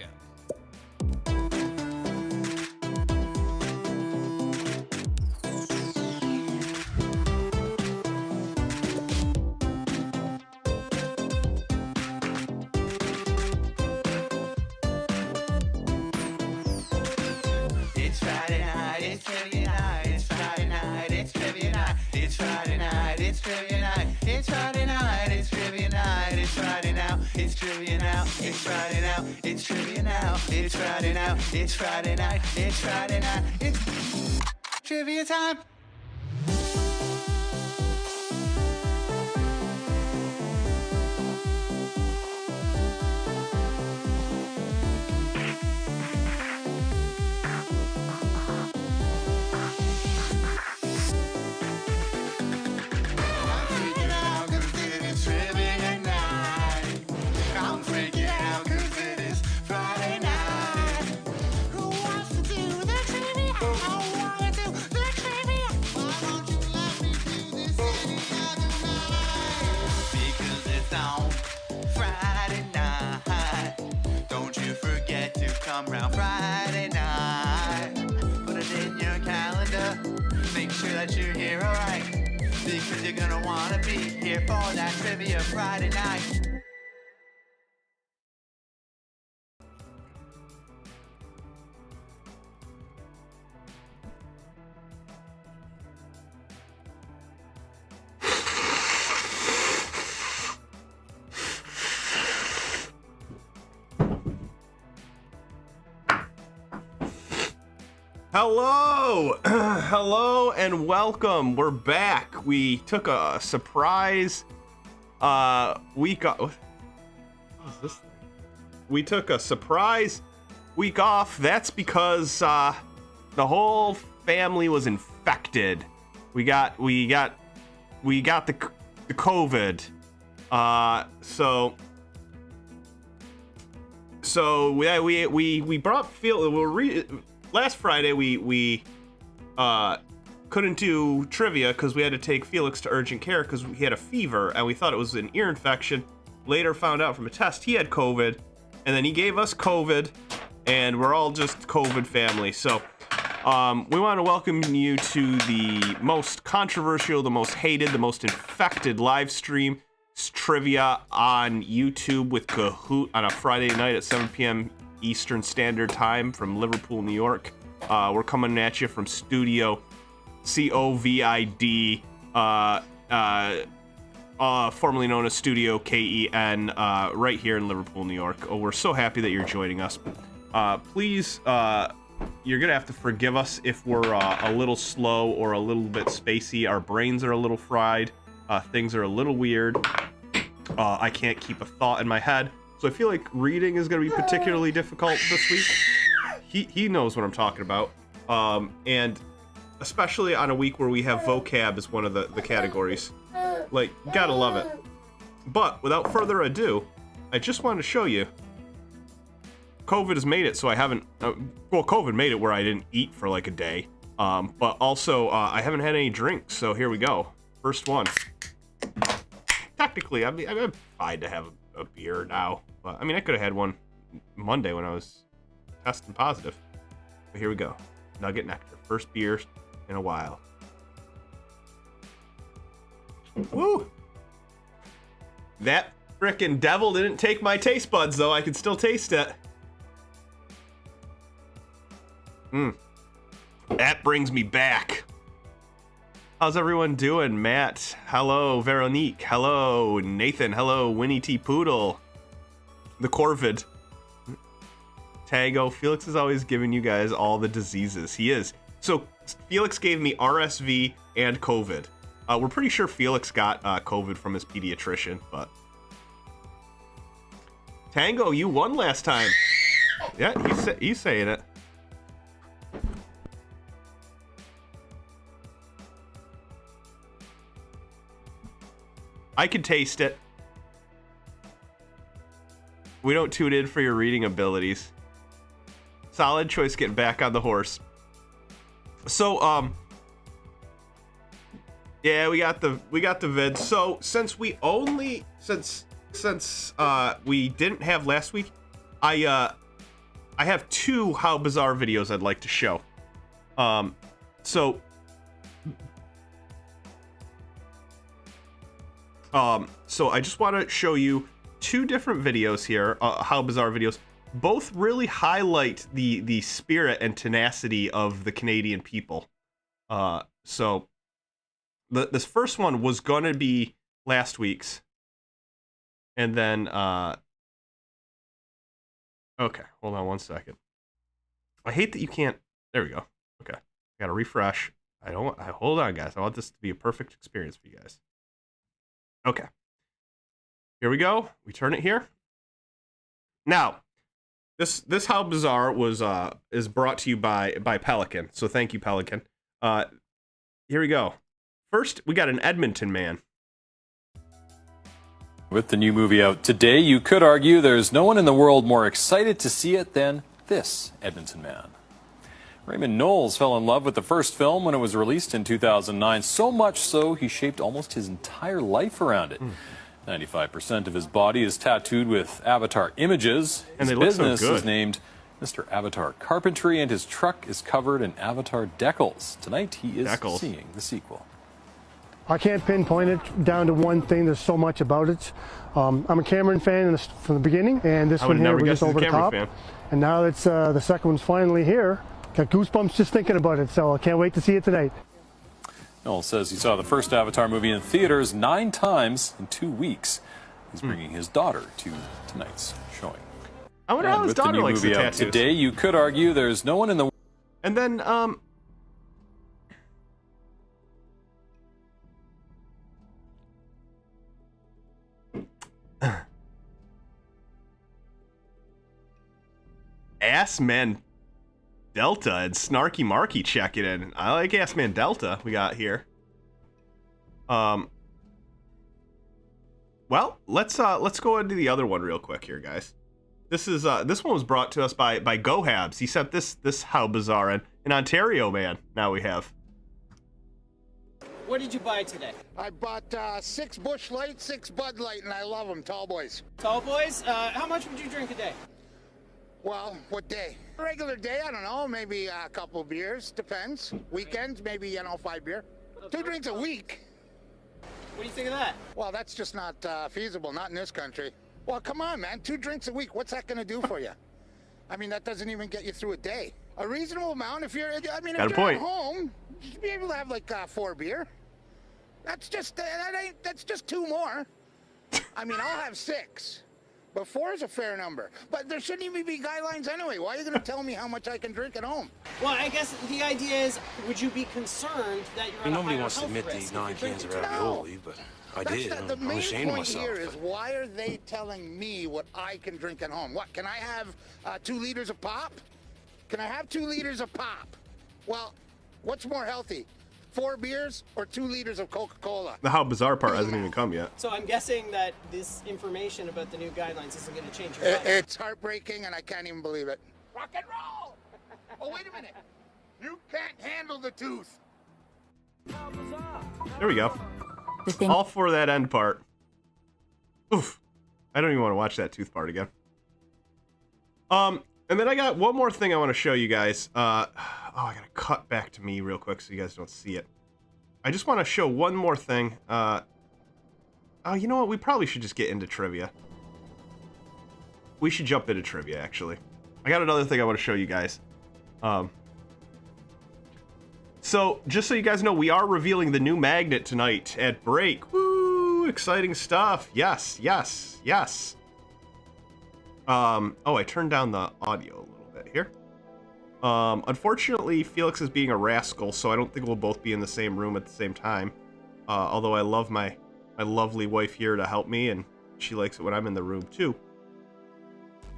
goes. It's Friday night, it's trivia night, it's Friday night, it's trivia night, it's Friday night, it's trivia night, it's Friday night, it's trivia night, it's Friday now, it's trivia now, it's Friday now, it's trivia now, it's Friday now, it's Friday night, it's Friday night, it's trivia time. Around Friday night, put it in your calendar, make sure that you're here, alright, because you're gonna wanna be here for that trivia Friday night. Hello, hello, and welcome. We're back. We took a surprise week off. What is this thing? We took a surprise week off. That's because the whole family was infected. We got the COVID. So we brought last Friday, we couldn't do trivia because we had to take Felix to urgent care because he had a fever and we thought it was an ear infection. Later found out from a test he had COVID, and then he gave us COVID, and we're all just COVID family. So we want to welcome you to the most controversial, the most hated, the most infected live stream trivia on YouTube with Kahoot on a Friday night at 7 p.m. Eastern Standard Time from Liverpool, New York. We're coming at you from Studio COVID, formerly known as Studio KEN, right here in Liverpool, New York. Oh, we're so happy that you're joining us. Please, you're gonna have to forgive us if we're a little slow or a little bit spacey. Our brains are a little fried. Things are a little weird. I can't keep a thought in my head. So I feel like reading is going to be particularly difficult this week. He knows what I'm talking about. And especially on a week where we have vocab as one of the categories. Like, gotta love it. But without further ado, I just wanted to show you. COVID has made it so I haven't... well, COVID made it where I didn't eat for like a day. But also, I haven't had any drinks, so here we go. First one. Technically, I mean, I'm fine to have a beer now. But, I mean, I could have had one Monday when I was testing positive. But here we go. Nugget Nectar. First beer in a while. Woo! That frickin' devil didn't take my taste buds, though. I can still taste it. That brings me back. How's everyone doing? Matt. Hello. Veronique. Hello. Nathan. Hello. Winnie T. Poodle. The Corvid. Tango. Felix is always giving you guys all the diseases. He is. So Felix gave me RSV and COVID. We're pretty sure Felix got COVID from his pediatrician, but... Tango, you won last time. Yeah, he's saying it. I can taste it. We don't tune in for your reading abilities. Solid choice getting back on the horse. So, yeah, we got the vid. So, since we I have two How Bizarre videos I'd like to show. So I just want to show you two different videos here, How Bizarre videos. Both really highlight the spirit and tenacity of the Canadian people. So this first one was going to be last week's. And then, okay, hold on one second. I hate that you can't, there we go. Okay, gotta refresh. Hold on, guys. I want this to be a perfect experience for you guys. Okay. Here we go. We turn it here. Now, this How Bizarre was is brought to you by Pelican. So thank you, Pelican. Here we go. First, we got an Edmonton man. With the new movie out today, you could argue there's no one in the world more excited to see it than this Edmonton man. Raymond Knowles fell in love with the first film when it was released in 2009, so much so he shaped almost his entire life around it. 95% of his body is tattooed with Avatar images. His business is named Mr. Avatar Carpentry, and his truck is covered in Avatar decals. Tonight, he is seeing the sequel. I can't pinpoint it down to one thing. There's so much about it. I'm a Cameron fan from the beginning, and this one here was just over the top. And now it's the second one's finally here. Got goosebumps just thinking about it, so I can't wait to see it tonight. Noel says he saw the first Avatar movie in theaters 9 times in 2 weeks. He's bringing his daughter to tonight's showing. I wonder how his daughter likes the tattoos. Today, you could argue there's no one in the... And then, Assman Delta and Snarky Marky checking in. I like Assman Delta we got here. Well, let's go into the other one real quick here, guys. This one was brought to us by GoHabs. He sent this How Bizarre in Ontario, man. Now we have. What did you buy today? I bought 6 Busch Light, 6 Bud Light, and I love them, tall boys. Tall boys? How much would you drink a day? Well, what day? Regular day, I don't know, maybe a couple beers, depends. Weekends, maybe, 5 beer. 2 drinks a week. What do you think of that? Well, that's just not feasible, not in this country. Well, come on, man, 2 drinks a week, what's that gonna do for you? I mean, that doesn't even get you through a day. A reasonable amount, if you're, if you're at home, you should be able to have like 4 beer. That's just, that's just 2 more. I mean, I'll have 6. But 4 is a fair number. But there shouldn't even be guidelines anyway. Why are you going to tell me how much I can drink at home? Well, I guess the idea is, would you be concerned that you're Nobody wants to admit they eat 9 cans of ravioli, but I did. The I'm main ashamed of point myself. here is, why are they telling me what I can drink at home? What, can I have 2 liters of pop? Can I have 2 liters of pop? Well, what's more healthy? 4 beers or 2 liters of Coca-Cola? The How Bizarre part hasn't even come yet. So I'm guessing that this information about the new guidelines isn't going to change your life. It's heartbreaking, and I can't even believe it. Rock and roll! Oh, wait a minute. You can't handle the tooth. There we go. All for that end part. Oof. I don't even want to watch that tooth part again. And then I got one more thing I want to show you guys. I gotta cut back to me real quick so you guys don't see it. I just want to show one more thing. Oh, you know what? We probably should just get into trivia. We should jump into trivia, actually. I got another thing I want to show you guys. So, just so you guys know, we are revealing the new magnet tonight at break. Woo! Exciting stuff. Yes, yes, yes. Oh, I turned down the audio a little bit here. Unfortunately, Felix is being a rascal, so I don't think we'll both be in the same room at the same time. Although I love my lovely wife here to help me, and she likes it when I'm in the room too.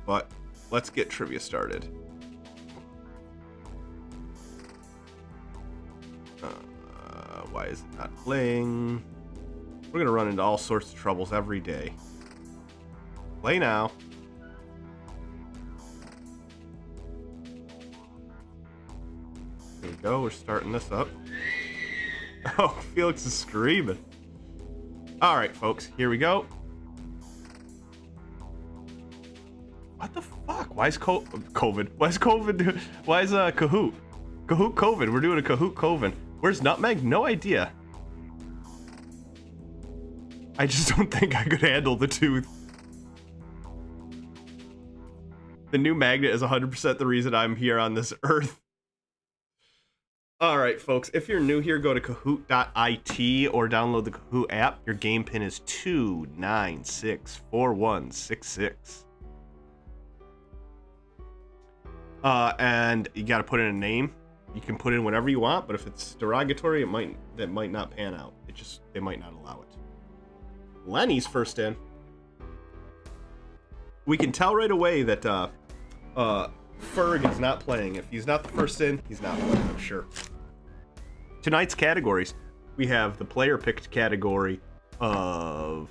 But let's get trivia started. Why is it not playing? We're gonna run into all sorts of troubles every day. Play now. There we go, we're starting this up. Oh, Felix is screaming. Alright, folks, here we go. What the fuck? Why is COVID? Why is COVID? Why is Kahoot? Kahoot COVID. We're doing a Kahoot COVID. Where's Nutmeg? No idea. I just don't think I could handle the tooth. The new magnet is 100% the reason I'm here on this earth. All right, folks, if you're new here, go to kahoot.it or download the Kahoot app. Your game pin is 2964166. And you got to put in a name. You can put in whatever you want, but if it's derogatory, that might not pan out. They might not allow it. Lenny's first in. We can tell right away that Ferg is not playing. If he's not the first in, he's not playing, I'm sure. Tonight's categories, we have the player picked category of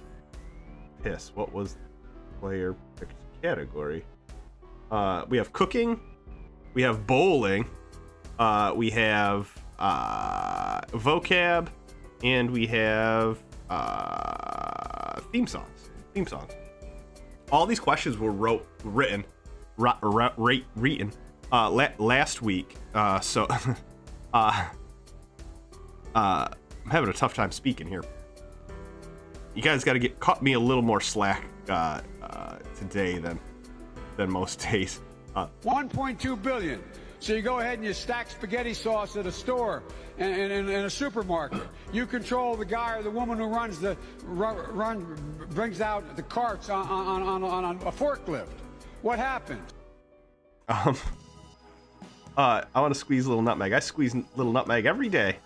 piss. What was the player picked category? We have cooking, we have bowling, we have vocab, and we have theme songs. All these questions were written last week. So I'm having a tough time speaking here. You guys got to cut me a little more slack today than most days. 1.2 billion. So you go ahead and you stack spaghetti sauce at a store and in a supermarket. You control the guy or the woman who brings out the carts on a forklift. What happened? I want to squeeze Little Nutmeg. I squeeze Little Nutmeg every day.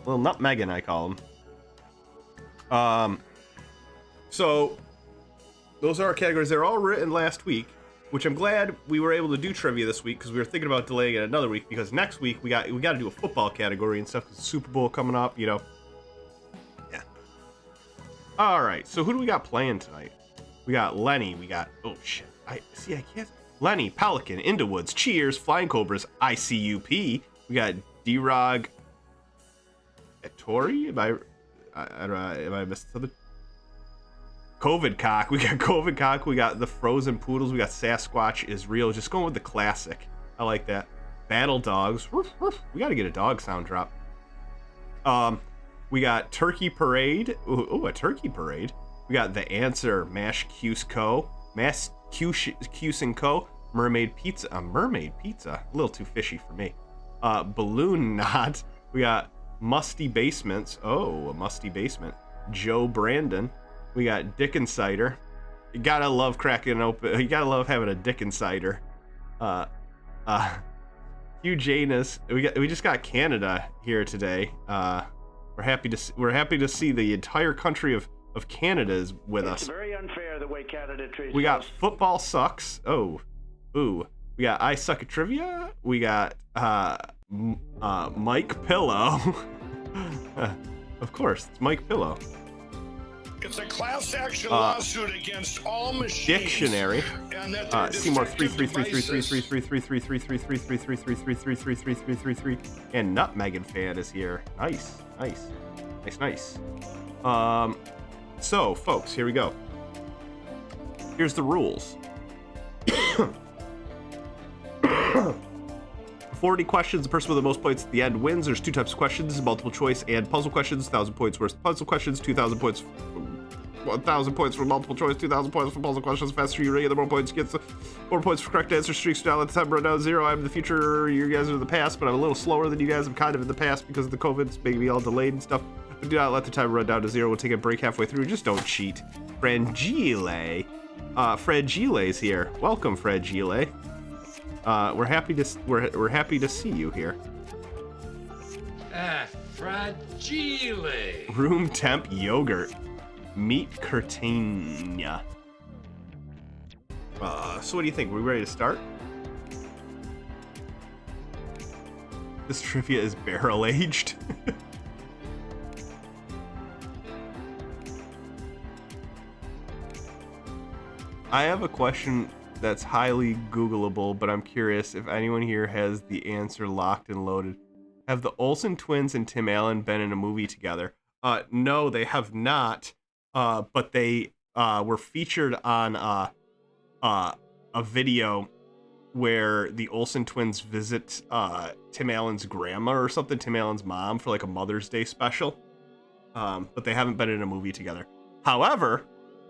Little Nutmeggin, I call him. So those are our categories. They're all written last week, which I'm glad we were able to do trivia this week because we were thinking about delaying it another week because next week we got to do a football category and stuff because the Super Bowl coming up, you know. Yeah. All right. So who do we got playing tonight? We got Lenny. We got I can't. Lenny, Pelican, Indowoods, Cheers, Flying Cobras, ICUP. We got D-Rog, Tori. Am I missing something? COVID Cock. We got COVID Cock. We got the Frozen Poodles. We got Sasquatch is Real. Just going with the classic. I like that. Battle Dogs. We got to get a dog sound drop. We got Turkey Parade. Ooh, a Turkey Parade. We got The Answer. Mash Cusco. Mash Cuse & Co. Mermaid Pizza. A mermaid pizza. A little too fishy for me. Balloon Knot. We got Musty Basements. Oh, a Musty Basement. Joe Brandon. We got Dickens Cider. You gotta love cracking open. You gotta love having a Dickens Cider. Hugh Janus. We just got Canada here today. We're happy to see the entire country of Canada is with us. It's very unfair the way Canada treats us. We got Football Sucks. Oh, ooh. We got I Suck at Trivia. We got Mike Pillow. Of course, it's Mike Pillow. It's a class action lawsuit against all machines. Dictionary. Seymour 33333333333333333333333 and Nutmeggin fan is here. Nice. So, folks, here we go. Here's the rules. 40 questions. The person with the most points at the end wins. There's two types of questions: multiple choice and puzzle questions. 1,000 points worth of puzzle questions. 2,000 points. 1,000 points for multiple choice. 2,000 points for puzzle questions. The faster you rate, the more points you get. The more points for correct answer. Streaks down. Let the time run down 0. I'm in the future. You guys are in the past, but I'm a little slower than you guys. I'm kind of in the past because of the COVID. It's maybe all delayed and stuff. But do not let the time run down to 0. We'll take a break halfway through. Just don't cheat. Frangile. Fragile's here. Welcome, Fragile. We're happy to see you here. Fragile. Room temp yogurt. Meat curtania. So what do you think? Are we ready to start? This trivia is barrel aged. I have a question that's highly Googleable, but I'm curious if anyone here has the answer locked and loaded. Have the Olsen twins and Tim Allen been in a movie together? No, they have not. But they were featured on a video where the Olsen twins visit Tim Allen's grandma or something, Tim Allen's mom, for like a Mother's Day special. But they haven't been in a movie together. However,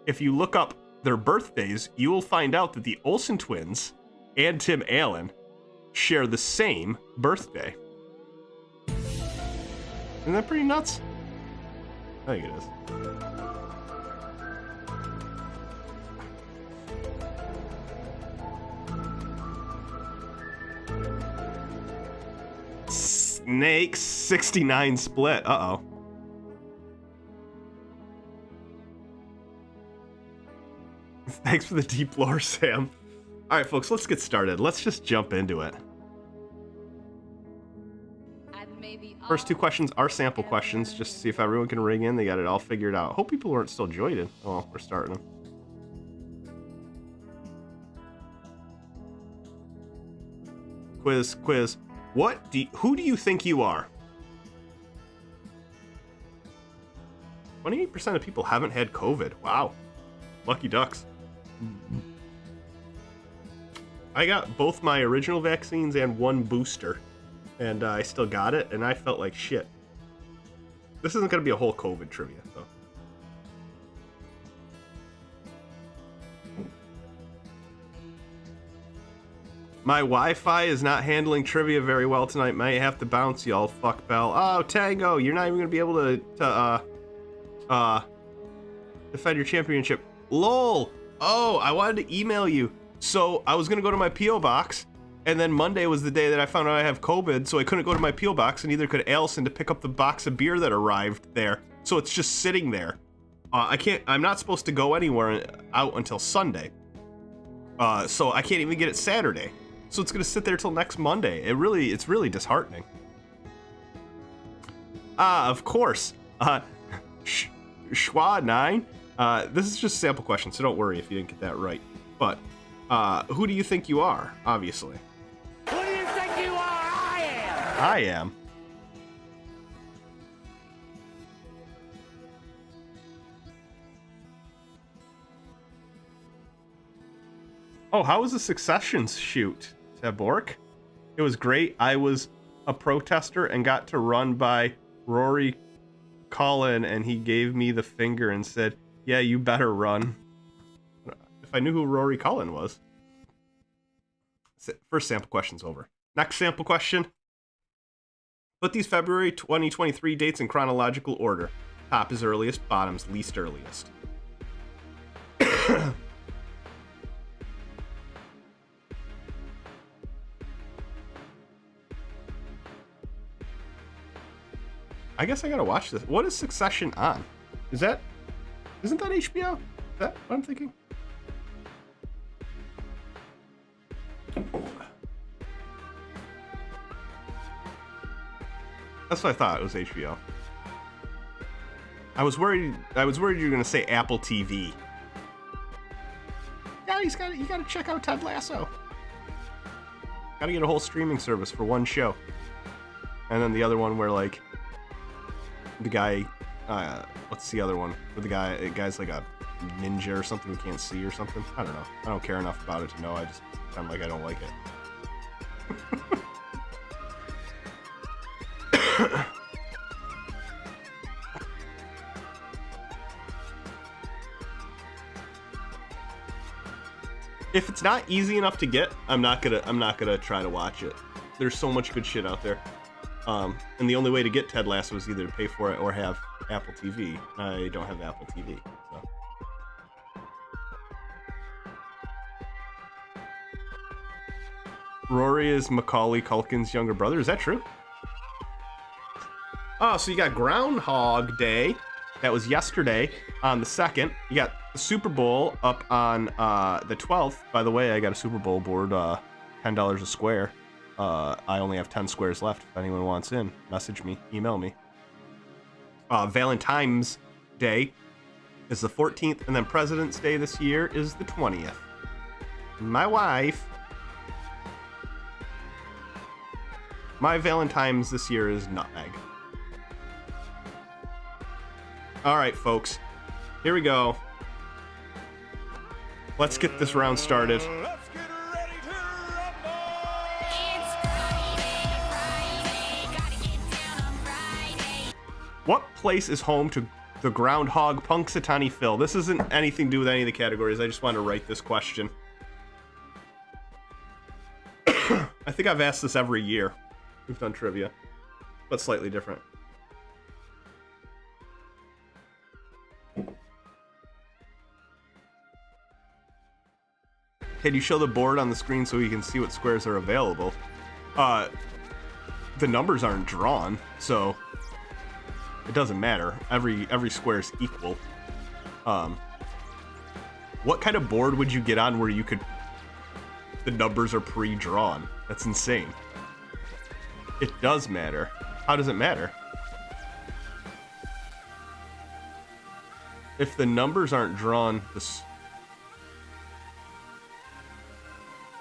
if you look up their birthdays, you will find out that the Olsen twins and Tim Allen share the same birthday. Isn't that pretty nuts? I think it is. Snake 69 split. Uh-oh. Thanks for the deep lore, Sam. All right, folks, let's get started. Let's just jump into it. First two questions are sample questions, just to see if everyone can ring in. They got it all figured out. Hope people weren't still joining. Oh, we're starting them. Quiz. Who do you think you are? 28% of people haven't had COVID. Wow. Lucky ducks. I got both my original vaccines and one booster. And I still got it, and I felt like shit. This isn't going to be a whole COVID trivia, though. My Wi-Fi is not handling trivia very well tonight. Might have to bounce, y'all. Fuck Bell. Oh, Tango, you're not even going to be able to defend your championship. LOL. Oh, I wanted to email you. So I was going to go to my P.O. box. And then Monday was the day that I found out I have COVID, so I couldn't go to my P.O. box, and neither could Allison to pick up the box of beer that arrived there. So it's just sitting there. I'm not supposed to go anywhere out until Sunday. So I can't even get it Saturday. So it's gonna sit there till next Monday. It's really disheartening. Of course. Schwa9. This is just a sample question, so don't worry if you didn't get that right. But who do you think you are, obviously? Who do you think you are? I am. Oh, how was the Succession shoot, Tabork? It was great. I was a protester and got to run by Rory Cullen, and he gave me the finger and said, "Yeah, you better run." If I knew who Rory Cullen was. First sample question's over. Next sample question. Put these February 2023 dates in chronological order. Top is earliest, bottom's least earliest. I guess I gotta watch this. What is Succession on? Isn't that HBO? Is that what I'm thinking? That's what I thought. It was HBO. I was worried you were gonna say Apple TV. Yeah, you gotta check out Ted Lasso. Gotta get a whole streaming service for one show. And then the other one where like the guy, what's the other one? Where the guy's like a ninja or something who can't see or something. I don't know. I don't care enough about it to know. I just sound like I don't like it. If it's not easy enough to get, I'm not gonna try to watch it. There's so much good shit out there. And the only way to get Ted Lasso is either to pay for it or have Apple TV. I don't have Apple TV. So. Rory is Macaulay Culkin's younger brother. Is that true? Oh, so you got Groundhog Day. That was yesterday on the 2nd. You got the Super Bowl up on the 12th. By the way, I got a Super Bowl board, $10 a square. I only have 10 squares left. If anyone wants in, message me, email me. Valentine's Day is the 14th, and then President's Day this year is the 20th. My Valentine's this year is nutmeg. All right, folks, here we go. Let's get this round started. What place is home to the Groundhog Punxsutawney Phil? This isn't anything to do with any of the categories. I just want to write this question. I think I've asked this every year. We've done trivia, but slightly different. Can you show the board on the screen so we can see what squares are available? The numbers aren't drawn, so it doesn't matter. Every square is equal. What kind of board would you get on where you could... The numbers are pre-drawn? That's insane. It does matter. How does it matter? If the numbers aren't drawn, this...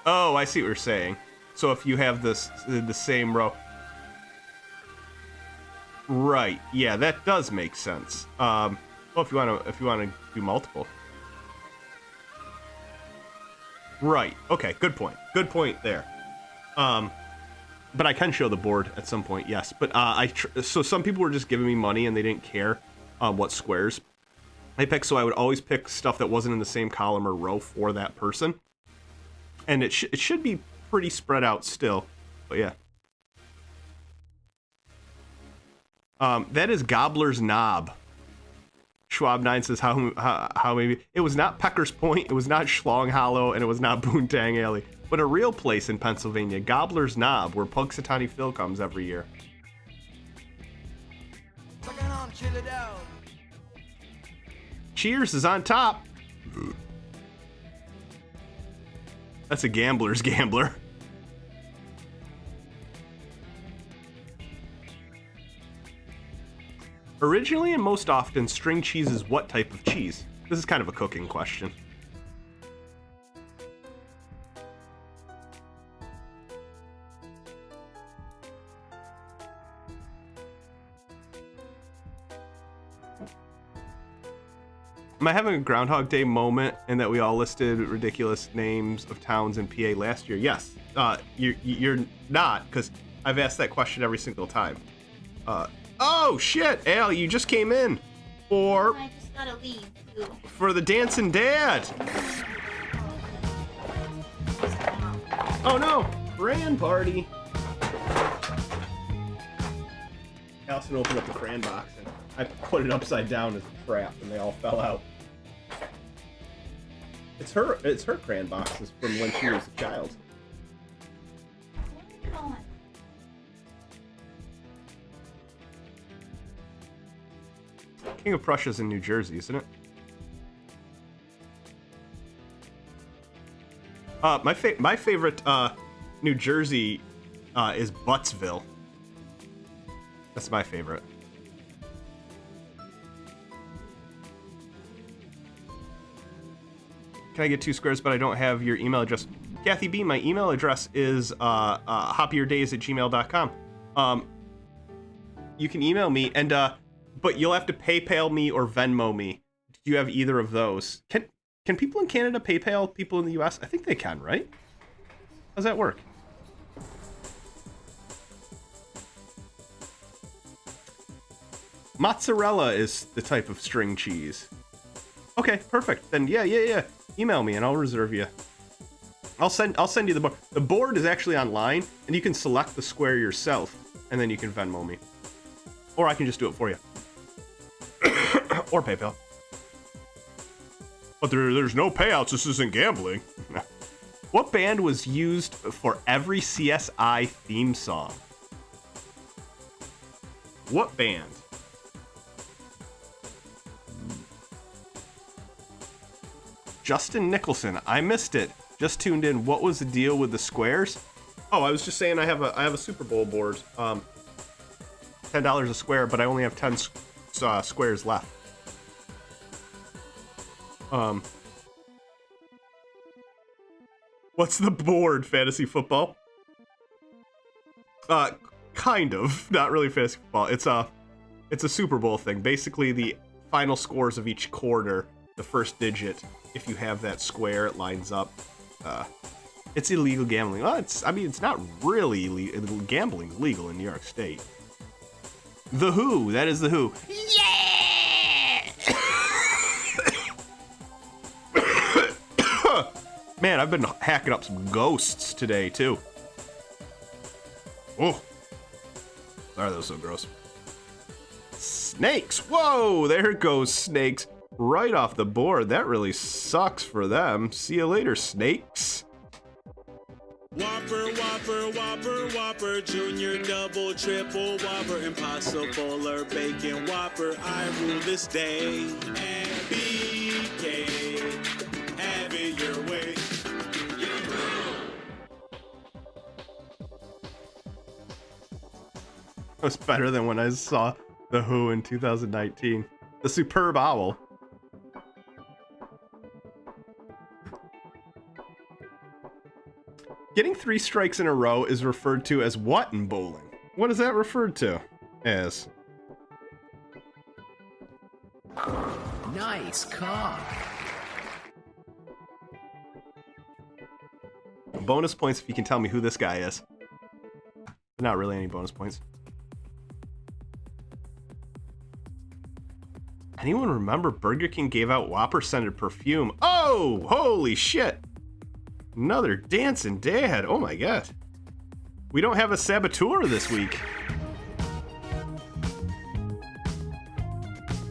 Oh, I see what you're saying. So if you have this the same row... Right. Yeah, that does make sense. Well, if you want to do multiple. Right. Okay. Good point. Good point there. But I can show the board at some point. Yes. But so some people were just giving me money and they didn't care what squares I picked. So I would always pick stuff that wasn't in the same column or row for that person. And it should be pretty spread out still. But yeah. That is Gobbler's Knob. Schwab9 says how maybe it was not Pecker's Point, it was not Schlong Hollow, and it was not Boontang Alley, but a real place in Pennsylvania, Gobbler's Knob, where Punxsutawney Phil comes every year. Cheers is on top. That's a gambler's gambler. Originally and most often, string cheese is what type of cheese? This is kind of a cooking question. Am I having a Groundhog Day moment in that we all listed ridiculous names of towns in PA last year? Yes. You're not, because I've asked that question every single time. Oh shit, Al, you just came in for I just gotta leave too. For the Dancing Dad. Oh no, Fran party. Allison opened up the Fran box and I put it upside down as a trap and they all fell out. It's her crayon boxes from when she was a child. King of Prussia's in New Jersey, isn't it? My favorite New Jersey is Buttsville. That's my favorite. Can I get 2 squares, but I don't have your email address? Kathy B, my email address is happierdays@gmail.com. You can email me, and but you'll have to PayPal me or Venmo me. Do you have either of those? Can people in Canada PayPal people in the US? I think they can, right? How's that work? Mozzarella is the type of string cheese. Okay, perfect. Then yeah. Email me and I'll reserve you. I'll send you the board. The board is actually online, and you can select the square yourself, and then you can Venmo me, or I can just do it for you, or PayPal. But there's no payouts. This isn't gambling. What band was used for every CSI theme song? What band? Justin Nicholson, I missed it. Just tuned in. What was the deal with the squares? Oh, I was just saying I have a Super Bowl board. $10 a square, but I only have 10 squares left. What's the board? Fantasy football? Kind of. Not really fantasy football. It's a Super Bowl thing. Basically, the final scores of each quarter the first digit, if you have that square, it lines up. It's illegal gambling. Well, it's not really illegal. Gambling's legal in New York State. The Who, that is The Who. Yeah! Man, I've been hacking up some ghosts today, too. Oh. Sorry, that was so gross. Snakes! Whoa, there goes snakes. Right off the board. That really sucks for them. See you later, snakes. Whopper, Whopper, Whopper, Whopper, Junior, Double, Triple, Whopper, Impossible or Bacon Whopper. I rule this day. And BK, have it your way. It was better than when I saw The Who in 2019. The Superb Owl. Getting 3 strikes in a row is referred to as what in bowling? What is that referred to as? Nice cock. Bonus points if you can tell me who this guy is. Not really any bonus points. Anyone remember Burger King gave out Whopper scented perfume? Oh, holy shit. Another dancing dad. Oh my god. We don't have a saboteur this week.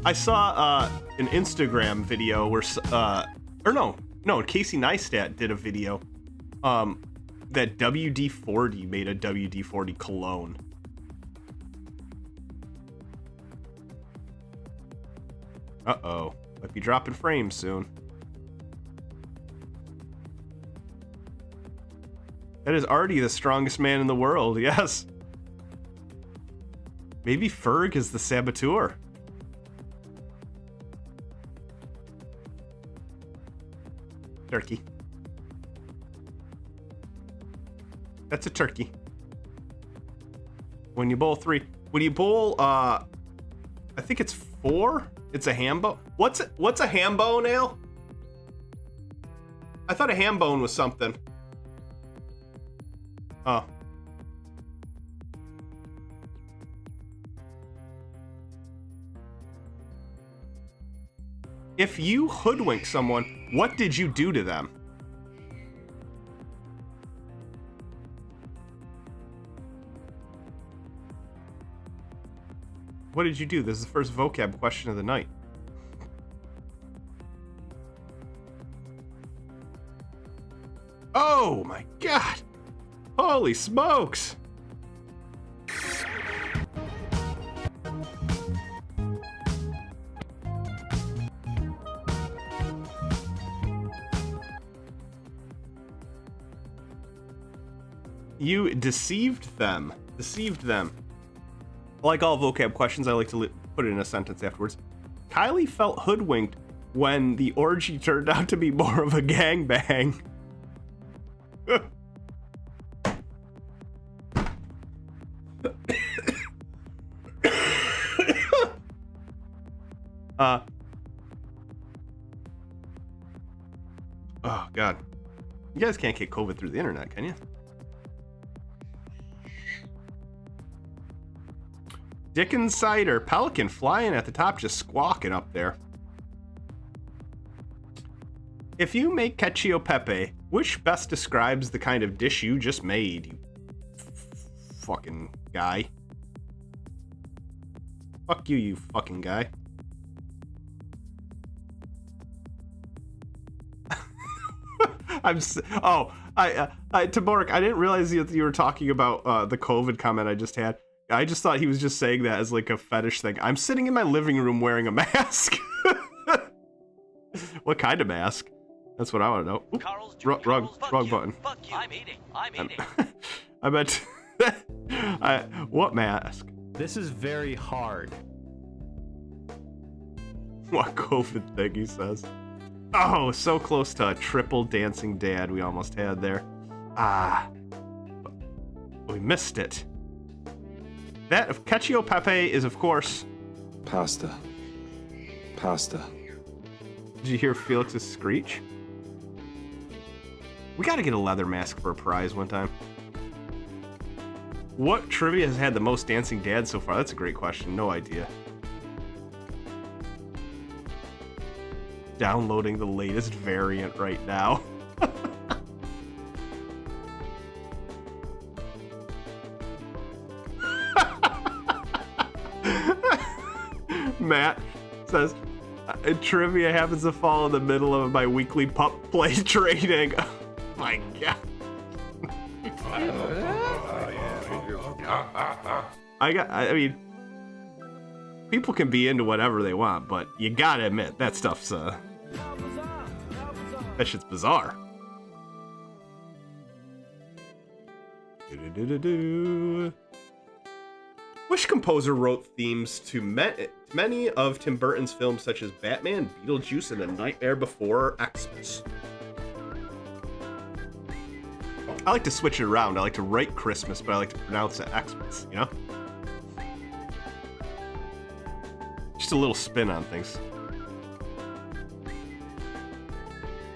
I saw an Instagram video where Casey Neistat did a video that WD-40 made a WD-40 cologne. Uh-oh. Might be dropping frames soon. That is Artie, the strongest man in the world, yes. Maybe Ferg is the saboteur. Turkey. That's a turkey. When you bowl 3. When you bowl, I think it's 4. It's a ham bone. What's a ham bone, Ale? I thought a ham bone was something. Oh. If you hoodwink someone, what did you do to them? What did you do? This is the first vocab question of the night. Oh my god! Holy smokes! You deceived them. Deceived them. Like all vocab questions, I like to put it in a sentence afterwards. Kylie felt hoodwinked when the orgy turned out to be more of a gangbang. Oh, God. You guys can't get COVID through the internet, can you? Dickens cider, pelican flying at the top, just squawking up there. If you make cacio pepe, which best describes the kind of dish you just made, you fucking guy? Fuck you, you fucking guy. Tabarak, I didn't realize that you were talking about the COVID comment I just had. I just thought he was just saying that as like a fetish thing. I'm sitting in my living room wearing a mask. What kind of mask? That's what I want to know. Oop, wrong button. Fuck you. I'm eating. I bet. What mask? This is very hard. What COVID thing, he says. Oh, so close to a triple dancing dad we almost had there. Ah. We missed it. That of cacio pepe is, of course... Pasta. Did you hear Felix's screech? We gotta get a leather mask for a prize one time. What trivia has had the most dancing dads so far? That's a great question. No idea. Downloading the latest variant right now. Matt says, trivia happens to fall in the middle of my weekly pup play training. Oh my god. I mean, people can be into whatever they want, but you gotta admit, that stuff's, that shit's bizarre. Which composer wrote themes to many of Tim Burton's films such as Batman, Beetlejuice, and The Nightmare Before Xmas? I like to switch it around. I like to write Christmas, but I like to pronounce it Xmas, you know? Just a little spin on things.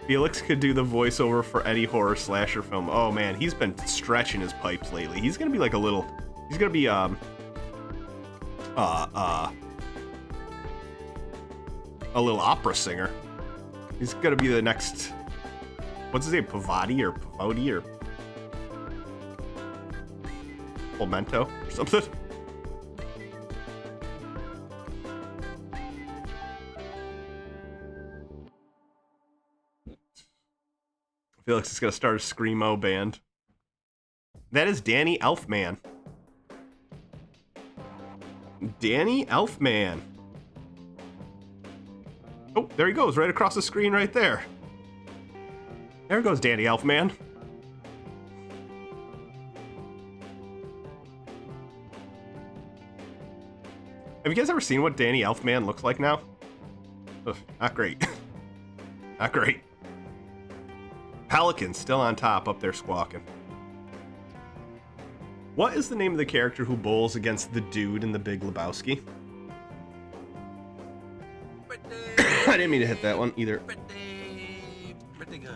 Felix could do the voiceover for any horror slasher film. Oh man, he's been stretching his pipes lately. He's gonna be like a little... He's gonna be, a little opera singer. He's gonna be the next... What's his name? Pavarotti or Pavarotti or... Memento or something? Felix is gonna start a screamo band. That is Danny Elfman. Danny Elfman. Oh, there he goes, right across the screen right there. There goes Danny Elfman. Have you guys ever seen what Danny Elfman looks like now? Ugh, not great. Not great. Pelican still on top up there squawking. What is the name of the character who bowls against the dude in The Big Lebowski? I didn't mean to hit that one either. Pretty good.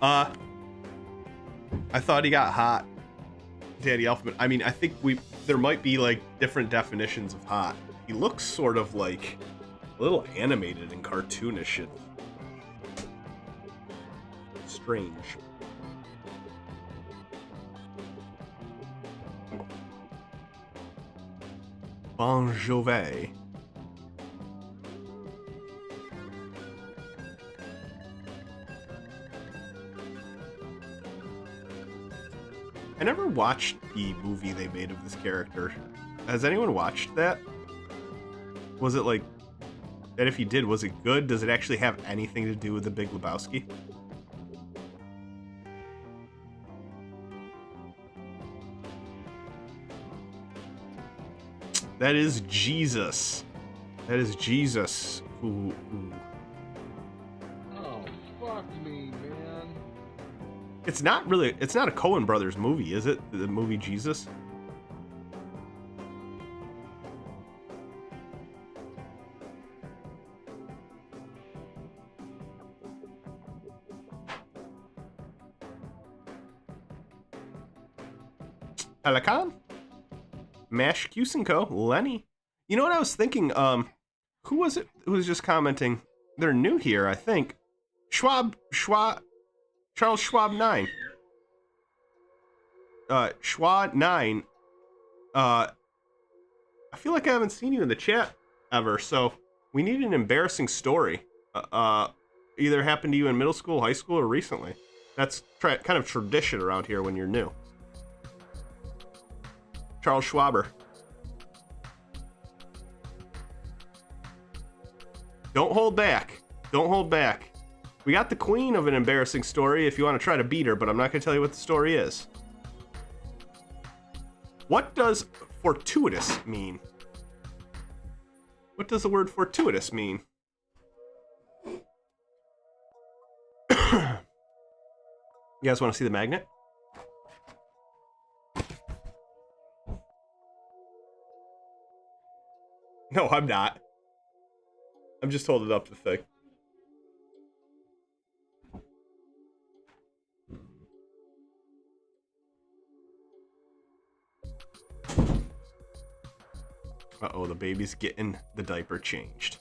I thought he got hot. Danny Elfman. I mean, I think there might be like different definitions of hot. He looks sort of like a little animated and cartoonish and strange. Bon Jovi. I never watched the movie they made of this character. Has anyone watched that? Was it like... And if you did, was it good? Does it actually have anything to do with The Big Lebowski? That is Jesus. That is Jesus. Ooh. Oh, fuck me, man. It's not a Coen Brothers movie, is it? The movie Jesus? Pelican? Mash Cusinco, Lenny. You know what I was thinking? Who was it who was just commenting? They're new here, I think. Charles Schwab 9. Schwab 9. I feel like I haven't seen you in the chat ever, so we need an embarrassing story. Either happened to you in middle school, high school, or recently. That's kind of tradition around here when you're new. Charles Schwaber. Don't hold back. Don't hold back. We got the queen of an embarrassing story if you want to try to beat her, but I'm not going to tell you what the story is. What does fortuitous mean? What does the word fortuitous mean? You guys want to see the magnet? No, I'm not. I'm just holding up the thing. Uh-oh, the baby's getting the diaper changed.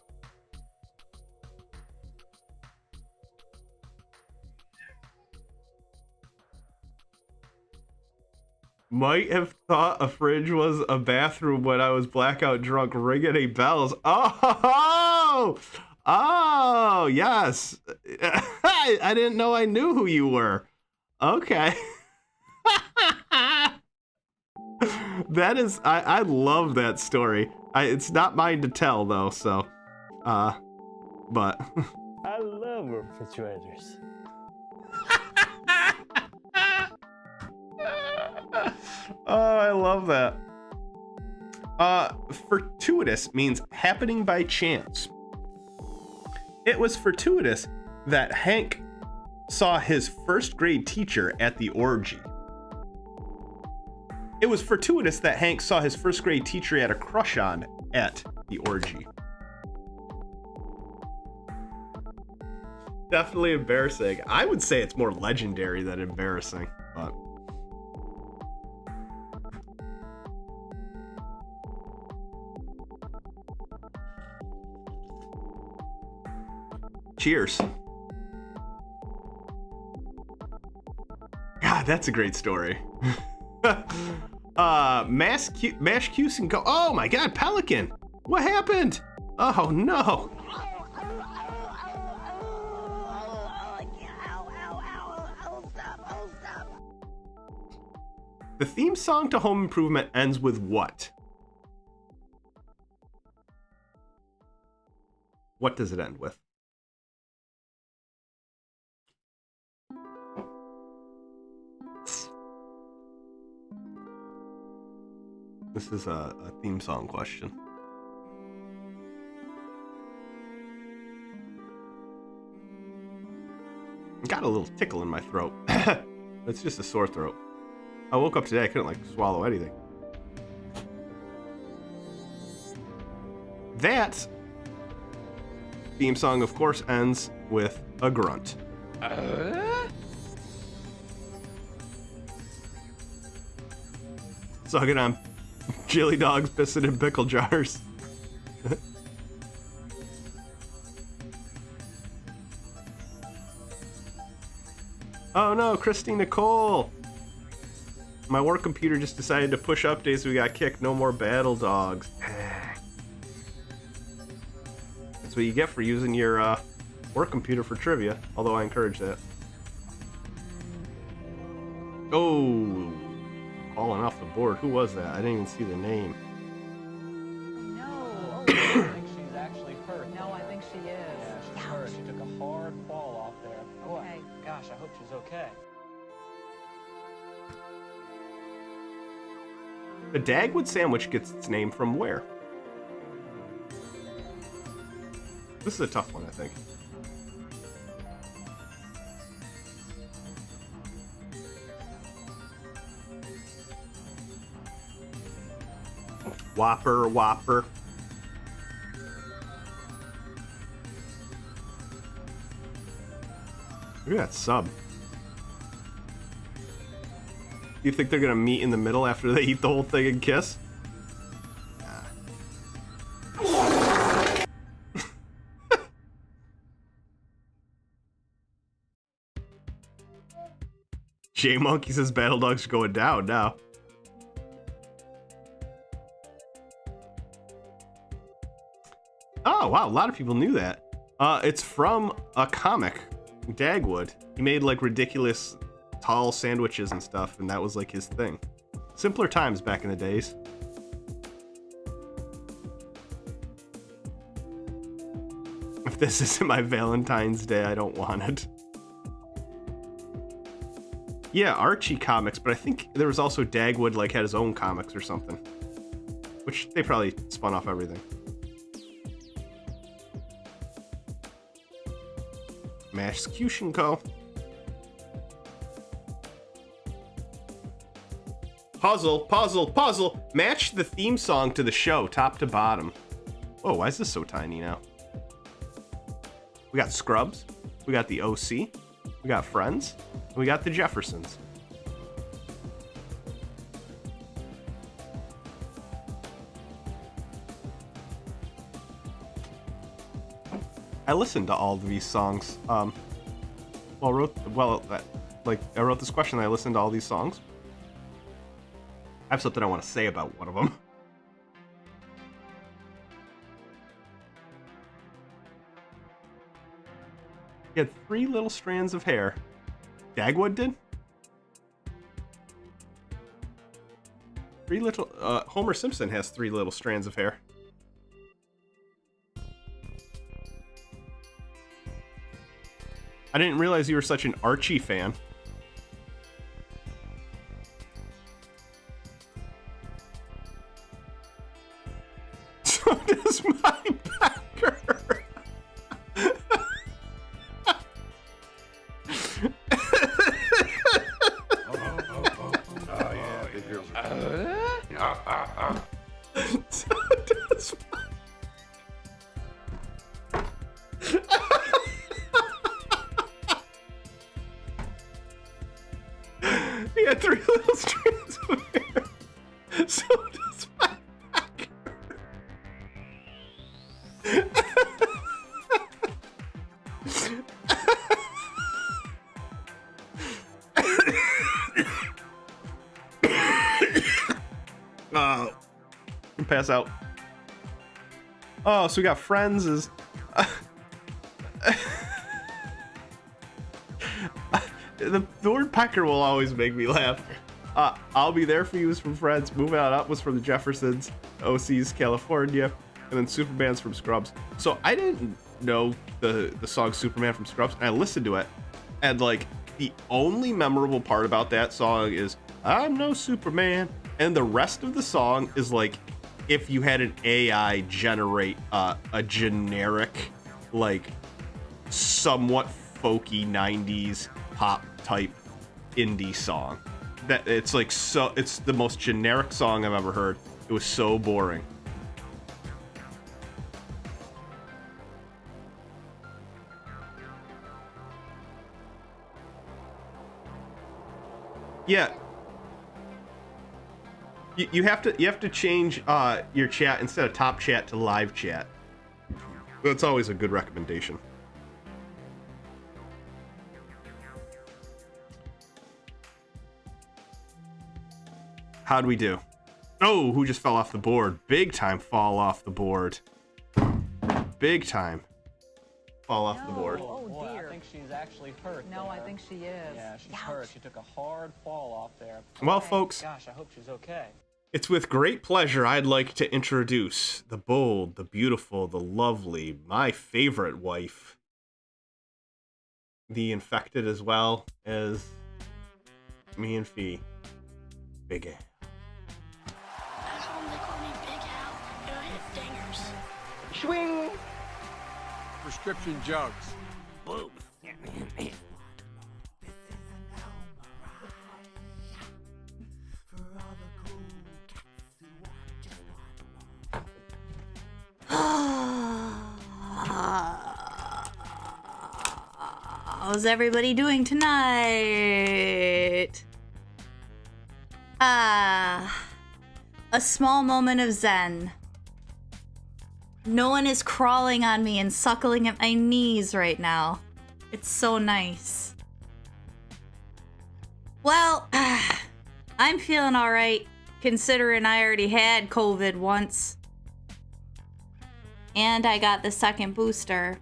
Might have thought a fridge was a bathroom when I was blackout drunk, ringing any bells. Oh! Oh, yes. I didn't know I knew who you were. Okay. That is, I love that story. It's not mine to tell, though, so, but. I love refrigerators. Oh, I love that. Fortuitous means happening by chance. It was fortuitous that Hank saw his first grade teacher at the orgy. It was fortuitous that Hank saw his first grade teacher he had a crush on at the orgy. Definitely embarrassing. I would say it's more legendary than embarrassing, but. Cheers. God, that's a great story. Mash Cuse and go. Oh my God, Pelican! What happened? Oh no! The theme song to Home Improvement ends with what? What does it end with? This is a theme song question. Got a little tickle in my throat. It's just a sore throat. I woke up today, I couldn't swallow anything. That theme song, of course, ends with a grunt. Sucking on chili dogs, pissing in pickle jars. Oh no, Christina Cole! My work computer just decided to push updates, so we got kicked. No more battle dogs. That's what you get for using your work computer for trivia, although I encourage that. Oh! Falling off the board. Who was that? I didn't even see the name. No. I think she's actually hurt. No, I think she is. Yeah, she's hurt. She took a hard fall off there. Okay. Oh, gosh, I hope she's okay. The Dagwood sandwich gets its name from where? This is a tough one, I think. Whopper, Whopper. Look at that sub. Do you think they're gonna meet in the middle after they eat the whole thing and kiss? Nah. J Monkey says Battle Dogs are going down now. Oh, wow, a lot of people knew that. It's from a comic, Dagwood. He made ridiculous tall sandwiches and stuff, and that was his thing. Simpler times back in the days. If this isn't my Valentine's Day, I don't want it. Yeah, Archie comics, but I think there was also Dagwood had his own comics or something. Which they probably spun off everything. Mashcution Co. Puzzle, puzzle, puzzle. Match the theme song to the show, top to bottom. Whoa, why is this so tiny now? We got Scrubs, we got the OC, we got Friends, and we got the Jeffersons. I listened to all of these songs. I wrote this question. I listened to all these songs. I have something I want to say about one of them. He had 3 little strands of hair. Dagwood did? 3 little. Homer Simpson has 3 little strands of hair. I didn't realize you were such an Archie fan. So does my backer. So does He had 3 little strands of hair. So does my backer. Can pass out. Oh, so we got Friends is. The word pecker will always make me laugh. I'll Be There For You is from Friends. Moving On Up was from the Jeffersons. OC's California. And then Superman's from Scrubs. So I didn't know the song Superman from Scrubs, and I listened to it. And like, the only memorable part about that song is, I'm no Superman. And the rest of the song is like, if you had an AI generate a generic, like, somewhat folky 90s pop type indie song. That it's like, so it's the most generic song I've ever heard. It was so boring. Yeah. You have to change your chat instead of top chat to live chat. That's always a good recommendation. How'd we do? Oh, who just fell off the board? Big time fall off the board. Big time fall off the board. Oh, dear. I think she's actually hurt. No, I think she is. Yeah, she's hurt. She took a hard fall off there. Well, folks. Gosh, I hope she's okay. It's with great pleasure I'd like to introduce the bold, the beautiful, the lovely, my favorite wife. The infected as well as me and Fee. Big Al. At home they call me Big Al, and I hit dingers. Swing! Prescription jugs. Boom. How's everybody doing tonight? A small moment of zen. No one is crawling on me and suckling at my knees right now. It's so nice. Well, I'm feeling alright, considering I already had COVID once. And I got the second booster.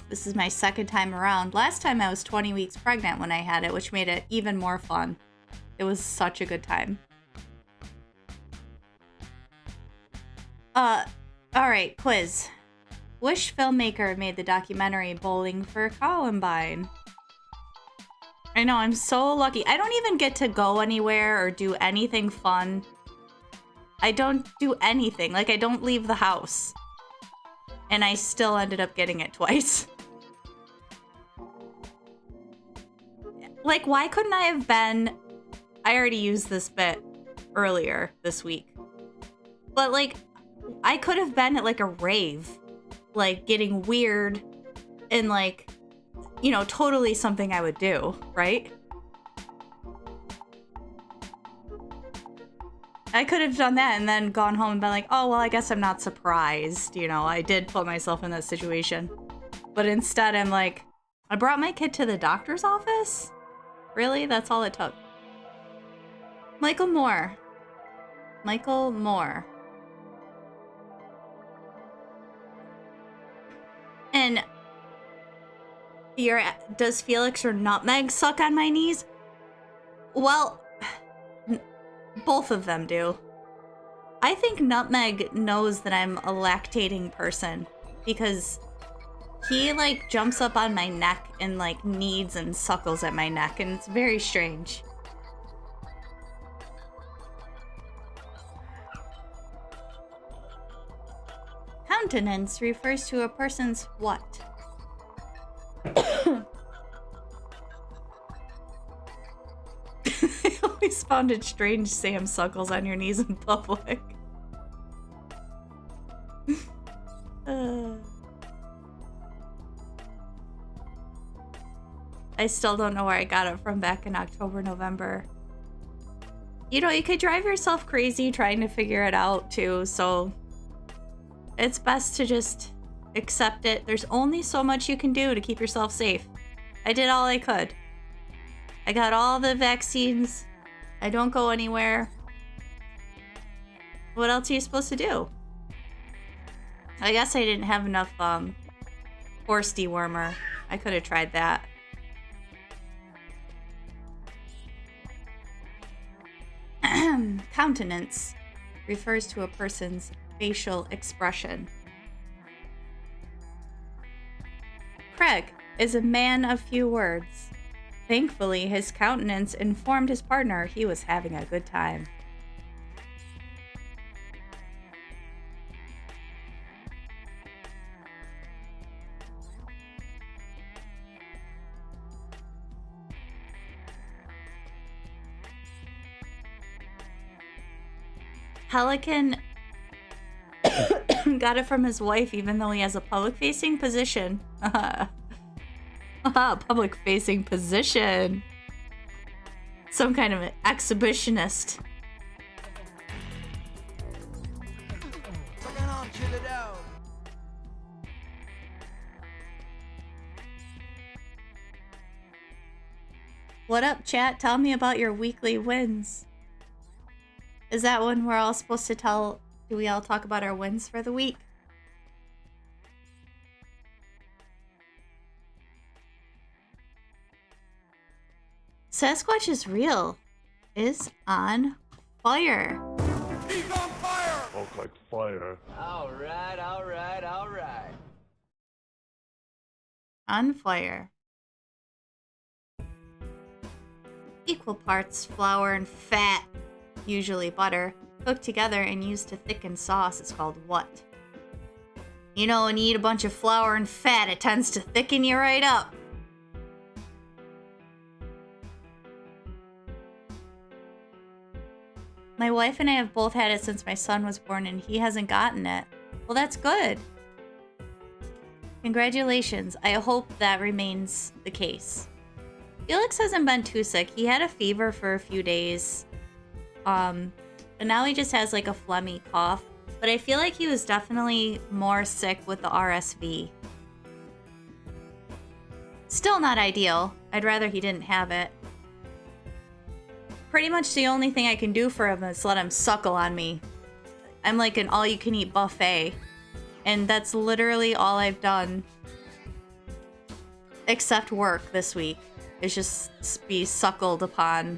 This is my second time around. Last time I was 20 weeks pregnant when I had it, which made it even more fun. It was such a good time. Alright, quiz. Which filmmaker made the documentary Bowling for Columbine? I know, I'm so lucky. I don't even get to go anywhere or do anything fun. I don't do anything. Like, I don't leave the house. And I still ended up getting it twice. Like, why couldn't I have been... I already used this bit earlier this week. But, like, I could have been at like a rave, like getting weird and like, you know, totally something I would do, right? I could have done that and then gone home and been like, oh, well, I guess I'm not surprised. You know, I did put myself in that situation. But instead, I'm like, I brought my kid to the doctor's office? Really? That's all it took. Michael Moore. Michael Moore. And does Felix or Nutmeg suck on my knees? Well, both of them do. I think Nutmeg knows that I'm a lactating person because he like jumps up on my neck and like kneads and suckles at my neck, and it's very strange. Countenance refers to a person's what? I always found it strange Sam suckles on your knees in public. I still don't know where I got it from back in October, November. You know, you could drive yourself crazy trying to figure it out too, so it's best to just accept it. There's only so much you can do to keep yourself safe. I did all I could. I got all the vaccines. I don't go anywhere. What else are you supposed to do? I guess I didn't have enough horse dewormer. I could have tried that. Countenance refers to a person's facial expression. Craig is a man of few words. Thankfully, his countenance informed his partner he was having a good time. Pelican got it from his wife even though he has a public-facing position. Public-facing position. Some kind of an exhibitionist. What up, chat? Tell me about your weekly wins. Is that when we're all supposed to do we all talk about our wins for the week? Sasquatch is real. Is on fire. He's on fire! Smoke like fire. Alright, alright, alright. On fire. Equal parts flour and fat, usually butter, cooked together and used to thicken sauce is called what? You know, when you eat a bunch of flour and fat, it tends to thicken you right up. My wife and I have both had it since my son was born and he hasn't gotten it. Well, that's good. Congratulations. I hope that remains the case. Felix hasn't been too sick. He had a fever for a few days. But now he just has like a phlegmy cough. But I feel like he was definitely more sick with the RSV. Still not ideal. I'd rather he didn't have it. Pretty much the only thing I can do for him is let him suckle on me. I'm like an all-you-can-eat buffet. And that's literally all I've done. Except work this week. Is just be suckled upon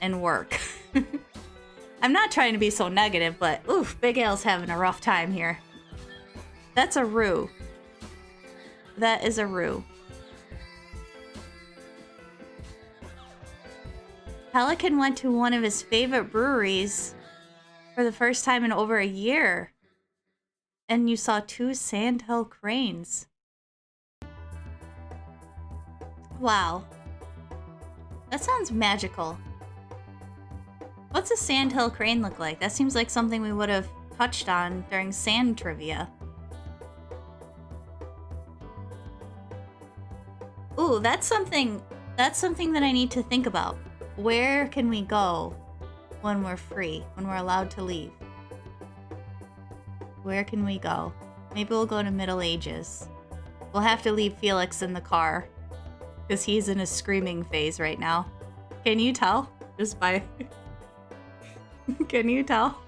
and work. I'm not trying to be so negative, but oof, Big Al's having a rough time here. That's a rue. That is a rue. Pelican went to one of his favorite breweries for the first time in over a year. And you saw 2 sandhill cranes. Wow. That sounds magical. What's a sandhill crane look like? That seems like something we would have touched on during sand trivia. Ooh, that's something that I need to think about. Where can we go when we're free, when we're allowed to leave? Where can we go? Maybe we'll go to Middle Ages. We'll have to leave Felix in the car because he's in a screaming phase right now. Can you tell? Just by... Can you tell?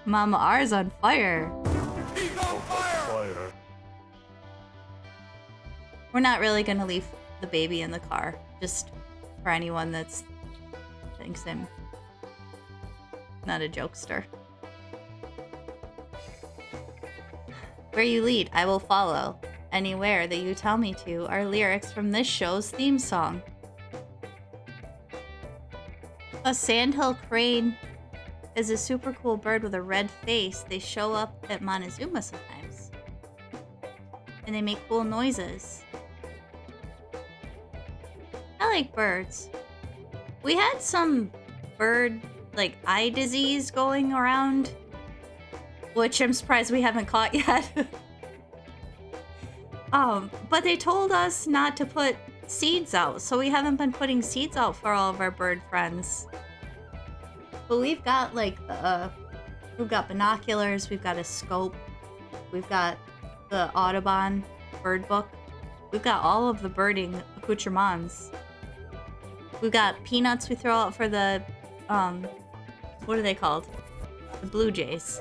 Mama R's on fire. He's on fire! We're not really gonna leave the baby in the car, just for anyone that's thinks I'm not a jokester. Where you lead, I will follow. Anywhere that you tell me to are lyrics from this show's theme song. A sandhill crane is a super cool bird with a red face. They show up at Montezuma sometimes. And they make cool noises. I like birds. We had some bird, like, eye disease going around, which I'm surprised we haven't caught yet. But they told us not to put seeds out, so we haven't been putting seeds out for all of our bird friends. But we've got, like, we've got binoculars, we've got a scope, we've got the Audubon bird book, we've got all of the birding accoutrements. We've got peanuts we throw out for the, what are they called? The blue jays.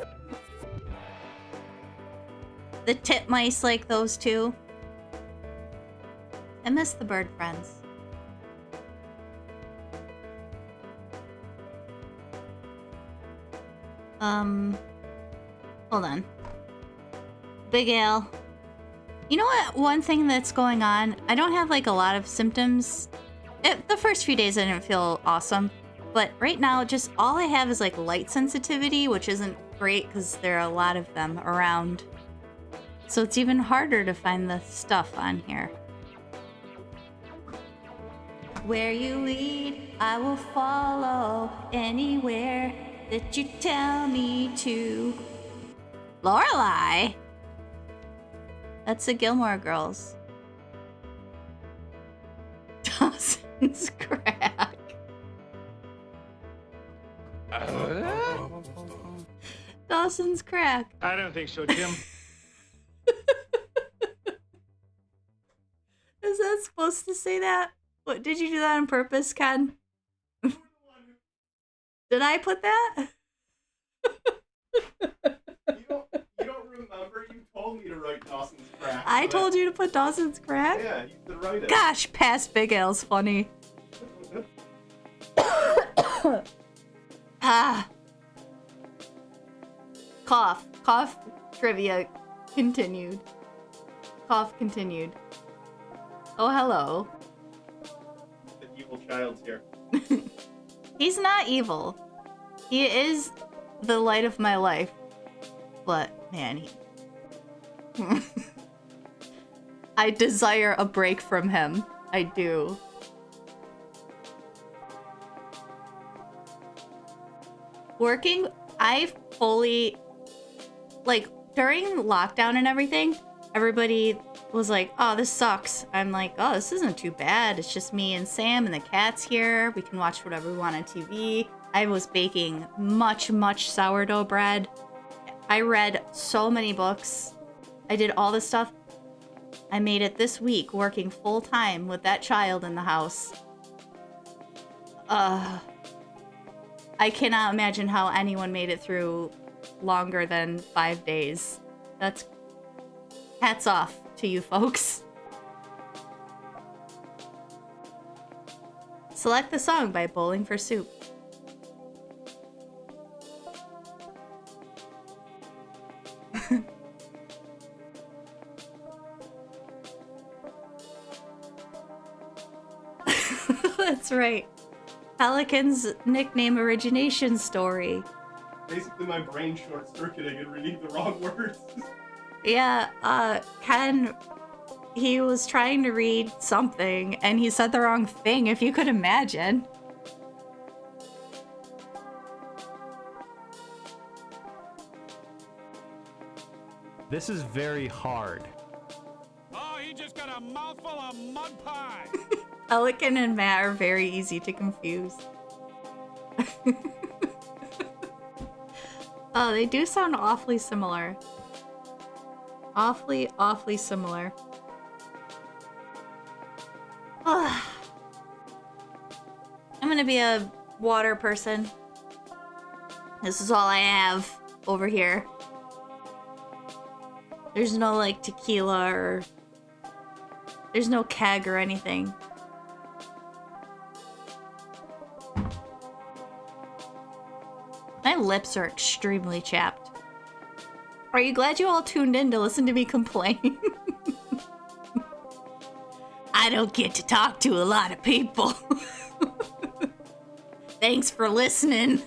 The titmice like those too. I miss the bird friends. Hold on. Big Al. You know what? One thing that's going on, I don't have like a lot of symptoms. The first few days I didn't feel awesome, but right now just all I have is like light sensitivity, which isn't great because there are a lot of them around. So it's even harder to find the stuff on here. Where you lead, I will follow anywhere that you tell me to. Lorelai? That's the Gilmore Girls. Dawson's Crack. Dawson's Crack. I don't think so, Jim. Is that supposed to say that? What, did you do that on purpose, Ken? Did I put that? You don't remember? You told me to write Dawson's Crack. I told you to put Dawson's Crack? Yeah, you should write it. Gosh, past Big Al's funny. Ah. Cough. Cough trivia continued. Cough continued. Oh, hello. The evil child's here. He's not evil. He is the light of my life. But, man, I desire a break from him. I do. Working, I fully, like, during lockdown and everything, everybody was like, oh, this sucks. I'm like, oh, this isn't too bad. It's just me and Sam and the cat's here. We can watch whatever we want on TV. I was baking much sourdough bread. I read so many books. I did all this stuff. I made it this week working full time with that child in the house. I cannot imagine how anyone made it through longer than 5 days. That's hats off to you folks. Select the song by Bowling for Soup. That's right. Pelican's nickname origination story. Basically my brain short-circuiting and reading the wrong words. Yeah, Ken, he was trying to read something and he said the wrong thing, if you could imagine. This is very hard. Oh, he just got a mouthful of mud pie. Pelican and Matt are very easy to confuse. Oh, they do sound awfully similar. Awfully, awfully similar. I'm gonna be a water person. This is all I have over here. There's no, like, tequila or... There's no keg or anything. My lips are extremely chapped. Are you glad you all tuned in to listen to me complain? I don't get to talk to a lot of people. Thanks for listening.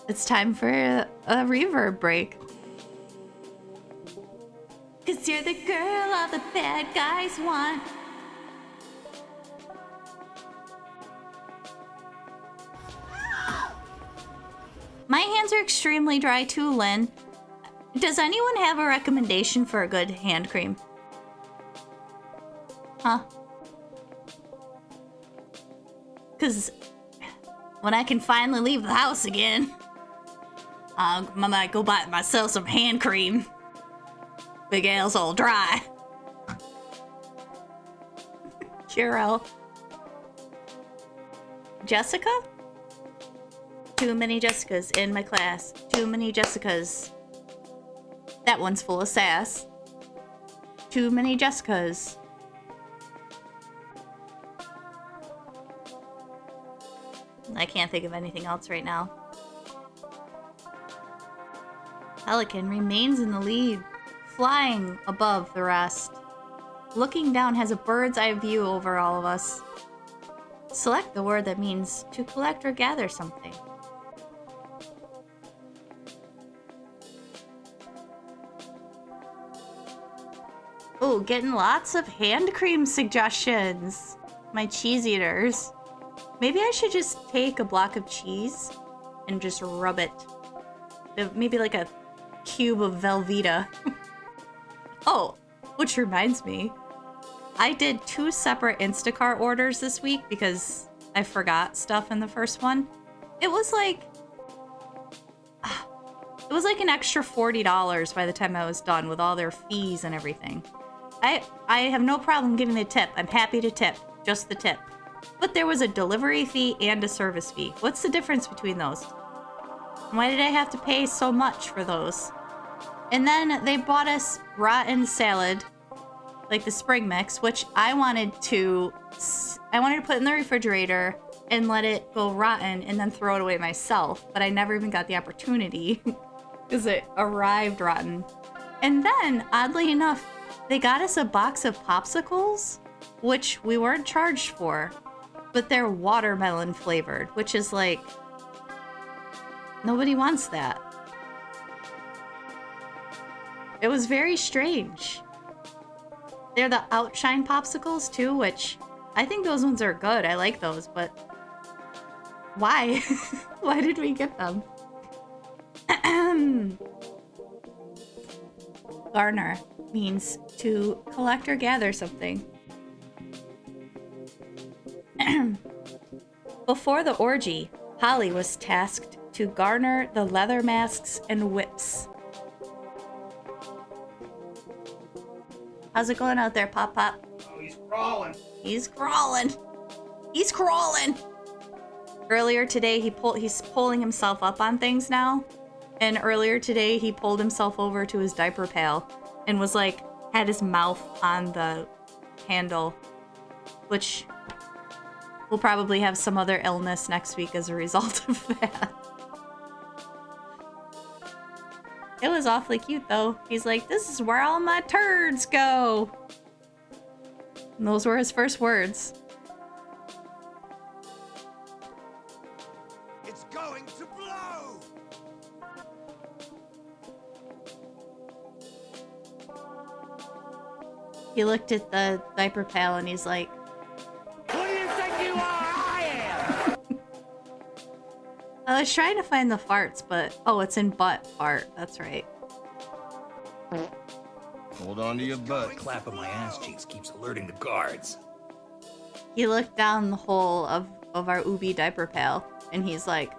It's time for a reverb break. 'Cause you're the girl all the bad guys want. My hands are extremely dry too, Lynn. Does anyone have a recommendation for a good hand cream? Huh? Because when I can finally leave the house again, I might go buy myself some hand cream. Big Al's all dry. Churro. Jessica? Too many Jessicas in my class. Too many Jessicas. That one's full of sass. Too many Jessicas. I can't think of anything else right now. Pelican remains in the lead, flying above the rest. Looking down has a bird's eye view over all of us. Select the word that means to collect or gather something. Oh, getting lots of hand cream suggestions. My cheese eaters. Maybe I should just take a block of cheese and just rub it. Maybe like a cube of Velveeta. Oh, which reminds me. I did 2 separate Instacart orders this week because I forgot stuff in the first one. It was like an extra $40 by the time I was done with all their fees and everything. I have no problem giving a tip. I'm happy to tip. Just the tip. But there was a delivery fee and a service fee. What's the difference between those? Why did I have to pay so much for those? And then they bought us rotten salad, like the spring mix, which I wanted to put in the refrigerator and let it go rotten and then throw it away myself. But I never even got the opportunity because it arrived rotten. And then, oddly enough, they got us a box of popsicles, which we weren't charged for, but they're watermelon flavored, which is like, nobody wants that. It was very strange. They're the Outshine popsicles too, which I think those ones are good. I like those, but why? Why did we get them? Garner means to collect or gather something. Before the orgy, Holly was tasked to garner the leather masks and whips. How's it going out there, Pop Pop? Oh, he's crawling. He's crawling. He's crawling. Earlier today, he's pulling himself up on things now. And earlier today, he pulled himself over to his diaper pail and was like, had his mouth on the handle, which will probably have some other illness next week as a result of that. It was awfully cute though. He's like, this is where all my turds go. And those were his first words. It's going to blow. He looked at the diaper pail and he's like, Who do you think you are? I am. I was trying to find the farts, but oh, it's in butt fart. That's right. Hold on to your butt. Clap on my ass cheeks keeps alerting the guards. He looked down the hole of our Ubi diaper pail, and he's like,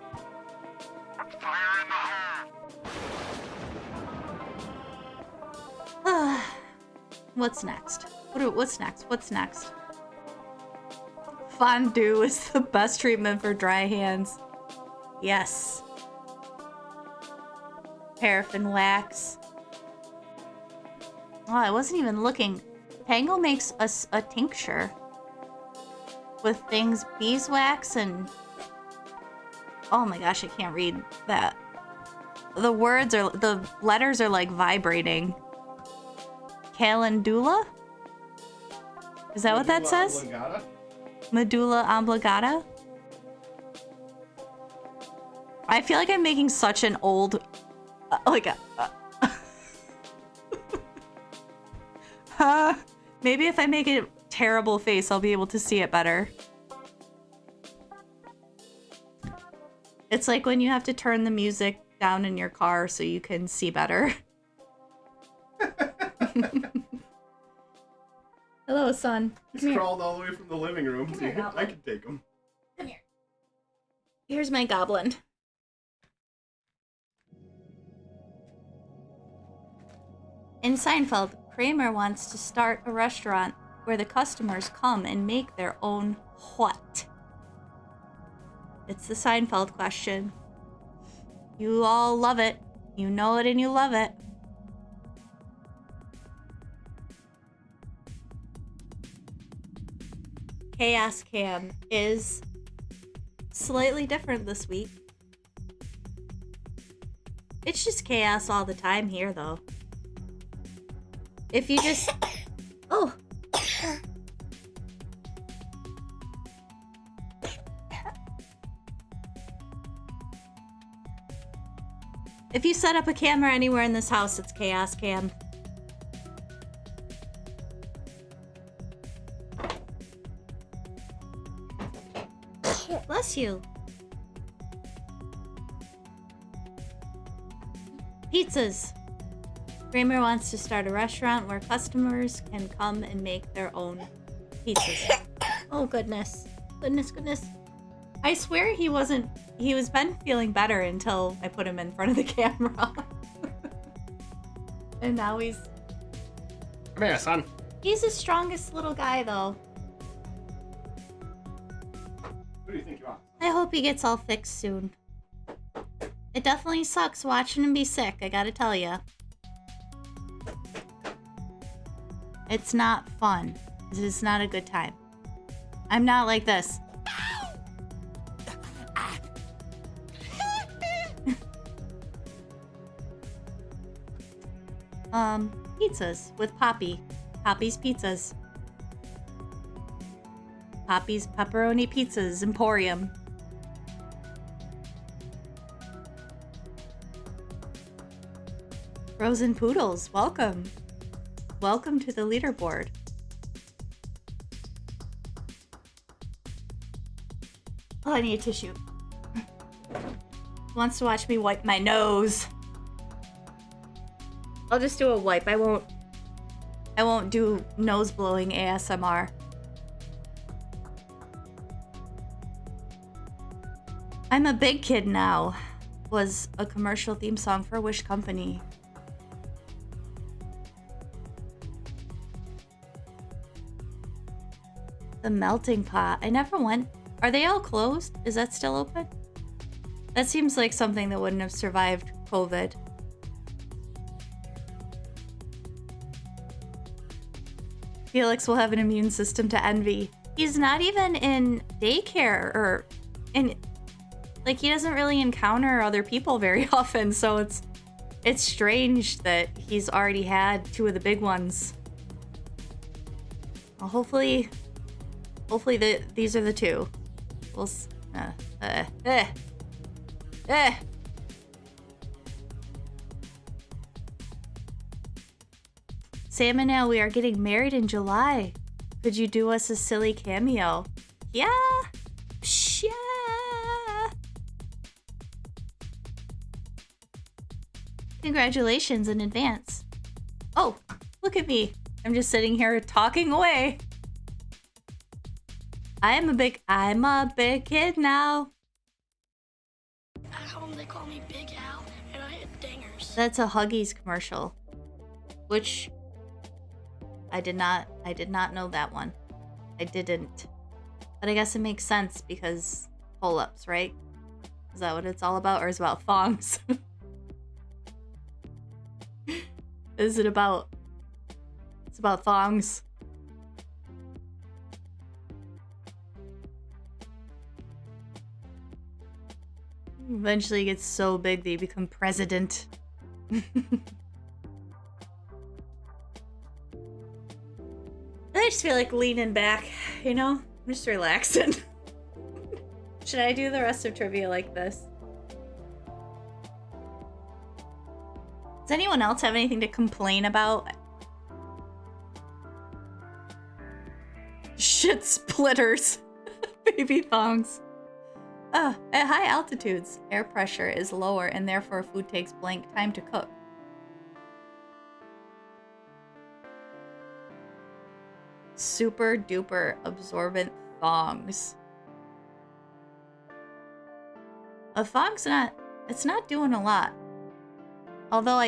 what's next? What's next? What's next? Fondue is the best treatment for dry hands. Yes. Paraffin wax. Oh, I wasn't even looking. Pango makes us a tincture with things, beeswax and... Oh my gosh, I can't read that. The letters are like vibrating. Calendula? Is that what that says? Oblongata? Medulla oblongata? I feel like I'm making such an old... maybe if I make a terrible face, I'll be able to see it better. It's like when you have to turn the music down in your car so you can see better. Hello, son. He's crawled all the way from the living room. I can take him. Come here. Here's my goblin. In Seinfeld, Kramer wants to start a restaurant where the customers come and make their own what? It's the Seinfeld question. You all love it. You know it and you love it. Chaos Cam is slightly different this week. It's just chaos all the time here, though. If you just... Oh! If you set up a camera anywhere in this house, it's Chaos Cam. Bless you. Pizzas. Kramer wants to start a restaurant where customers can come and make their own pizzas. Oh, goodness. Goodness. I swear he was been feeling better until I put him in front of the camera. And now he's... Come here, son. He's the strongest little guy, though. Who do you think you are? I hope he gets all fixed soon. It definitely sucks watching him be sick, I gotta tell ya. It's not fun. It's not a good time. I'm not like this. Pizzas with Poppy. Poppy's Pizzas. Poppy's Pepperoni Pizzas Emporium. Frozen Poodles, welcome. Welcome to the leaderboard. Oh, I need a tissue. Wants to watch me wipe my nose. I'll just do a wipe. I won't do nose blowing ASMR. I'm a Big Kid Now was a commercial theme song for Wish Company. The Melting Pot. I never went. Are they all closed? Is that still open? That seems like something that wouldn't have survived COVID. Felix will have an immune system to envy. He's not even in daycare or in... Like, he doesn't really encounter other people very often, so it's strange that he's already had two of the big ones. Well, hopefully these are the two. We'll Sam and Al, we are getting married in July. Could you do us a silly cameo? Yeah. Yeah. Congratulations in advance. Oh, look at me. I'm just sitting here talking away. I'm a big kid now. At home they call me Big Al, and I hit dingers. That's a Huggies commercial, which I did not know that one. I didn't. But I guess it makes sense because pull-ups, right? Is that what it's all about, or is it about thongs? Is it about... It's about thongs. Eventually gets so big that you become president. I just feel like leaning back, you know? I'm just relaxing. Should I do the rest of trivia like this? Does anyone else have anything to complain about? Shit splitters. Baby thongs. At high altitudes, air pressure is lower and therefore food takes blank time to cook. Super duper absorbent thongs. A thong's it's not doing a lot. Although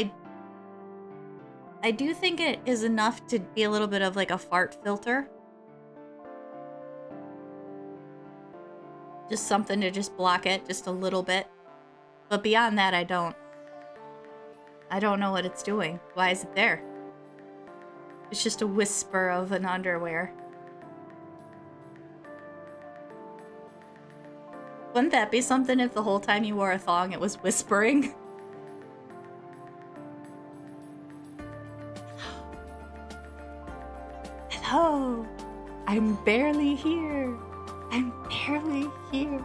I do think it is enough to be a little bit of like a fart filter. Just something to just block it just a little bit. But beyond that, I don't know what it's doing. Why is it there? It's just a whisper of an underwear. Wouldn't that be something if the whole time you wore a thong it was whispering? Hello, I'm barely here. I'm barely here.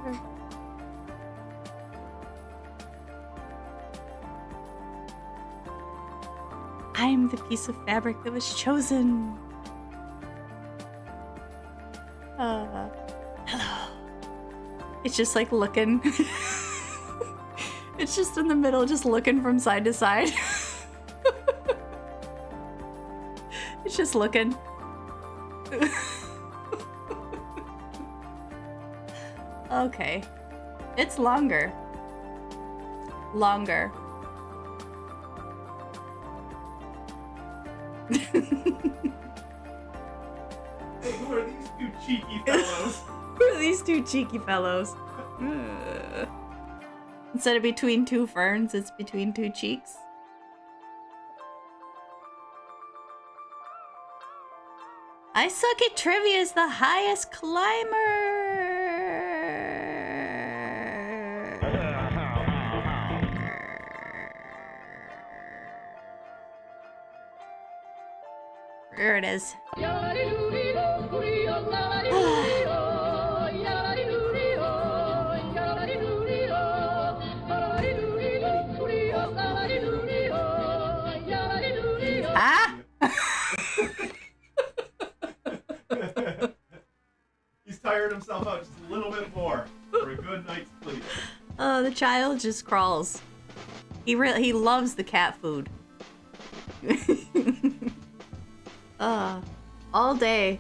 I'm the piece of fabric that was chosen. Hello. It's just like looking. It's just in the middle, just looking from side to side. It's just looking. Okay. It's longer. Longer. Who are these two cheeky fellows? Who are these two cheeky fellows? Instead of between two ferns, it's between two cheeks. I suck at trivia is the highest climber. There it is. Ah! He's tired himself out just a little bit more for a good night's sleep. Oh, the child just crawls. He loves the cat food. All day,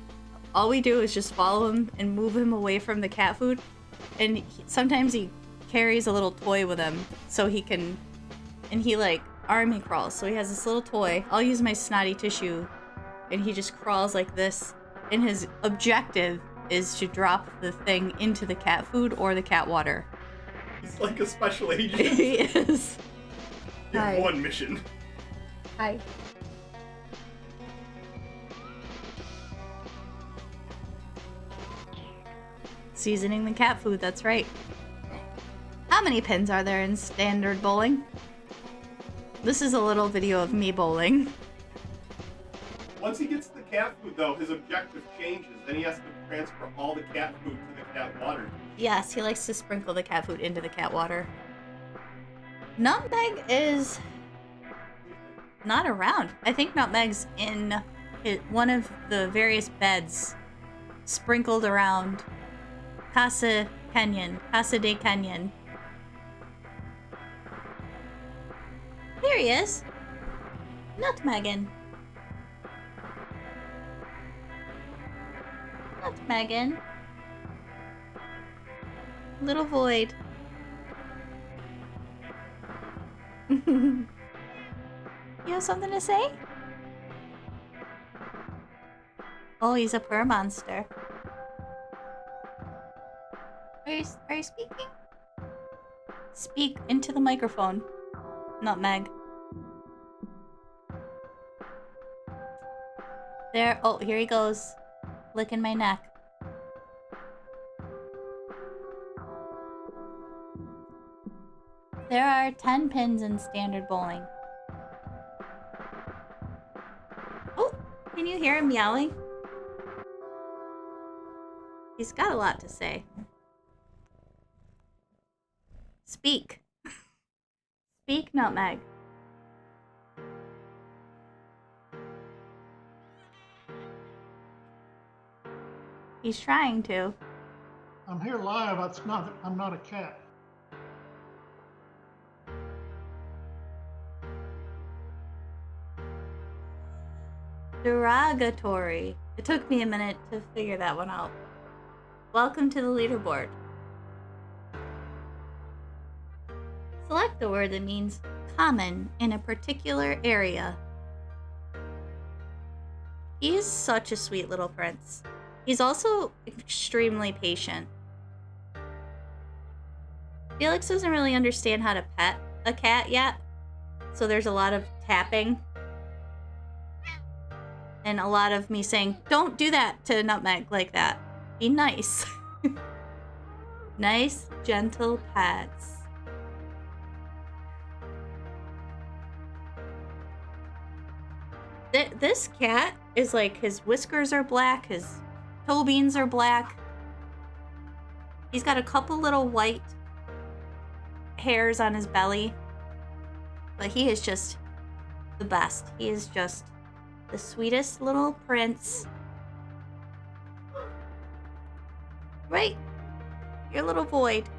all we do is just follow him and move him away from the cat food. And sometimes he carries a little toy with him so he can, and he like army crawls. So he has this little toy. I'll use my snotty tissue and he just crawls like this. And his objective is to drop the thing into the cat food or the cat water. He's like a special agent. He is. You have Hi. one mission. Hi. Seasoning the cat food, that's right. How many pins are there in standard bowling? This is a little video of me bowling. Once he gets to the cat food, though, his objective changes. Then he has to transfer all the cat food to the cat water. Yes, he likes to sprinkle the cat food into the cat water. Nutmeg is not around. I think Nutmeg's in one of the various beds sprinkled around Casa de Canyon. Hey, there he is. Nutmeggin. Nutmeggin. Little void. You have something to say? Oh, he's a purr monster. Are you speaking? Speak into the microphone. Nutmeg. There. Oh, here he goes. Licking my neck. There are 10 pins in standard bowling. Oh, can you hear him meowing? He's got a lot to say. Speak. Speak, Nutmeg. He's trying to. I'm here live. I'm not a cat. Derogatory. It took me a minute to figure that one out. Welcome to the leaderboard. Select the word that means common in a particular area. He is such a sweet little prince. He's also extremely patient. Felix doesn't really understand how to pet a cat yet, so there's a lot of tapping. And a lot of me saying, don't do that to Nutmeg like that. Be nice. Nice, gentle pets. This cat is like, his whiskers are black, his toe beans are black. He's got a couple little white hairs on his belly. But he is just the best. He is just the sweetest little prince. Right? Your little void.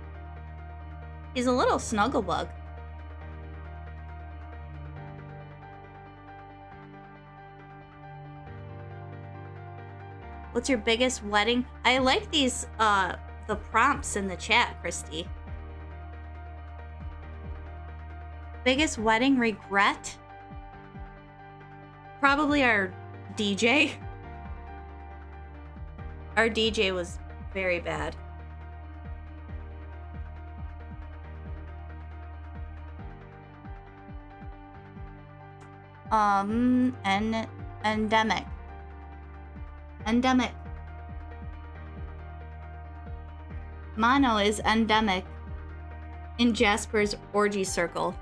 He's a little snugglebug. What's your biggest wedding? I like these, the prompts in the chat, Christy. Biggest wedding regret? Probably our DJ. Our DJ was very bad. Endemic. Endemic. Mono is endemic in Jasper's orgy circle.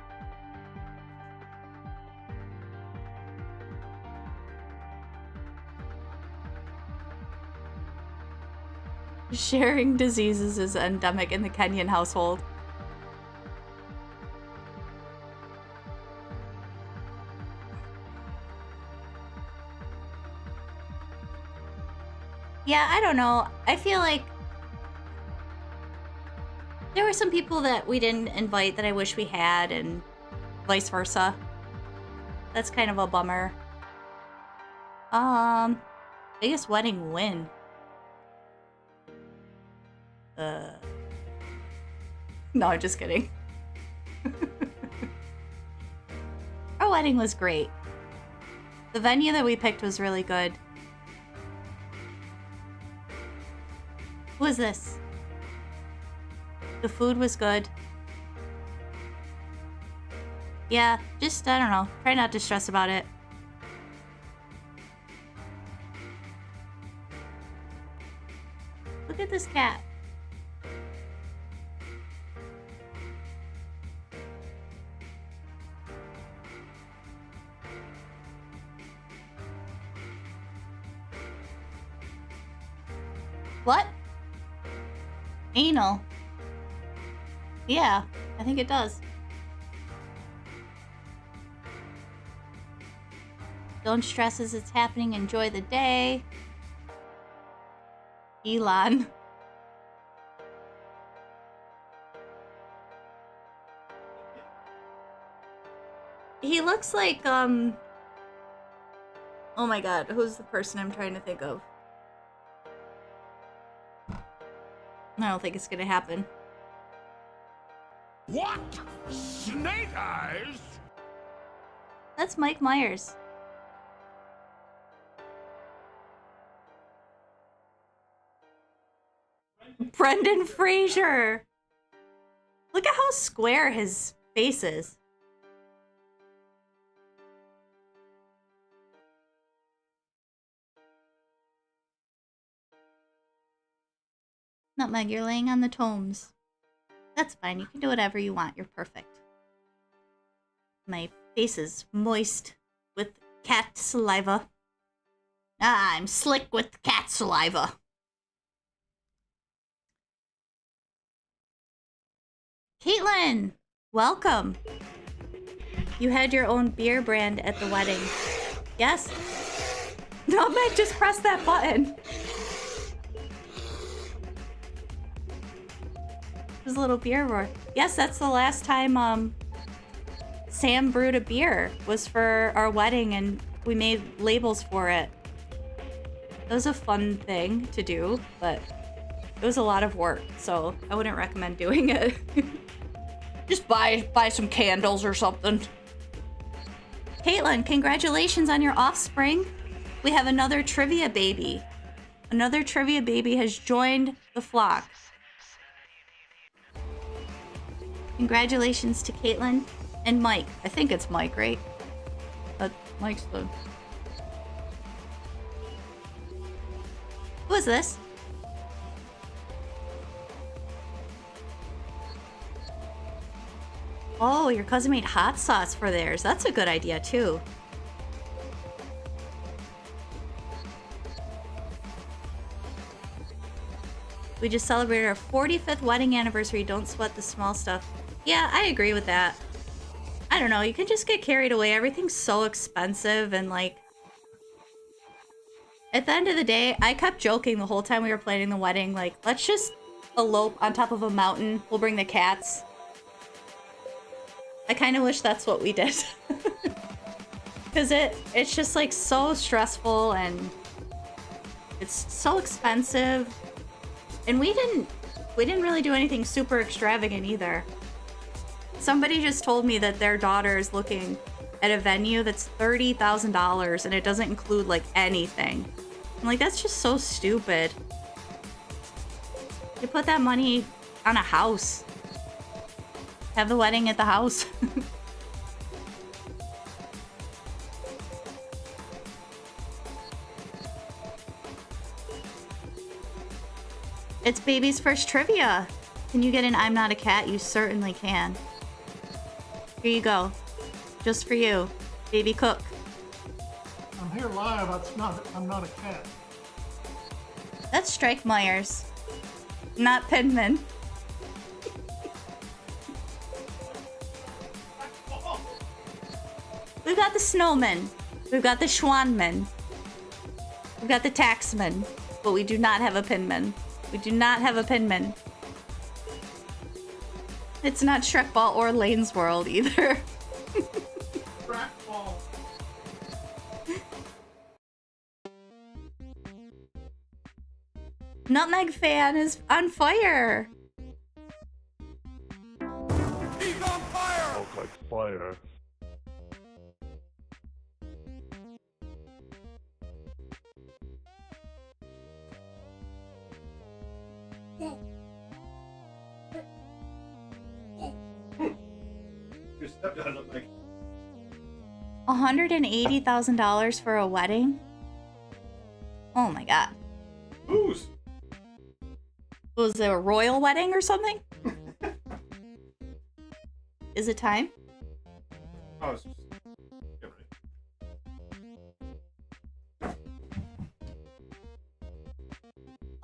Sharing diseases is endemic in the Kenyan household. Yeah, I don't know. I feel like there were some people that we didn't invite that I wish we had, and vice versa. That's kind of a bummer. Biggest wedding win. No, I'm just kidding. Our wedding was great. The venue that we picked was really good. Who is this? The food was good. Yeah, just, I don't know. Try not to stress about it. Look at this cat. What? Anal. Yeah, I think it does. Don't stress as it's happening. Enjoy the day. Elon. looks like, oh my god, who's the person I'm trying to think of? I don't think it's gonna happen. What? Snake eyes? That's Mike Myers. Brendan Fraser! Look at how square his face is. Nutmeg, you're laying on the tomes. That's fine, you can do whatever you want, you're perfect. My face is moist with cat saliva. Ah, I'm slick with cat saliva. Caitlin, welcome. You had your own beer brand at the wedding. Yes? No, man, just press that button. There's a little beer roar. Yes, that's the last time Sam brewed a beer. Was for our wedding, and we made labels for it. It was a fun thing to do, but it was a lot of work, so I wouldn't recommend doing it. Just buy some candles or something. Caitlin, congratulations on your offspring. We have another trivia baby. Another trivia baby has joined the flock. Congratulations to Caitlin and Mike. I think it's Mike, right? Mike's the... Who is this? Oh, your cousin made hot sauce for theirs. That's a good idea, too. We just celebrated our 45th wedding anniversary. Don't sweat the small stuff. Yeah, I agree with that. I don't know. You can just get carried away. Everything's so expensive and, like... At the end of the day, I kept joking the whole time we were planning the wedding. Like, let's just elope on top of a mountain. We'll bring the cats. I kind of wish that's what we did. Because it's just like so stressful and it's so expensive. And we didn't really do anything super extravagant either. Somebody just told me that their daughter is looking at a venue that's $30,000 and it doesn't include like anything. I'm like, that's just so stupid. You put that money on a house. Have the wedding at the house. It's baby's first trivia. Can you get an I'm not a cat? You certainly can. Here you go. Just for you, baby cook. I'm here live. I'm not a cat. That's Strike Myers, not Penman. We've got the snowman. We've got the schwanman. We've got the taxman. But we do not have a pinman. We do not have a pinman. It's not Shrekball or Lane's World either. Shrekball. Nutmeg fan is on fire. He's on fire! Smells like fire. Your stepdad looked like... $180,000 for a wedding? Oh my god. Whose? Was it a royal wedding or something? Is it time? Oh, it's just...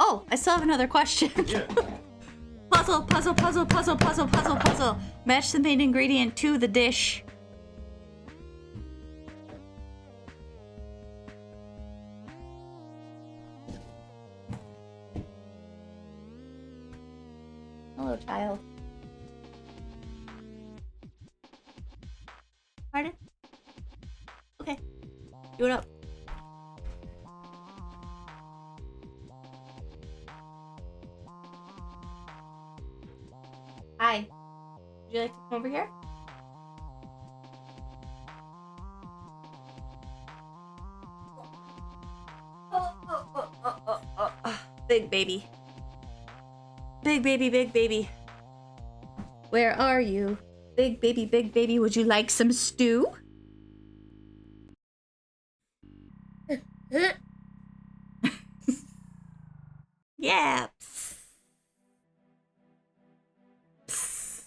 Oh, I still have another question. Yeah. Puzzle. Match the main ingredient to the dish. Hello, child. Pardon? Do it up. Hi. Would you like to come over here? Big baby. Big baby, big baby. Where are you? Big baby, big baby. Would you like some stew? Yeah. Psst. Psst.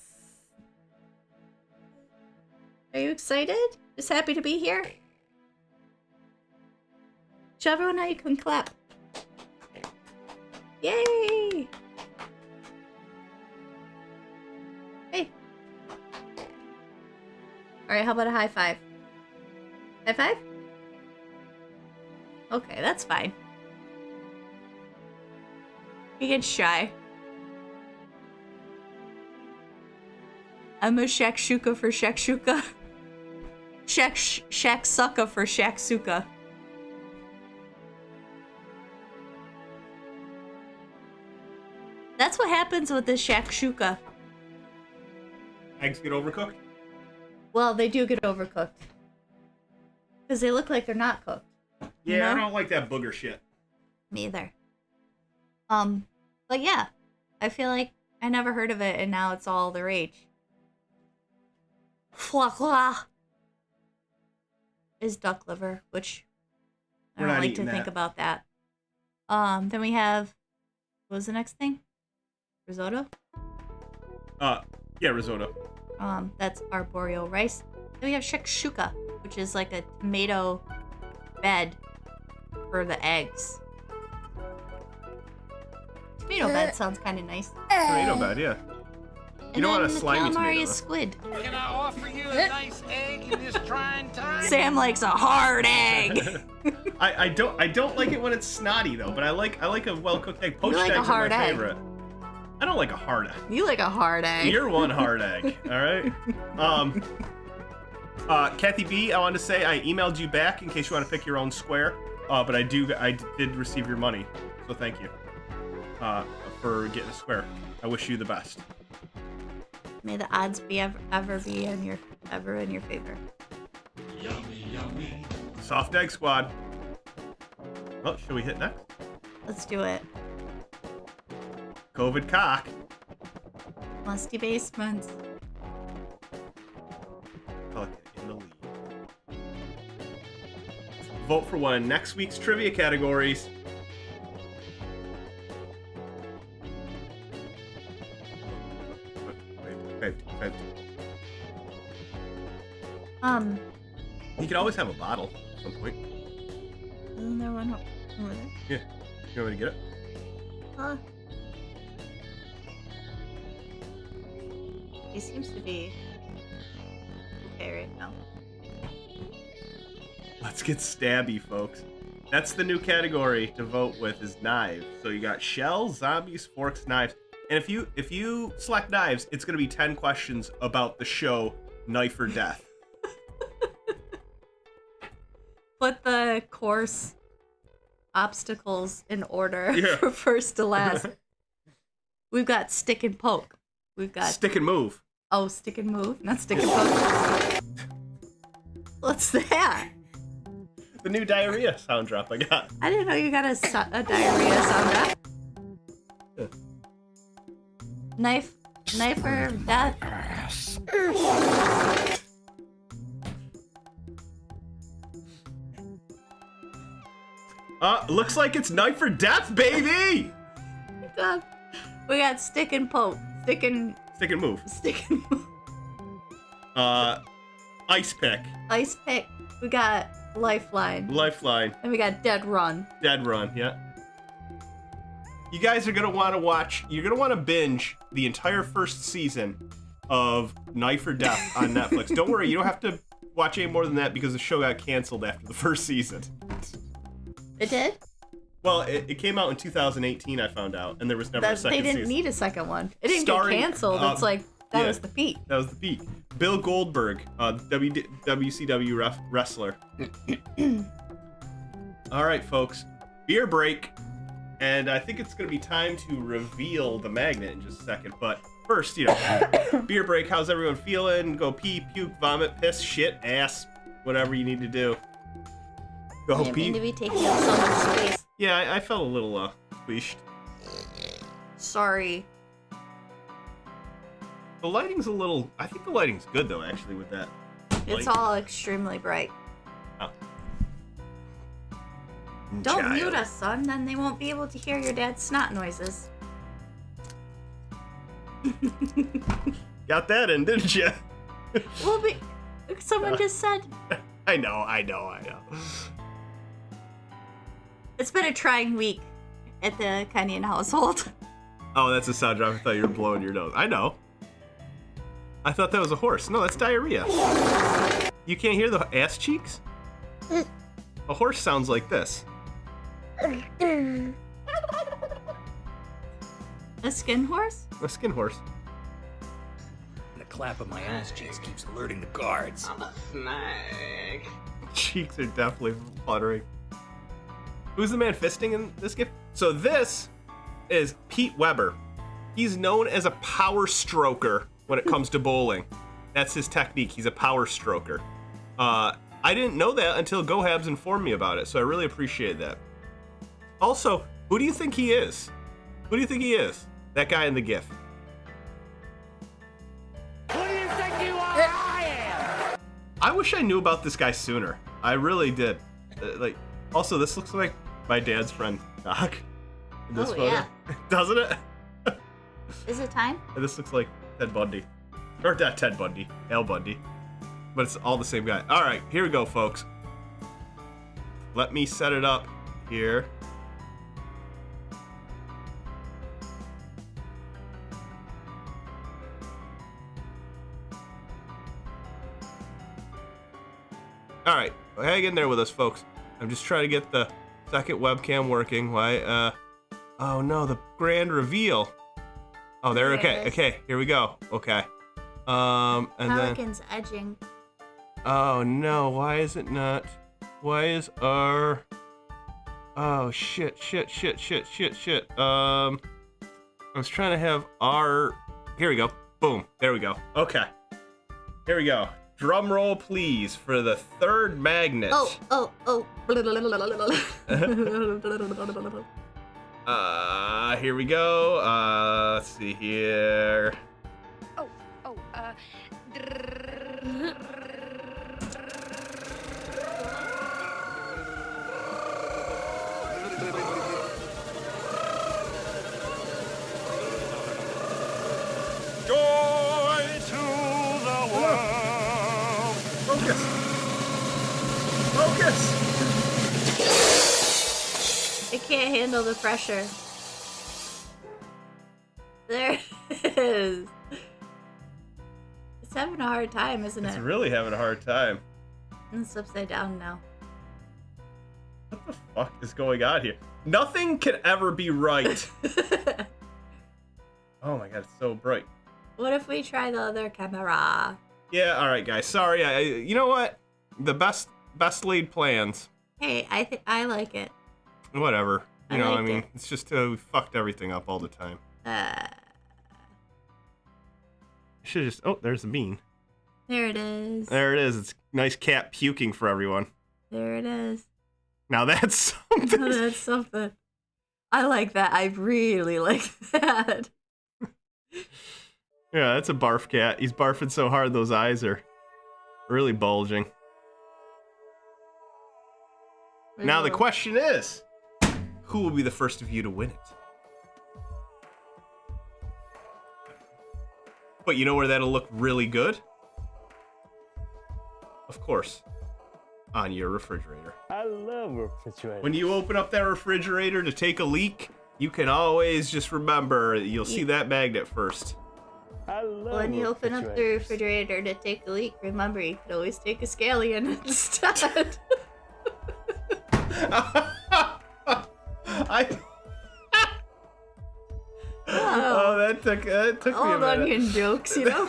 Are you excited? Just happy to be here? Show everyone how you can clap. Yay! Hey. Alright, how about a high five? High five? Okay, that's fine. He gets shy. I'm a shakshuka for shakshuka. Shaksuka for shaksuka. That's what happens with this shakshuka. Eggs get overcooked? Well, they do get overcooked. Because they look like they're not cooked. Yeah, you know? I don't like that booger shit. Me either. But yeah. I feel like I never heard of it and now it's all the rage. Foie gras is duck liver, which I don't like to think about that. Then we have, what was the next thing? Risotto? Yeah, risotto. That's arboreal rice. Then we have shakshuka, which is like a tomato bed for the eggs. Tomato bed sounds kind of nice. Tomato bed, yeah. You don't want a slimy calamari tomato. is squid. Can I offer you a nice egg in this trying time? Sam likes a hard egg. I don't like it when it's snotty though, but I like a well cooked egg. Poached like a eggs are hard my egg. favorite. I don't like a hard egg. You like a hard egg. You're one hard egg, all right? Kathy B, I wanted to say I emailed you back in case you want to pick your own square, but I did receive your money, so thank you for getting a square. I wish you the best. May the odds be ever be in your favor. Yummy, yummy. Soft Egg Squad. Oh, should we hit next? Let's do it. COVID cock. Musty basements. Pelican in the lead. Vote for one of next week's trivia categories. You could always have a bottle at some point. Isn't there one over there? Yeah. You want me to get it? He seems to be okay right now. Let's get stabby, folks. That's the new category to vote with is knives. So you got shells, zombies, forks, knives. And if you select knives, it's going to be 10 questions about the show Knife or Death. Put the course obstacles in order Yeah. from first to last. We've got stick and poke. We've got Stick and move. Oh, stick and move, not stick and poke. What's that? The new diarrhea sound drop I got. I didn't know you got a diarrhea sound drop. Yeah. Knife or death. Looks like it's Knife or Death, baby! We got stick and poke. Stick and move. Stick and move. Ice pick. Ice pick. We got lifeline. Lifeline. And we got dead run. Dead run, yeah. You guys are gonna want to watch. You're gonna want to binge the entire first season of Knife or Death on Netflix. Don't worry, you don't have to watch any more than that because the show got canceled after the first season. It did? Well, it came out in 2018, I found out, and there was never a second season. They didn't need a second one. It didn't Starring, get canceled. It's like, that was the peak. That was the peak. Bill Goldberg, WCW wrestler. All right, folks. Beer break. And I think it's going to be time to reveal the magnet in just a second. But first, beer break. How's everyone feeling? Go pee, puke, vomit, piss, shit, ass, whatever you need to do. Go I didn't pee. mean to be taking up so much space. Yeah, I felt a little squeezed. Sorry. The lighting's a little... I think the lighting's good, though, actually, with that. It's light. all extremely bright. Oh. Don't Child. mute us, son. Then they won't be able to hear your dad's snot noises. Got that in, didn't you? Well, someone just said. I know. It's been a trying week at the Kenyan household. Oh, that's a sound drop. I thought you were blowing your nose. I know. I thought that was a horse. No, that's diarrhea. You can't hear the ass cheeks? A horse sounds like this. A skin horse? A skin horse. The clap of my ass cheeks keeps alerting the guards. I'm a snag. Cheeks are definitely fluttering. Who's the man fisting in this gift? So this is Pete Weber. He's known as a power stroker when it comes to bowling. That's his technique. He's a power stroker. I didn't know that until GoHabs informed me about it, so I really appreciate that. Also, who do you think he is? Who do you think he is? That guy in the GIF. Who do you think you are? I am. I wish I knew about this guy sooner. I really did. Also, this looks like my dad's friend, Doc. In this photo. Yeah. Doesn't it? Is it time? This looks like Ted Bundy. Or not Ted Bundy, Al Bundy. But it's all the same guy. All right, here we go, folks. Let me set it up here. All right, hang in there with us, folks. I'm just trying to get the second webcam working. Why? Oh no, the grand reveal. Oh, there. Okay, okay. Here we go. Okay. And Pelican's edging. Oh no, why is it not? Why is our... Oh shit. I was trying to have our... Here we go. Boom. There we go. Okay. Here we go. Drum roll, please, for the third magnet. Oh. Here we go. Let's see here. Joy to the world. Focus. It can't handle the pressure. There it is. It's having a hard time, isn't It's it? really having a hard time. It's upside down now. What the fuck is going on here? Nothing can ever be right. Oh my god, it's so bright. What if we try the other camera? Yeah, all right, guys. Sorry, you know what? The best laid plans. Hey, I like it. Whatever. You know, I mean, it. it's just we fucked everything up all the time. Should just. Oh, there's the bean. There it is. There it is. It's nice cat puking for everyone. There it is. Now that's something. That's something. I like that. I really like that. Yeah, that's a barf cat. He's barfing so hard those eyes are really bulging. Now the question is, who will be the first of you to win it? But you know where that'll look really good? Of course, on your refrigerator. I love refrigerators. When you open up that refrigerator to take a leak, you can always just remember you'll see that magnet first. I love When you open up the refrigerator to take a leak, remember you could always take a scallion instead. Oh, that took me a minute. Old onion jokes, you know?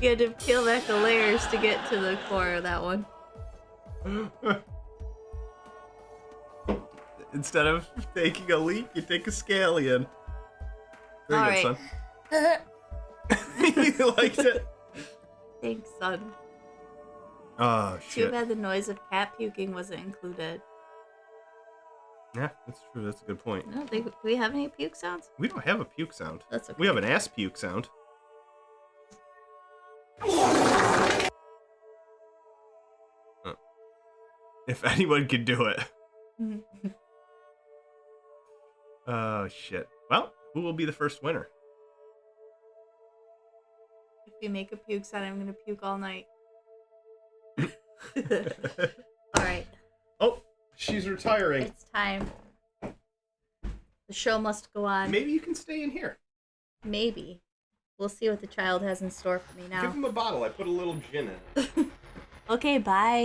You had to peel back the layers to get to the core of that one. Instead of taking a leak, you take a scallion. Very good, son. You liked it? Thanks, son. Oh, shit. Too bad the noise of cat puking wasn't included. Yeah, that's true. That's a good point. No, do we have any puke sounds? We don't have a puke sound. That's okay. We have an ass puke sound. If anyone can do it. Oh, shit. Well, who will be the first winner? If you make a puke sound, I'm going to puke all night. All right. Oh, she's retiring. It's time. The show must go on. Maybe you can stay in here. Maybe. We'll see what the child has in store for me now. Give him a bottle. I put a little gin in it. Okay, bye.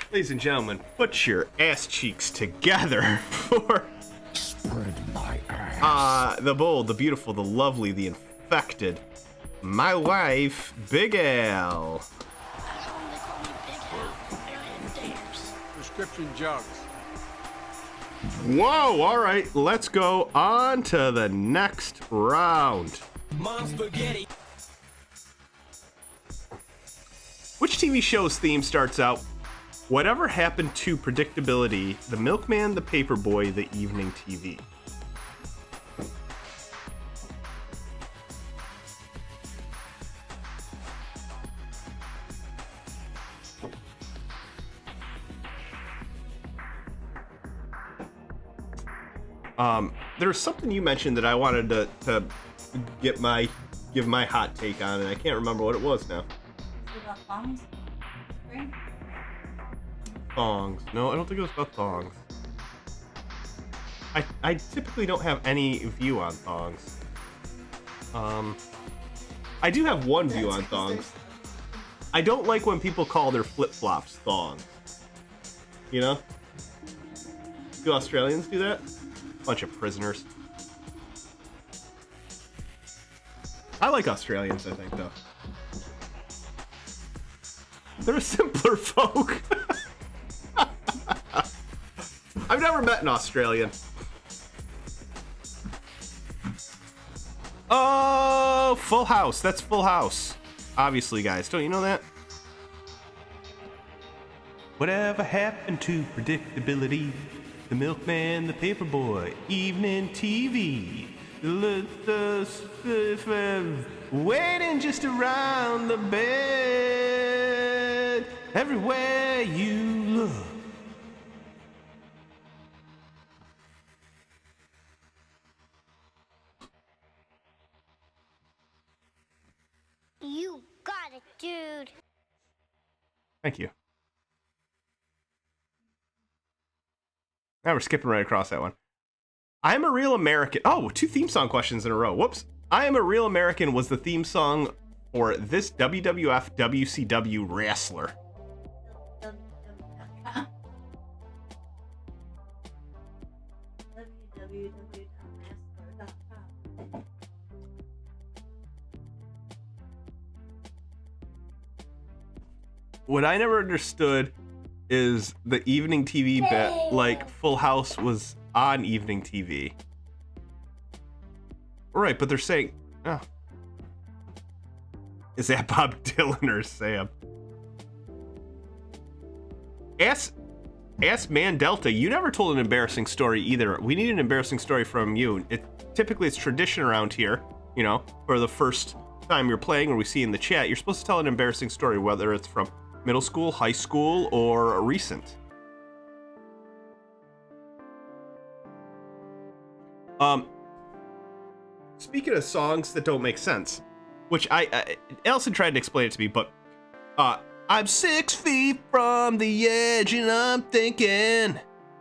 Ladies and gentlemen, put your ass cheeks together for Spread my ass. the bold, the beautiful, the lovely, the infected, my wife, Big Al. Prescription jugs. Whoa, all right, let's go on to the next round. Mom spaghetti. Which TV show's theme starts out, whatever happened to predictability, the milkman, the paperboy, the evening TV? There's something you mentioned that I wanted to give my hot take on, and I can't remember what it was now. About thongs? Right? Thongs. No, I don't think it was about thongs. I typically don't have any view on thongs. I do have one view on thongs. I don't like when people call their flip-flops thongs. You know? Do Australians do that? Bunch of prisoners. I like Australians, I think, though. They're a simpler folk. I've never met an Australian. Oh, Full House. That's Full House. Obviously, guys. Don't you know that? Whatever happened to predictability? The milkman, the paperboy, evening TV. Waiting just around the bed. Everywhere you look. You got it, dude. Thank you. Now we're skipping right across that one. I'm a Real American. Oh, 2 theme song questions in a row. Whoops. I Am a Real American was the theme song for this WWF WCW wrestler. What I never understood is the evening TV bit, like Full House was on evening TV. Right, but they're saying, oh. Is that Bob Dylan or Sam? Ask Man Delta, you never told an embarrassing story either. We need an embarrassing story from you. Typically it's tradition around here, you know, for the first time you're playing or we see in the chat, you're supposed to tell an embarrassing story, whether it's from middle school, high school, or recent. Speaking of songs that don't make sense, which Elson tried to explain it to me, but I'm 6 feet from the edge and I'm thinking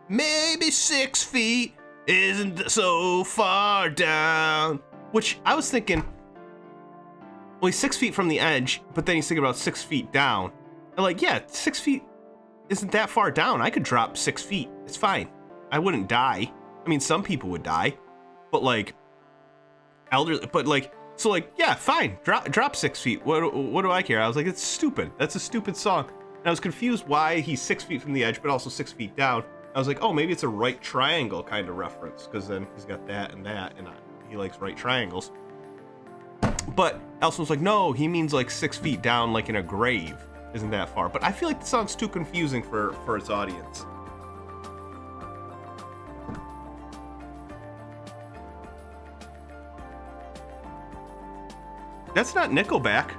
maybe 6 feet isn't so far down, which I was thinking, well, he's 6 feet from the edge, but then he's thinking about 6 feet down. And like, yeah, 6 feet isn't that far down. I could drop 6 feet. It's fine. I wouldn't die. I mean, some people would die, but like elderly, but like, so like, yeah, fine. Drop 6 feet. What do I care? I was like, it's stupid. That's a stupid song. And I was confused why he's 6 feet from the edge, but also 6 feet down. I was like, oh, maybe it's a right triangle kind of reference, because then he's got that, and he likes right triangles. But Elson was like, no, he means like 6 feet down, like in a grave. Isn't that far? But I feel like the song's too confusing for its audience. That's not Nickelback.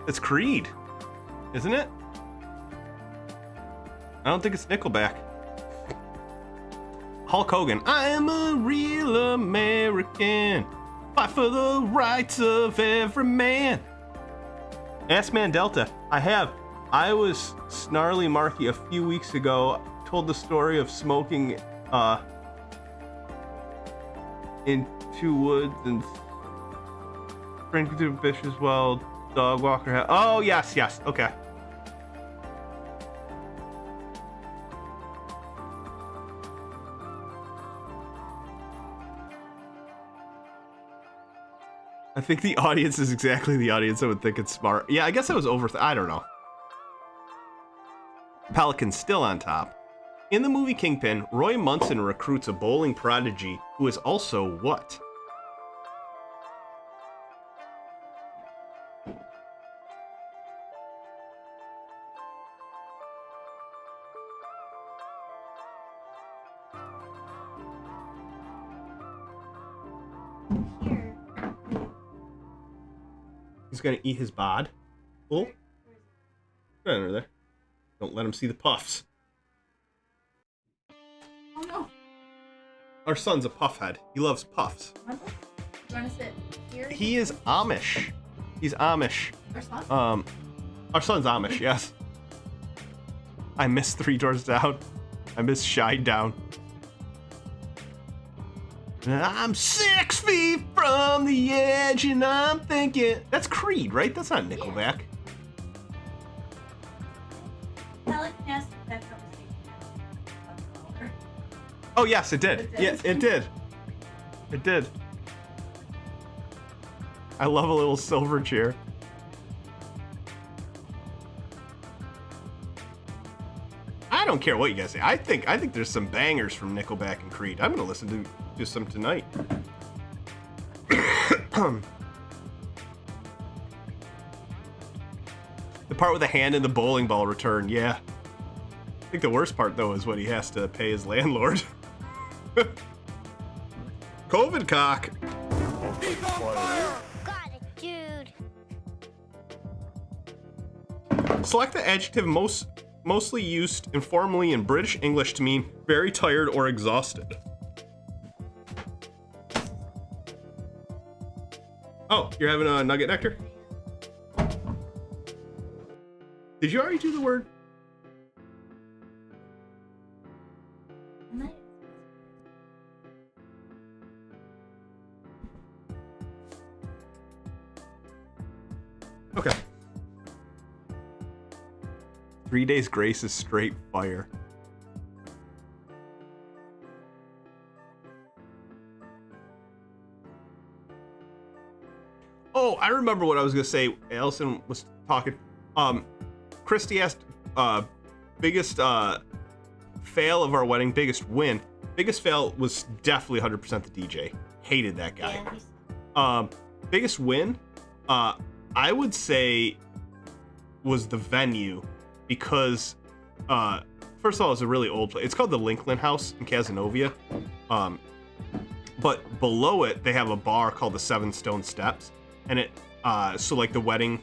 That's Creed, isn't it? I don't think it's Nickelback. Hulk Hogan. I am a real American. Fight for the rights of every man. Ask Man Delta. I was Snarly Marky a few weeks ago. Told the story of smoking in two woods and drinking through bushes while dog walker had. Oh yes, okay. I think the audience is exactly the audience that would think it's smart. Yeah, I guess I was I don't know. Pelican's still on top. In the movie Kingpin, Roy Munson recruits a bowling prodigy who is also what? He's gonna eat his bod. Bull? Get under there. Don't let him see the puffs. Oh no. Our son's a puffhead. He loves puffs. You wanna sit here? He is Amish. He's Amish. Our son? Our son's Amish, yes. I miss Three Doors Down. I miss Shinedown. I'm 6 feet from the edge and I'm thinking... That's Creed, right? That's not Nickelback. Oh, yes, it did. Yeah, it did. It did. I love a little silver chair. I don't care what you guys say. I think there's some bangers from Nickelback and Creed. I'm gonna listen to some tonight. The part with the hand in the bowling ball return, yeah. I think the worst part though is when he has to pay his landlord. COVID cock. He's on fire! Got it, dude. Select the adjective mostly used informally in British English to mean very tired or exhausted. Oh, you're having a nugget nectar? Did you already do the word? Okay. 3 Days Grace is straight fire. Oh, I remember what I was gonna say. Allison was talking. Christy asked, biggest fail of our wedding, biggest win. Biggest fail was definitely 100% the DJ. Hated that guy. Yeah, biggest win, I would say was the venue, because first of all, it's a really old place. It's called the Lincoln House in Cazenovia. But below it, they have a bar called the Seven Stone Steps. And it, so like the wedding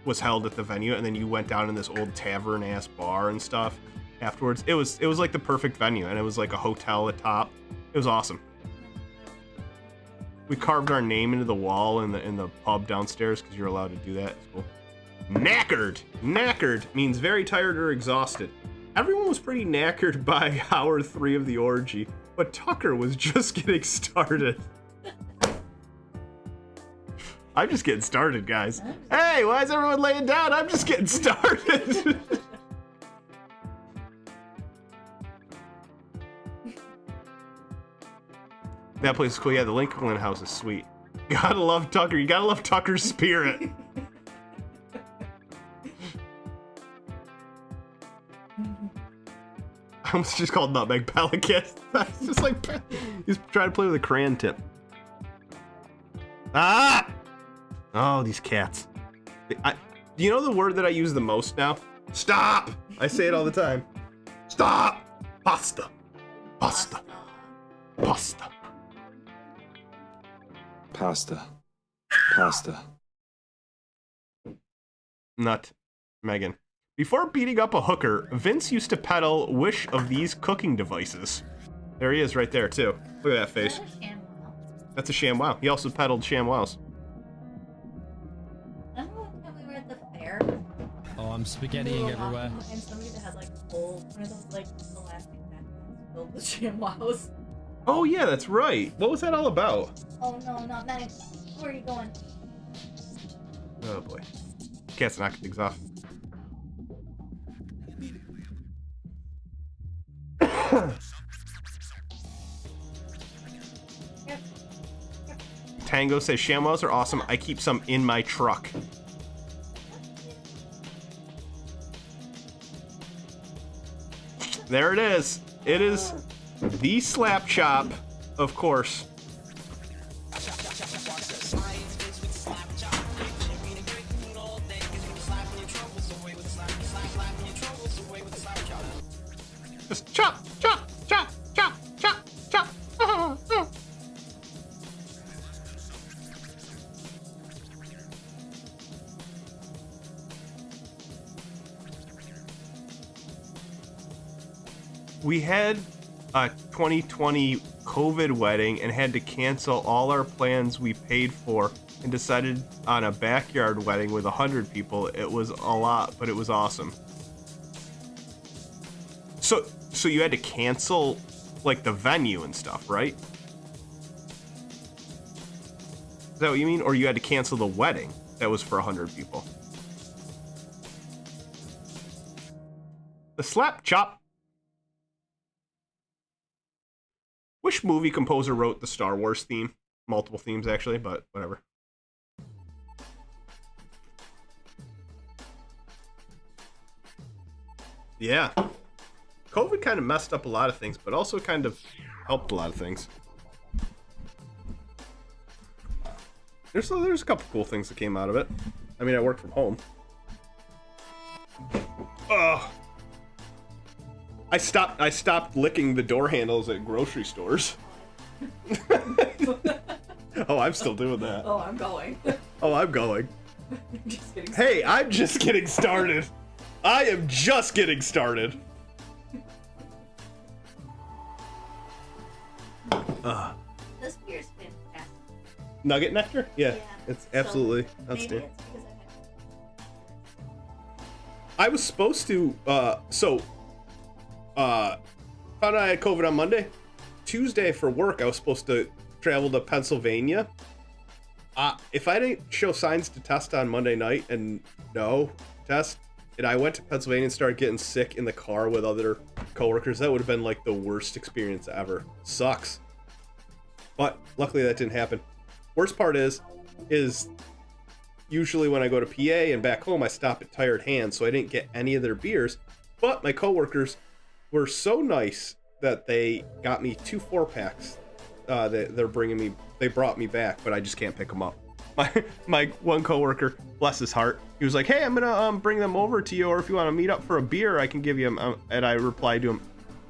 was held at the venue, and then you went down in this old tavern ass bar and stuff afterwards. It was like the perfect venue, and it was like a hotel at top. It was awesome. We carved our name into the wall in the pub downstairs because you're allowed to do that. It's cool. Knackered. Knackered means very tired or exhausted. Everyone was pretty knackered by hour 3 of the orgy, but Tucker was just getting started. I'm just getting started, guys. Hey, why is everyone laying down? I'm just getting started. That place is cool. Yeah, the Lincoln House is sweet. Gotta love Tucker. You gotta love Tucker's spirit. I almost just called Nutmeg Pelican. It's just like he's trying to play with a crayon tip. Ah! Oh, these cats. Do you know the word that I use the most now? Stop! I say it all the time. Stop! Pasta. Pasta. Pasta. Pasta. Pasta. Nut. Megan. Before beating up a hooker, Vince used to peddle wish of these cooking devices. There he is right there, too. Look at that face. That's a ShamWow. He also peddled ShamWows. Remember one time we were at the fair? Oh, I'm spaghettiing everywhere. And somebody that had like one of those like elastic backpacks filled with ShamWows. Oh yeah, that's right. What was that all about? Oh no, not many. Where are you going? Oh boy. Cat's knocking things off. Tango says ShamWows are awesome. I keep some in my truck. There it is. It is the slap chop, of course. Just chop, chop, chop, chop, chop, chop. We had a 2020 COVID wedding and had to cancel all our plans we paid for and decided on a backyard wedding with 100 people. It was a lot, but it was awesome. So you had to cancel like the venue and stuff, right? Is that what you mean? Or you had to cancel the wedding that was for 100 people? The slap chop. Which movie composer wrote the Star Wars theme? Multiple themes, actually, but whatever. Yeah. COVID kind of messed up a lot of things, but also kind of helped a lot of things. There's a couple cool things that came out of it. I mean, I work from home. Ugh. I stopped licking the door handles at grocery stores. Oh, I'm still doing that. Oh, I'm going. Oh, I'm going. Just kidding. Hey, I'm just getting started. I am just getting started. This beer's fantastic. Nugget nectar? Yeah, it's absolutely Maybe outstanding. it's because I was supposed to, found out I had COVID on Monday. Tuesday for work, I was supposed to travel to Pennsylvania. If I didn't show signs to test on Monday night and no test, and I went to Pennsylvania and started getting sick in the car with other coworkers, that would have been like the worst experience ever. Sucks. But luckily that didn't happen. Worst part is usually when I go to PA and back home, I stop at Tired Hands, so I didn't get any of their beers. But my coworkers were so nice that they got me 2 4-packs. They brought me back, but I just can't pick them up. My one coworker, bless his heart, he was like, "Hey, I'm gonna bring them over to you, or if you want to meet up for a beer, I can give you them." And I replied to him,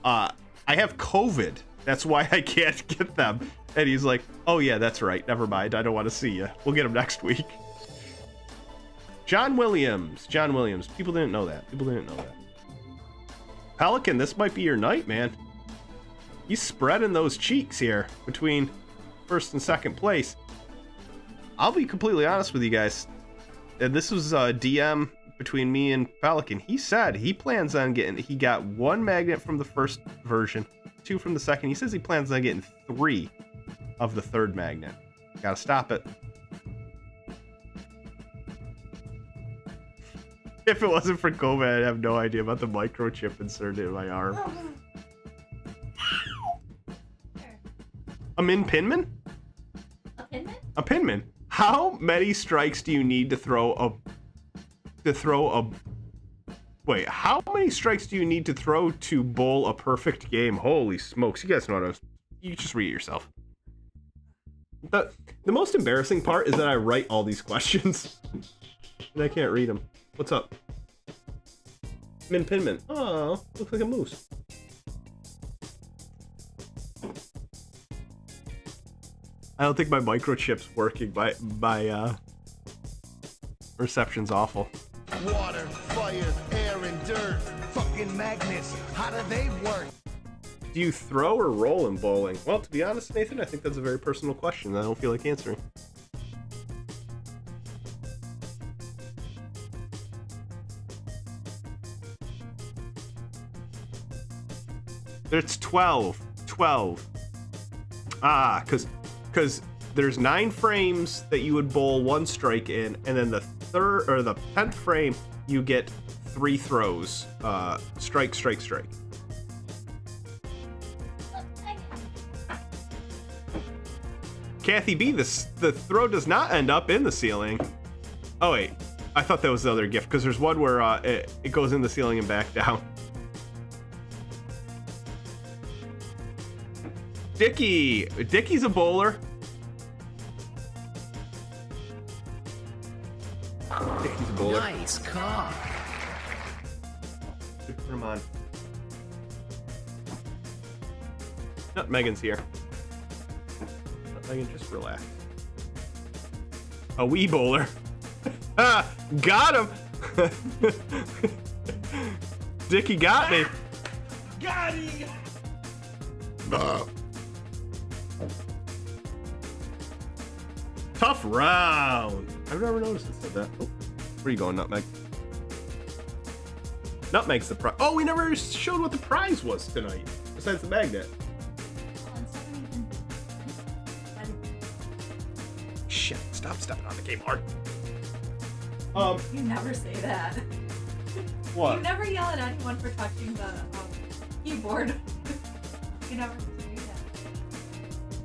"I have COVID. That's why I can't get them." And he's like, "Oh yeah, that's right. Never mind. I don't want to see you. We'll get them next week." John Williams. People didn't know that. Pelican, this might be your night, man. He's spreading those cheeks here between first and second place. I'll be completely honest with you guys. And this was a DM between me and Pelican. He said he plans on he got 1 magnet from the first version, 2 from the second. He says he plans on getting 3 of the third magnet. Gotta stop it. If it wasn't for COVID, I'd have no idea about the microchip inserted in my arm. A Min Pinman? A Pinman? A Pinman. How many strikes do you need to throw a Wait, how many strikes do you need to throw to bowl a perfect game? Holy smokes. You guys know what I was... You just read it yourself. The most embarrassing part is that I write all these questions. And I can't read them. What's up? Min Pinman. Oh, looks like a moose. I don't think my microchip's working. My reception's awful. Water, fire, air, and dirt. Fucking magnets. How do they work? Do you throw or roll in bowling? Well, to be honest, Nathan, I think that's a very personal question that I don't feel like answering. It's 12. 12. Ah, because there's 9 frames that you would bowl 1 strike in, and then the 10th frame you get 3 throws. Strike, strike, strike. Kathy B, the throw does not end up in the ceiling. Oh wait, I thought that was the other gift, because there's one where it goes in the ceiling and back down. Dickie's a bowler. Dickie's a bowler. Nice cock. Put him on. No, Megan's here. Megan, just relax. A wee bowler. Ah, got him. Dickie got me. Got him! Tough round. I've never noticed it said that. Oh, where are you going, Nutmeg? Nutmeg's the prize. Oh, we never showed what the prize was tonight, besides the magnet. Shit, stop stepping on the game hard. You never say that. What? You never yell at anyone for touching the keyboard. You never do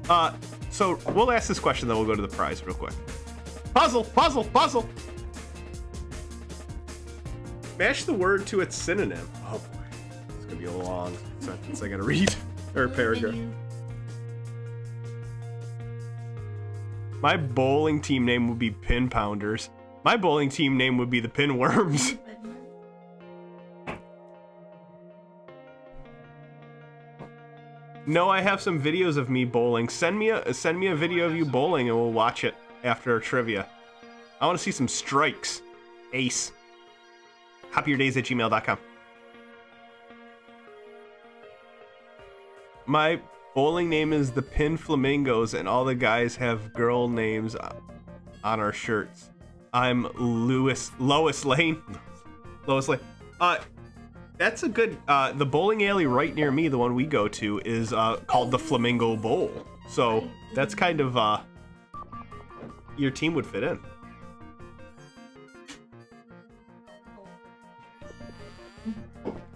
that. So we'll ask this question, then we'll go to the prize real quick. Puzzle, puzzle, puzzle. Match the word to its synonym. Oh boy, it's gonna be a long sentence I gotta read, or paragraph. My bowling team name would be Pin Pounders. My bowling team name would be the Pinworms. No, I have some videos of me bowling. Send me a video of you bowling and we'll watch it after our trivia. I want to see some strikes. Ace. happyyourdays@gmail.com. My bowling name is the Pin Flamingos, and all the guys have girl names on our shirts. I'm Lois Lane. Lois Lane. That's a good, the bowling alley right near me, the one we go to, is called the Flamingo Bowl. So that's kind of, your team would fit in.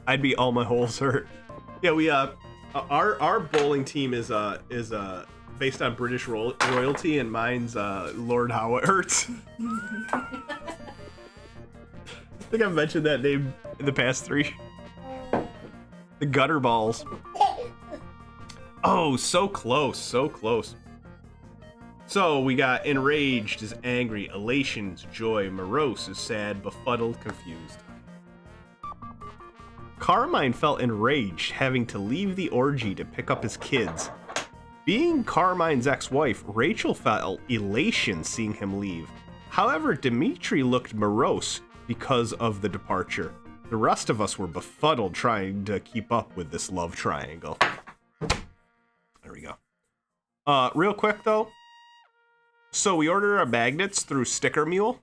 I'd be all my holes hurt. Yeah, we, our bowling team is based on British royalty, and mine's, Lord How It Hurts. I think I've mentioned that name in the past 3. The Gutter Balls. Oh, so close, so close. So we got enraged is angry, elation is joy, morose is sad, befuddled, confused. Carmine felt enraged, having to leave the orgy to pick up his kids. Being Carmine's ex-wife, Rachel felt elation seeing him leave. However, Dimitri looked morose because of the departure. The rest of us were befuddled trying to keep up with this love triangle. There we go. Real quick though. So we ordered our magnets through Sticker Mule.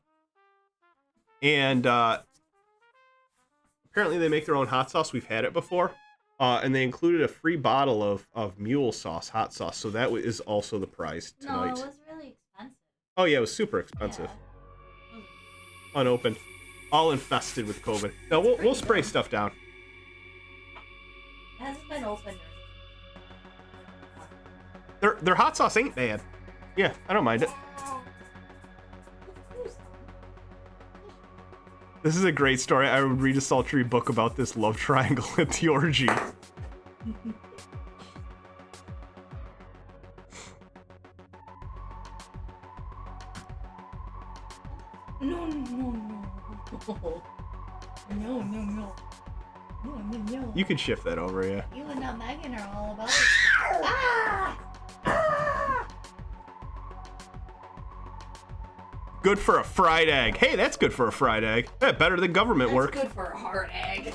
And apparently they make their own hot sauce. We've had it before. And they included a free bottle of mule sauce, hot sauce. So that is also the prize tonight. No, it was really expensive. Oh yeah, it was super expensive. Yeah. Unopened. All infested with COVID. No, we'll spray stuff down. It hasn't been opened. Their hot sauce ain't bad. Yeah, I don't mind it. This is a great story. I would read a sultry book about this love triangle at the orgy. No, no, no. No, no, no. No, no, no. You can shift that over, yeah. You and Megan are all about it. Ah! Good for a fried egg. Hey, that's good for a fried egg. Yeah, better than government work. Good for a hard egg.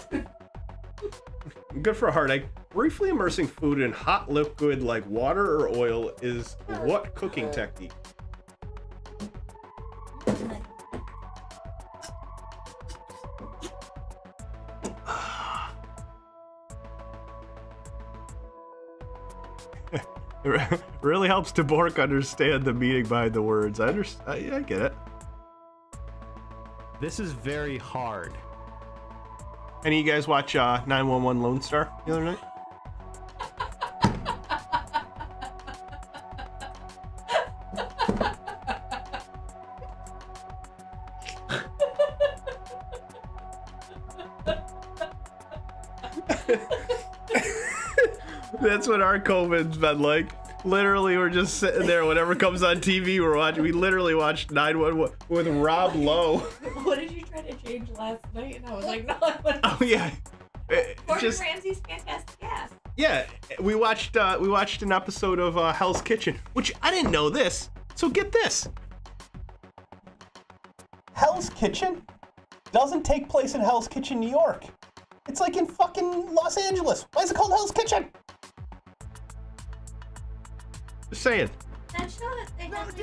Good for a hard egg. Briefly immersing food in hot liquid like water or oil is what cooking technique? It really helps DeBork understand the meaning behind the words. I get it. This is very hard. Any of you guys watch 911 Lone Star the other night? That's what our COVID's been like. Literally, we're just sitting there. Whatever comes on TV, we're watching. We literally watched 911 with Rob Lowe. What did you try to change last night? And I was like, no, I want Oh yeah. Gordon Ramsay's fantastic ass. Yeah, we watched an episode of Hell's Kitchen, which I didn't know this. So get this. Hell's Kitchen doesn't take place in Hell's Kitchen, New York. It's like in fucking Los Angeles. Why is it called Hell's Kitchen? Just saying. That show, they had like,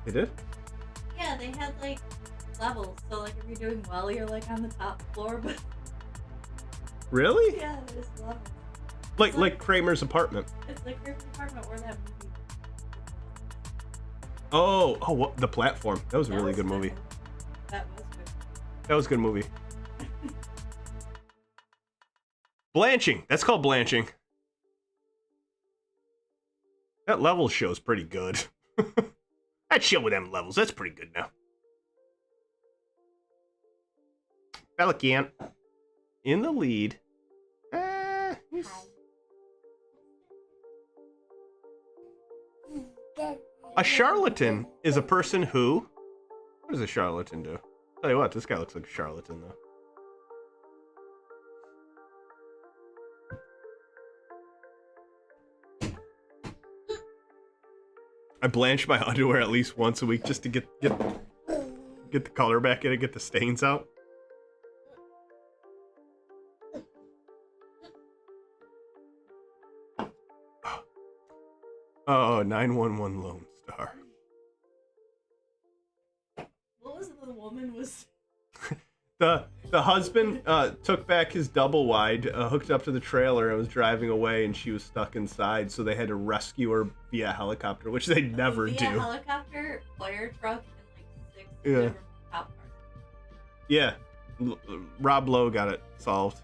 They did? yeah, they had like levels. So like if you're doing well, you're like on the top floor, but Really? yeah, there's levels. Like Kramer's apartment. It's like Kramer's apartment or that movie. Oh, what, The Platform. That was a really good movie. That was good. That was a good movie. Blanching. That's called blanching. That level show's pretty good. That show with them levels, that's pretty good now. Pelican in the lead. A charlatan is a person who... What does a charlatan do? Tell you what, this guy looks like a charlatan, though. I blanch my underwear at least once a week just to get the color back in and get the stains out. Oh, 911 Lone Star. What was it the woman was? The husband took back his double wide, hooked up to the trailer, and was driving away, and she was stuck inside, so they had to rescue her via helicopter, which they never do. Helicopter, fire truck, and like 6 Yeah. different cop cars. Yeah. Rob Lowe got it solved.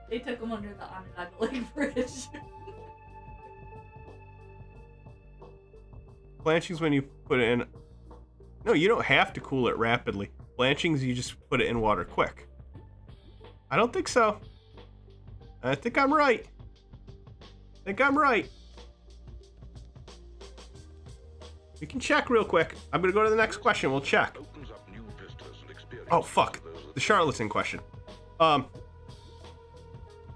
They took him under the Onondaga Lake Bridge. Blanching's when you put it in... No, you don't have to cool it rapidly. Blanching's you just put it in water quick. I don't think so. I think I'm right. We can check real quick. I'm gonna go to the next question. We'll check. Oh, fuck. The charlatan question.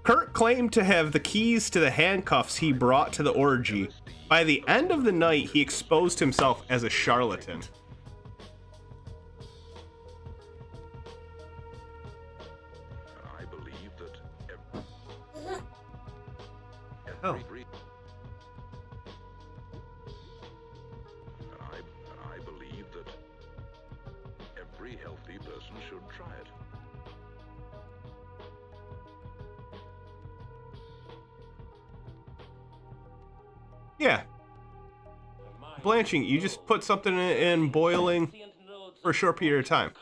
Kurt claimed to have the keys to the handcuffs he brought to the orgy. By the end of the night, he exposed himself as a charlatan. I believe that Oh. I believe that every healthy person should try it. Yeah. Blanching, you just put something in boiling for a short period of time.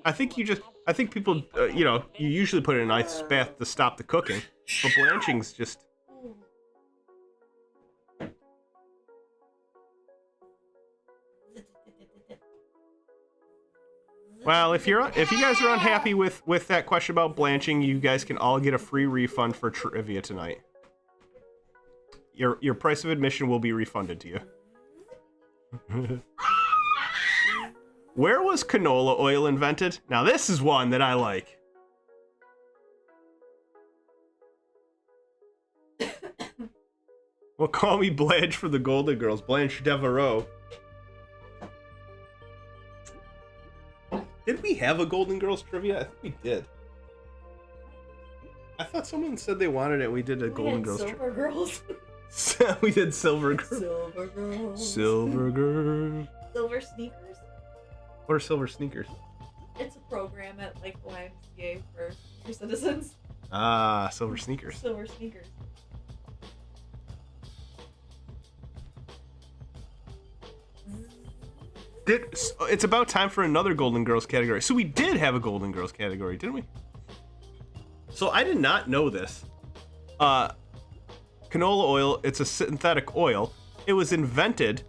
I think people, you usually put it in an ice bath to stop the cooking, but blanching's just... Well, if you guys are unhappy with that question about blanching, you guys can all get a free refund for trivia tonight. Your price of admission will be refunded to you. Where was canola oil invented? Now this is one that I like. Well, call me Blanche for the Golden Girls. Blanche Devereaux. Did we have a Golden Girls trivia? I think we did. I thought someone said they wanted it. We did a Golden Girls trivia. Silver Girls. We did Silver Girls. Silver Girls. Silver Girls. Silver Sneakers? What are Silver Sneakers? It's a program at like the YMCA for your citizens. Ah, Silver Sneakers. Silver Sneakers. It's about time for another Golden Girls category. So we did have a Golden Girls category, didn't we? So I did not know this. Canola oil, it's a synthetic oil. It was invented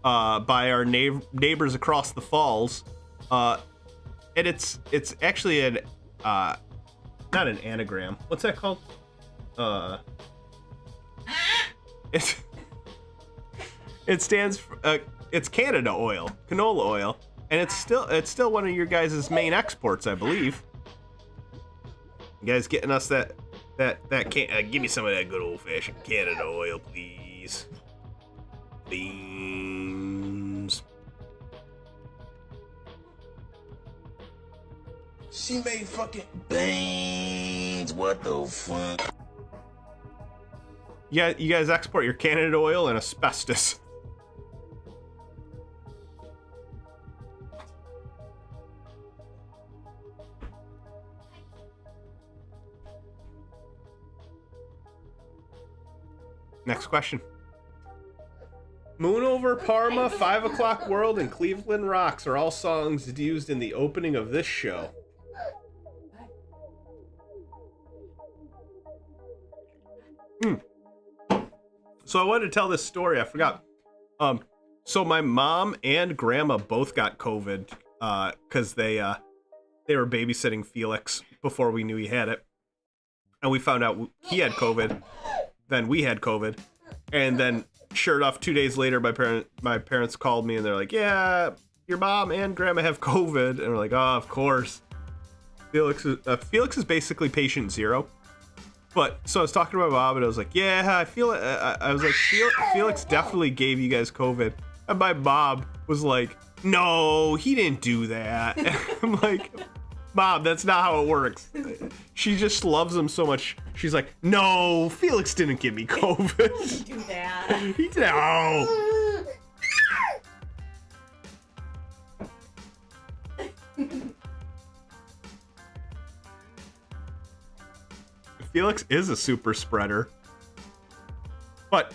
by our neighbors across the falls. And it's actually an not an anagram. What's that called? It stands for it's Canada oil, canola oil, and it's still one of your guys' main exports, I believe. You guys getting us that can give me some of that good old-fashioned Canada oil, please. Beans. She made fucking beans. What the fuck? Yeah, you guys export your Canada oil and asbestos. Next question. Moon Over Parma, 5 O'Clock World, and Cleveland Rocks are all songs used in the opening of this show. So I wanted to tell this story. I forgot. So my mom and grandma both got COVID because they were babysitting Felix before we knew he had it, and we found out he had COVID. Then we had COVID, and then sure enough, 2 days later, my parents called me and they're like, "Yeah, your mom and grandma have COVID," and we're like, "Oh, of course." Felix is basically patient zero. But so I was talking to my mom and I was like, "Yeah, I feel it." I was like, "Felix definitely gave you guys COVID," and my mom was like, "No, he didn't do that." I'm like, "Mom, that's not how it works." She just loves him so much. She's like, "No, Felix didn't give me COVID." He didn't do that. He did. Oh. Felix is a super spreader. But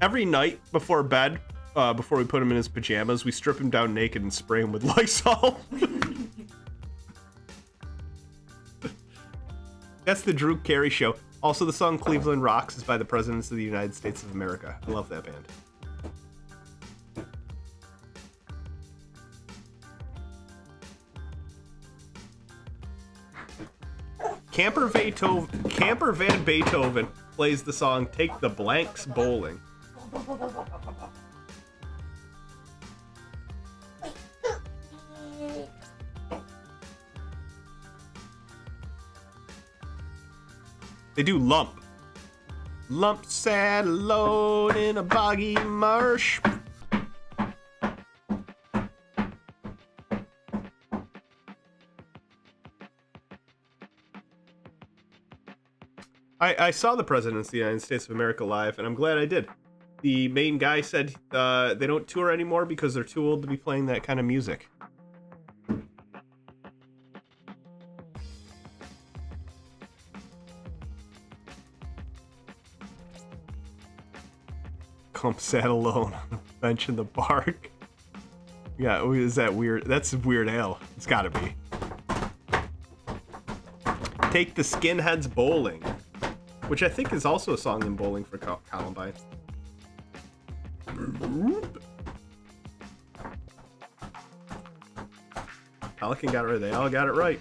every night before bed, before we put him in his pajamas, we strip him down naked and spray him with Lysol. That's the Drew Carey Show. Also, the song Cleveland Rocks is by the Presidents of the United States of America. I love that band. Camper Van Beethoven plays the song Take the Blanks Bowling. They do Lump. Lump sat alone in a boggy marsh. I saw the Presidents of the United States of America live, and I'm glad I did. The main guy said they don't tour anymore because they're too old to be playing that kind of music. Clump sat alone on a bench in the park. Yeah, is that weird? That's Weird Al. It's gotta be. Take the Skinheads Bowling, which I think is also a song in Bowling for Columbine. Pelican got it right. They all got it right.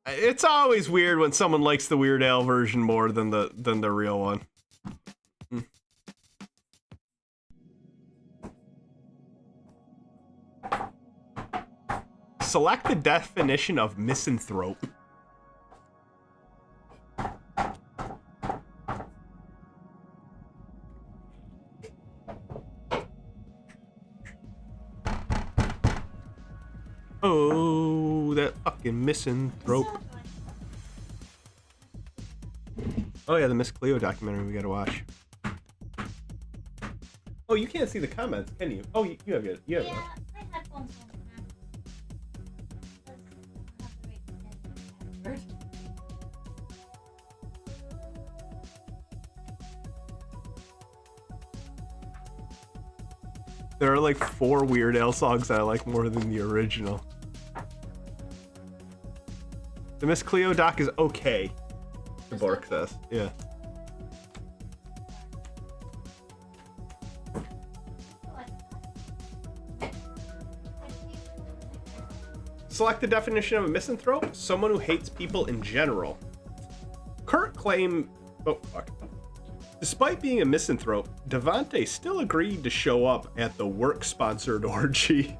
It's always weird when someone likes the Weird Al version more than the real one. Select the definition of misanthrope. Oh, that fucking misanthrope. Oh yeah, the Miss Cleo documentary we gotta watch. Oh, you can't see the comments, can you? Oh, you have it. You have it. my headphones don't. There are like 4 Weird Al songs that I like more than the original. The Miss Cleo doc is okay. The Bork says, yeah. Select the definition of a misanthrope: someone who hates people in general. Kurt claimed, oh fuck. Despite being a misanthrope, Devante still agreed to show up at the work-sponsored orgy.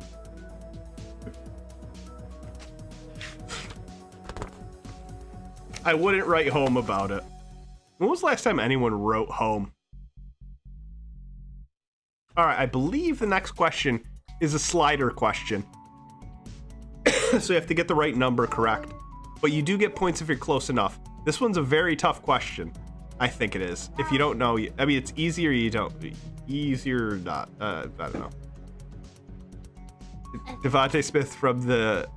I wouldn't write home about it. When was the last time anyone wrote home? Alright, I believe the next question is a slider question. So you have to get the right number correct. But you do get points if you're close enough. This one's a very tough question. I think it is. If you don't know, I mean, it's easier, you don't. Easier or not. I don't know. Devontae Smith from the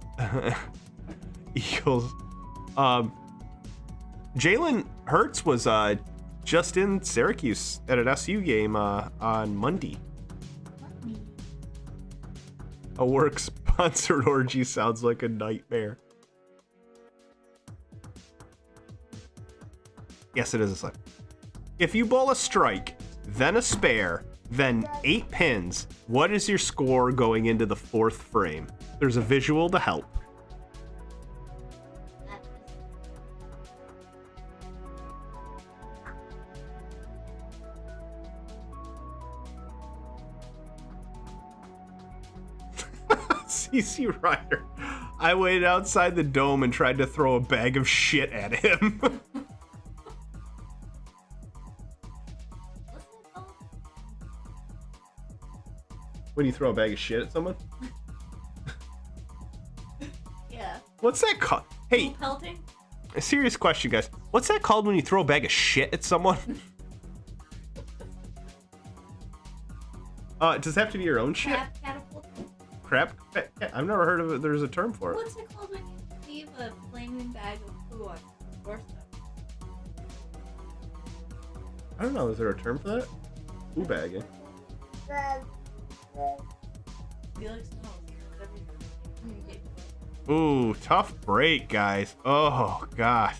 Eagles. Jalen Hurts was just in Syracuse at an SU game on Monday. A work-sponsored orgy sounds like a nightmare. Yes, it is a slip. If you bowl a strike, then a spare, then 8 pins, what is your score going into the 4th frame? There's a visual to help. CC Ryder. I waited outside the dome and tried to throw a bag of shit at him. When you throw a bag of shit at someone? Yeah. What's that called? Hey, Pelting? a serious question, guys. What's that called when you throw a bag of shit at someone? Does it have to be your own shit? Catapult? Crap? I've never heard of it. There's a term for it. What's it called when you leave a flaming bag of poo on your doorstep? I don't know. Is there a term for that? Poo bagging. Felix knows. Ooh, tough break, guys. Oh, God.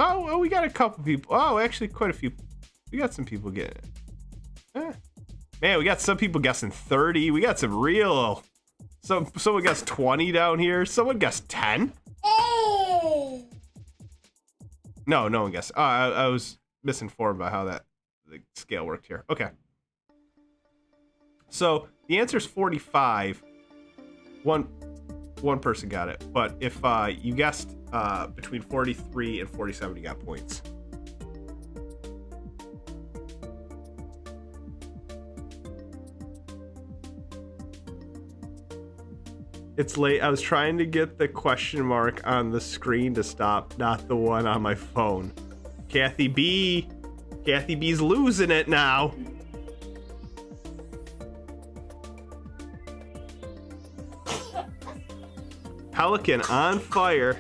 Oh, we got a couple people. Oh, actually, quite a few. We got some people getting it. Man, we got some people guessing 30. We got some real. Someone guessed 20 down here. Someone guessed 10. No, no one guessed. I was misinformed by how the scale worked here. Okay. So the answer is 45. One person got it, but if you guessed between 43 and 47, you got points. It's late. I was trying to get the question mark on the screen to stop, not the one on my phone. Kathy B. Kathy B's losing it now. Pelican on fire.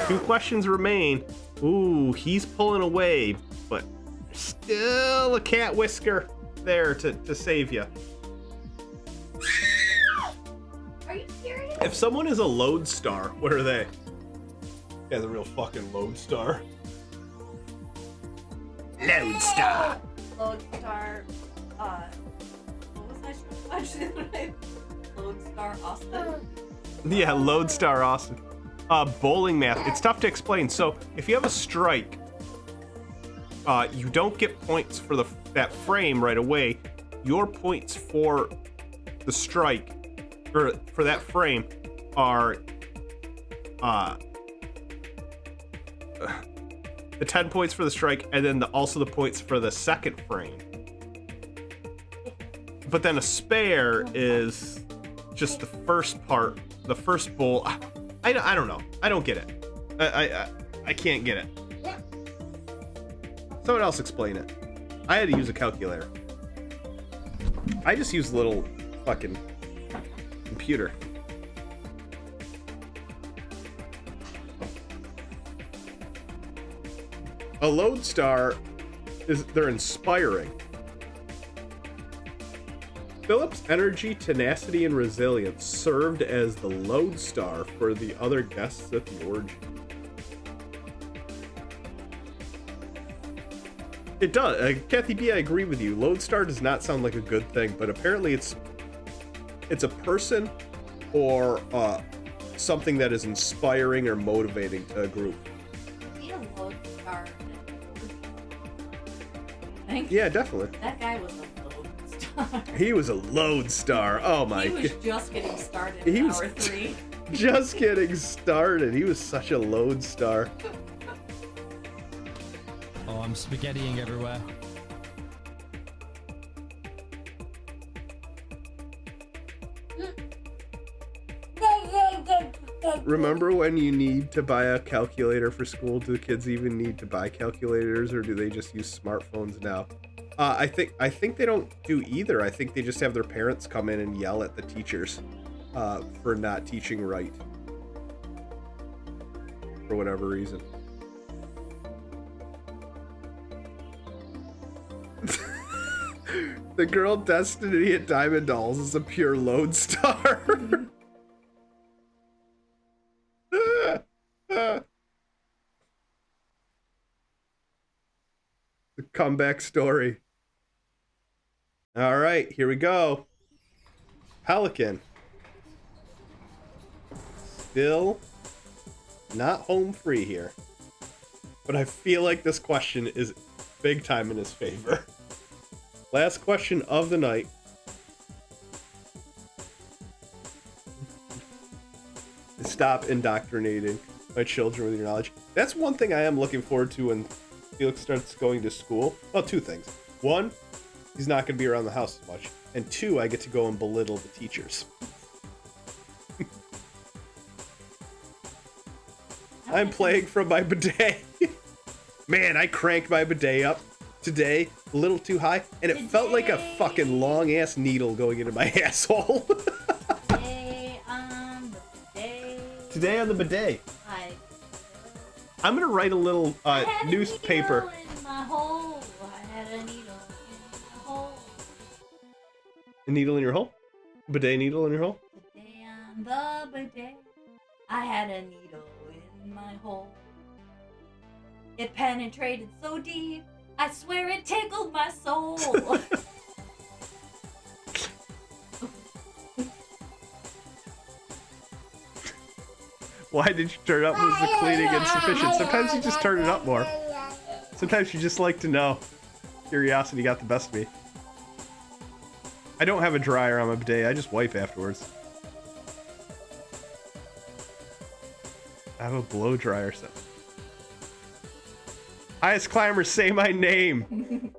2 questions remain. Ooh, he's pulling away, but still a cat whisker there to save you. Are you serious? If someone is a lodestar, what are they? Yeah, the real fucking lodestar. Lodestar. Lodestar. What was I trying to watch the other night? Lodestar Austin. Yeah, Lodestar Austin. Bowling math. It's tough to explain. So if you have a strike, you don't get points for that frame right away. Your points for the strike, or for that frame, are the 10 points for the strike, and then also the points for the second frame. But then a spare is just the first part, the first bowl. I don't know. I don't get it. I can't get it. Someone else explain it. I had to use a calculator. I just use a little fucking computer. A lodestar they're inspiring. Philip's energy, tenacity, and resilience served as the lodestar for the other guests at the orgy. It does. Kathy B, I agree with you. Lodestar does not sound like a good thing, but apparently it's a person or something that is inspiring or motivating to a group. Be a lodestar. Yeah, definitely. That guy was a lodestar. He was a lodestar. Oh my god. He was just getting started in hour 3. Just getting started. He was such a lodestar. Oh, I'm spaghettiing everywhere. Remember when you need to buy a calculator for school? Do the kids even need to buy calculators, or do they just use smartphones now? I think they don't do either. I think they just have their parents come in and yell at the teachers for not teaching right. For whatever reason. The girl Destiny at Diamond Dolls is a pure lodestar. The comeback story. All right, here we go. Pelican. Still not home free here. But I feel like this question is big time in his favor. Last question of the night. Stop indoctrinating my children with your knowledge. That's one thing I am looking forward to when Felix starts going to school. Well, two things. One, he's not going to be around the house as much. And two, I get to go and belittle the teachers. I'm playing from my bidet. Man, I cranked my bidet up today a little too high, and it felt like a fucking long-ass needle going into my asshole. Today on the bidet. I'm gonna write a little newspaper. A needle in your hole? Bidet needle in your hole? Today on the bidet, I had a needle in my hole. It penetrated so deep, I swear it tickled my soul. Why did you turn up? Was the cleaning insufficient? Sometimes you just turn it up more. Sometimes you just like to know. Curiosity got the best of me. I don't have a dryer on my bidet. I just wipe afterwards. I have a blow dryer set. Highest climber, say my name.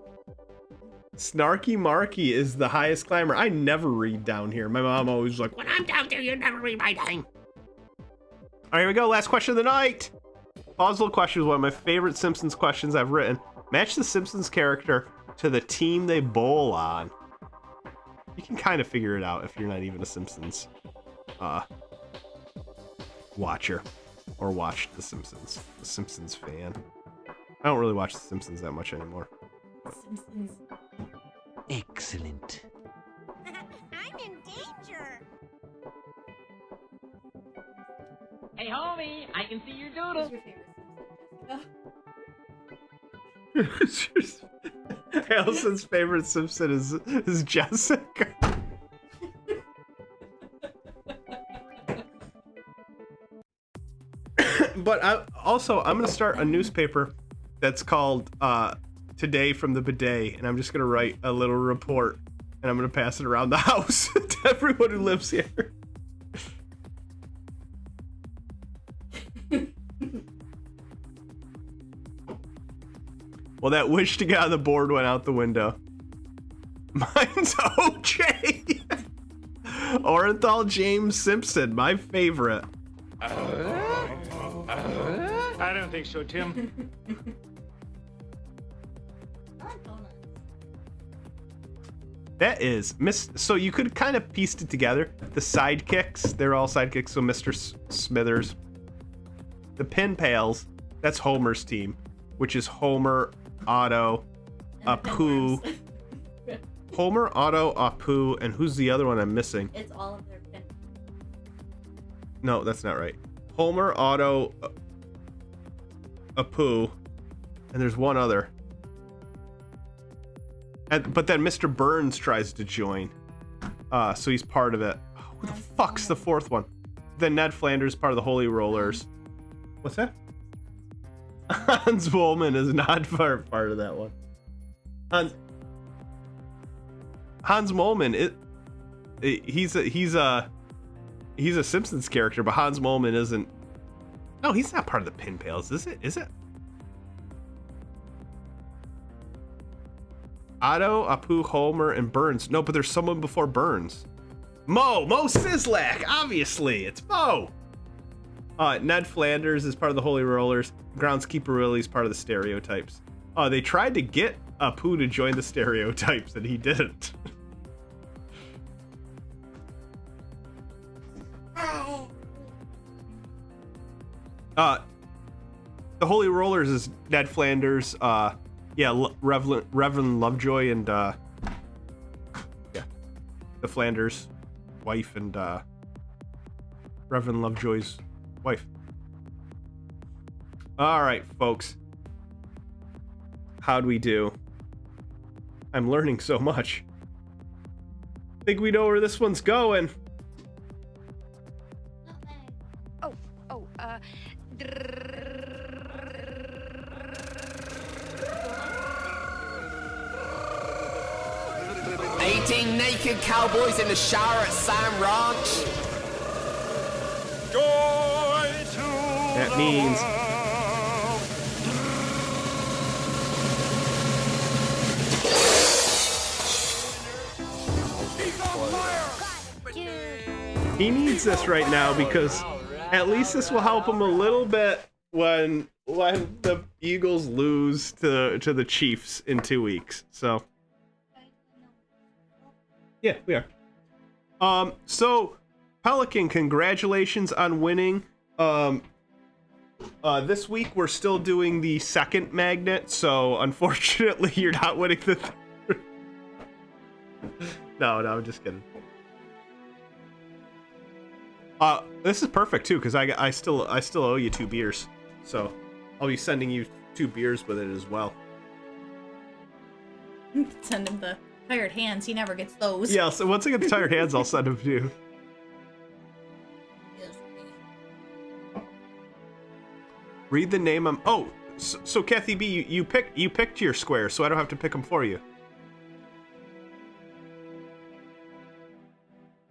Snarky Marky is the highest climber. I never read down here. My mom always was like, when I'm down there, you never read my name. All right, here we go. Last question of the night. Puzzle question is one of my favorite Simpsons questions I've written. Match the Simpsons character to the team they bowl on. You can kind of figure it out if you're not even a Simpsons watcher or watched The Simpsons. A Simpsons fan. I don't really watch The Simpsons that much anymore. Simpsons. Excellent. I'm in danger. Hey, homie, I can see your doodle. Allison's favorite Simpson is Jessica. But I'm going to start a newspaper that's called Today from the Bidet, and I'm just going to write a little report, and I'm going to pass it around the house to everyone who lives here. Well, that wish to get on the board went out the window. Mine's OJ. Orenthal James Simpson, my favorite. I don't think so, Tim. That is so you could kind of piece it together. The sidekicks, they're all sidekicks. So Mr. Smithers, the Pin Pals, that's Homer's team, which is Homer, Otto, Apu. Homer, Otto, Apu, and who's the other one I'm missing? It's all of their pin. No, that's not right. Homer, Otto, Apu, and there's one other. But then Mr. Burns tries to join, so he's part of it. Who the fuck's the fourth one? Then Ned Flanders, part of the Holy Rollers. What's that? Hans Wollman is not part of that one. Hans Moleman, he's a Simpsons character, but Hans Moleman isn't. No, he's not part of the Pin Pals, is it? Is it? Otto, Apu, Homer, and Burns. No, but there's someone before Burns. Mo Sislak, obviously, it's Mo. Ned Flanders is part of the Holy Rollers. Groundskeeper Willie's part of the Stereotypes. They tried to get Apu to join the Stereotypes, and he didn't. The Holy Rollers is Ned Flanders, Reverend Lovejoy, and the Flanders wife, and Reverend Lovejoy's wife. All right, folks. How'd we do? I'm learning so much. Think we know where this one's going. Oh, 18 naked cowboys in the shower at Sam Ranch. That means he needs this right now, because at least this will help him a little bit when the Eagles lose to the Chiefs in 2 weeks. So yeah, we are. So Pelican, congratulations on winning. This week we're still doing the second magnet, so unfortunately you're not winning the third. No, I'm just kidding. This is perfect too, because I still owe you 2 beers, so I'll be sending you 2 beers with it as well. Send him the tired hands. He never gets those. Yeah, so once I get the tired hands, I'll send them to you. Read the name. So Kathy B, you picked your square, so I don't have to pick them for you.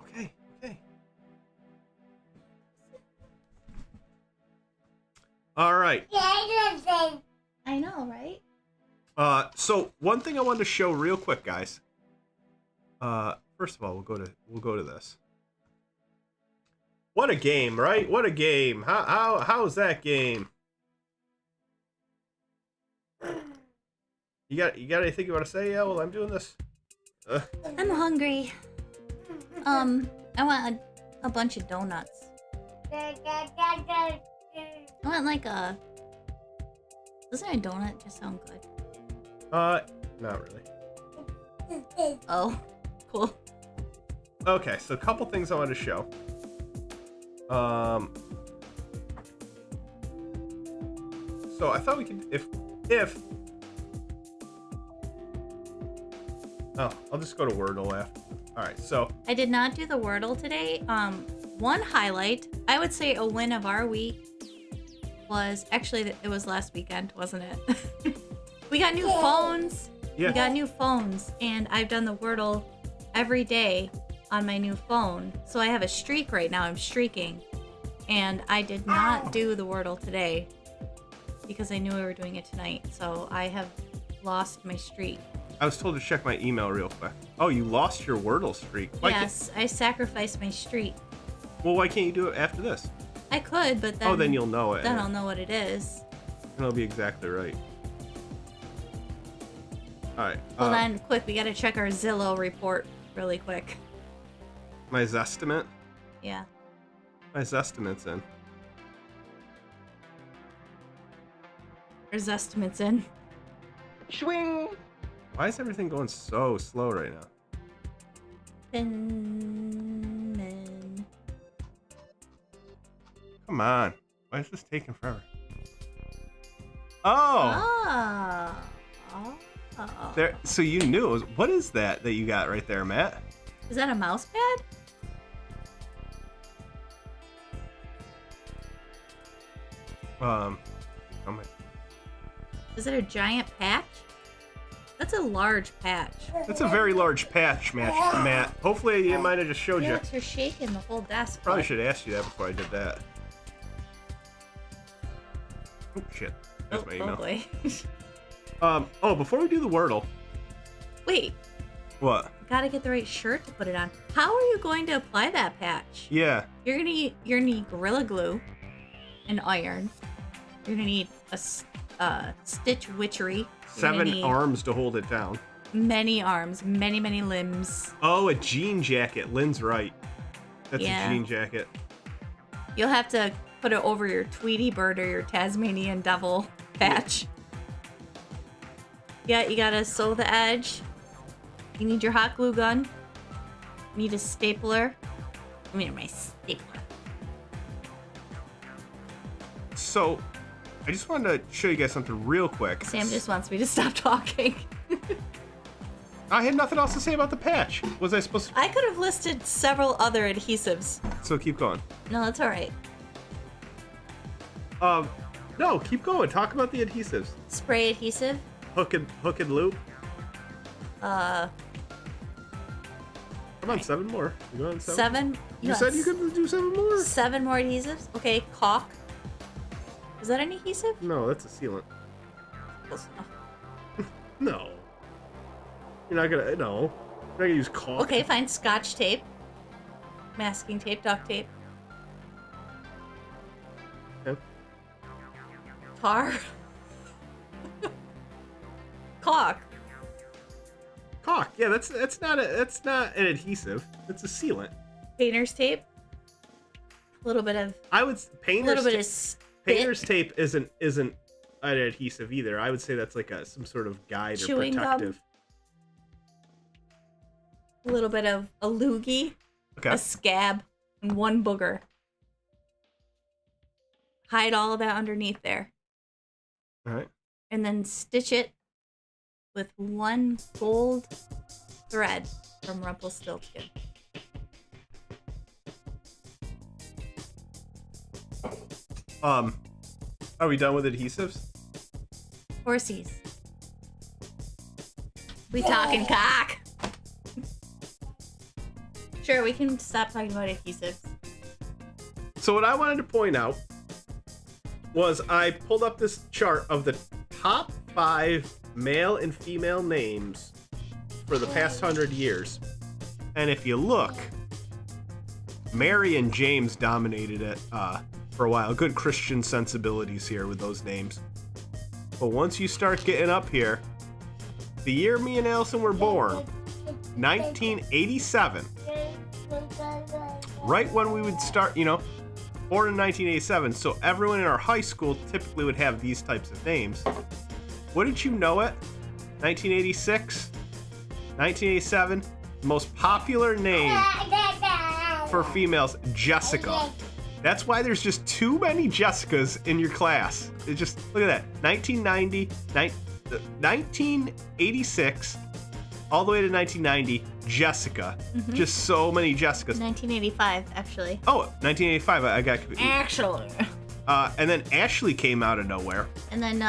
Okay. All right. I know, right? So one thing I wanted to show real quick, guys. First of all, we'll go to this. What a game, right? What a game. How is that game? You got anything you want to say, while I'm doing this? I'm hungry. I want a bunch of donuts. I want like a... Doesn't a donut just sound good? Not really. Oh, cool. Okay, so a couple things I wanted to show. So I thought we could, if. Oh, I'll just go to Wordle after. All right, so. I did not do the Wordle today. One highlight, I would say a win of our week was, actually, it was last weekend, wasn't it? We got new phones. Yeah. We got new phones, and I've done the Wordle every day on my new phone. So I have a streak right now. I'm streaking. And I did not do the Wordle today because I knew we were doing it tonight. So I have lost my streak. I was told to check my email real quick. Oh, you lost your Wordle streak. Yes, I sacrificed my streak. Well, why can't you do it after this? I could, but then... Oh, then you'll know it. Then I'll know what it is. And it'll be exactly right. Alright. Hold on, quick. We gotta check our Zillow report really quick. My Zestimate? Yeah. My Zestimate's in. Our Zestimate's in. Swing! Why is everything going so slow right now? Come on. Why is this taking forever? Oh! There. So you knew it was. What is that you got right there, Matt? Is that a mouse pad? Oh my. Is it a giant patch? That's a large patch. That's a very large patch, Matt. Hopefully, it might have just showed you. You're shaking the whole desk. Probably should have asked you that before I did that. Oh shit. That's my email. Oh boy. Before we do the Wordle. Wait. What? Gotta get the right shirt to put it on. How are you going to apply that patch? Yeah. You're gonna need Gorilla Glue, and iron. You're gonna need a stitch witchery. 7 arms to hold it down. Many arms, many limbs. Oh, a jean jacket. Lynn's right. That's Yeah. a jean jacket. You'll have to put it over your Tweety Bird or your Tasmanian Devil patch. Yeah, you gotta sew the edge. You need your hot glue gun. You need a stapler. I mean, my stapler. So, I just wanted to show you guys something real quick. Sam just wants me to stop talking. I had nothing else to say about the patch. Was I supposed to? I could have listed several other adhesives. So keep going. No, that's all right. No, keep going. Talk about the adhesives. Spray adhesive. Hook and loop. Come on, 7 more. You go on 7? 7? You Yes. said you could do 7 more. 7 more adhesives. Okay, caulk. Is that an adhesive? No, that's a sealant. Close enough. No. You're not gonna. No. You're not gonna use caulk. Okay, fine. Scotch tape. Masking tape. Duct tape. Okay. Tar. Caulk. Caulk. Yeah, that's not an adhesive. It's a sealant. Painter's tape. A little bit of. I would painter's. A little bit of spit. Painter's tape isn't an adhesive either. I would say that's like some sort of guide Chewing or protective. Gum. A little bit of a loogie. Okay. A scab. And 1 booger. Hide all of that underneath there. All right. And then stitch it with 1 gold thread from Rumpelstiltskin. Are we done with adhesives? Horsies. We talking cock. Sure, we can stop talking about adhesives. So what I wanted to point out was I pulled up this chart of the top 5 male and female names for the past 100 years. And if you look, Mary and James dominated it for a while. Good Christian sensibilities here with those names. But once you start getting up here, the year me and Allison were born, 1987. Right when we would start, born in 1987, so everyone in our high school typically would have these types of names. Wouldn't you know it? 1986, 1987, the most popular name for females, Jessica. That's why there's just too many Jessicas in your class. It just, look at that. 1990, 1986, all the way to 1990, Jessica. Just so many Jessicas. 1985, actually. Oh, 1985, I got... Actually. And then Ashley came out of nowhere. And then,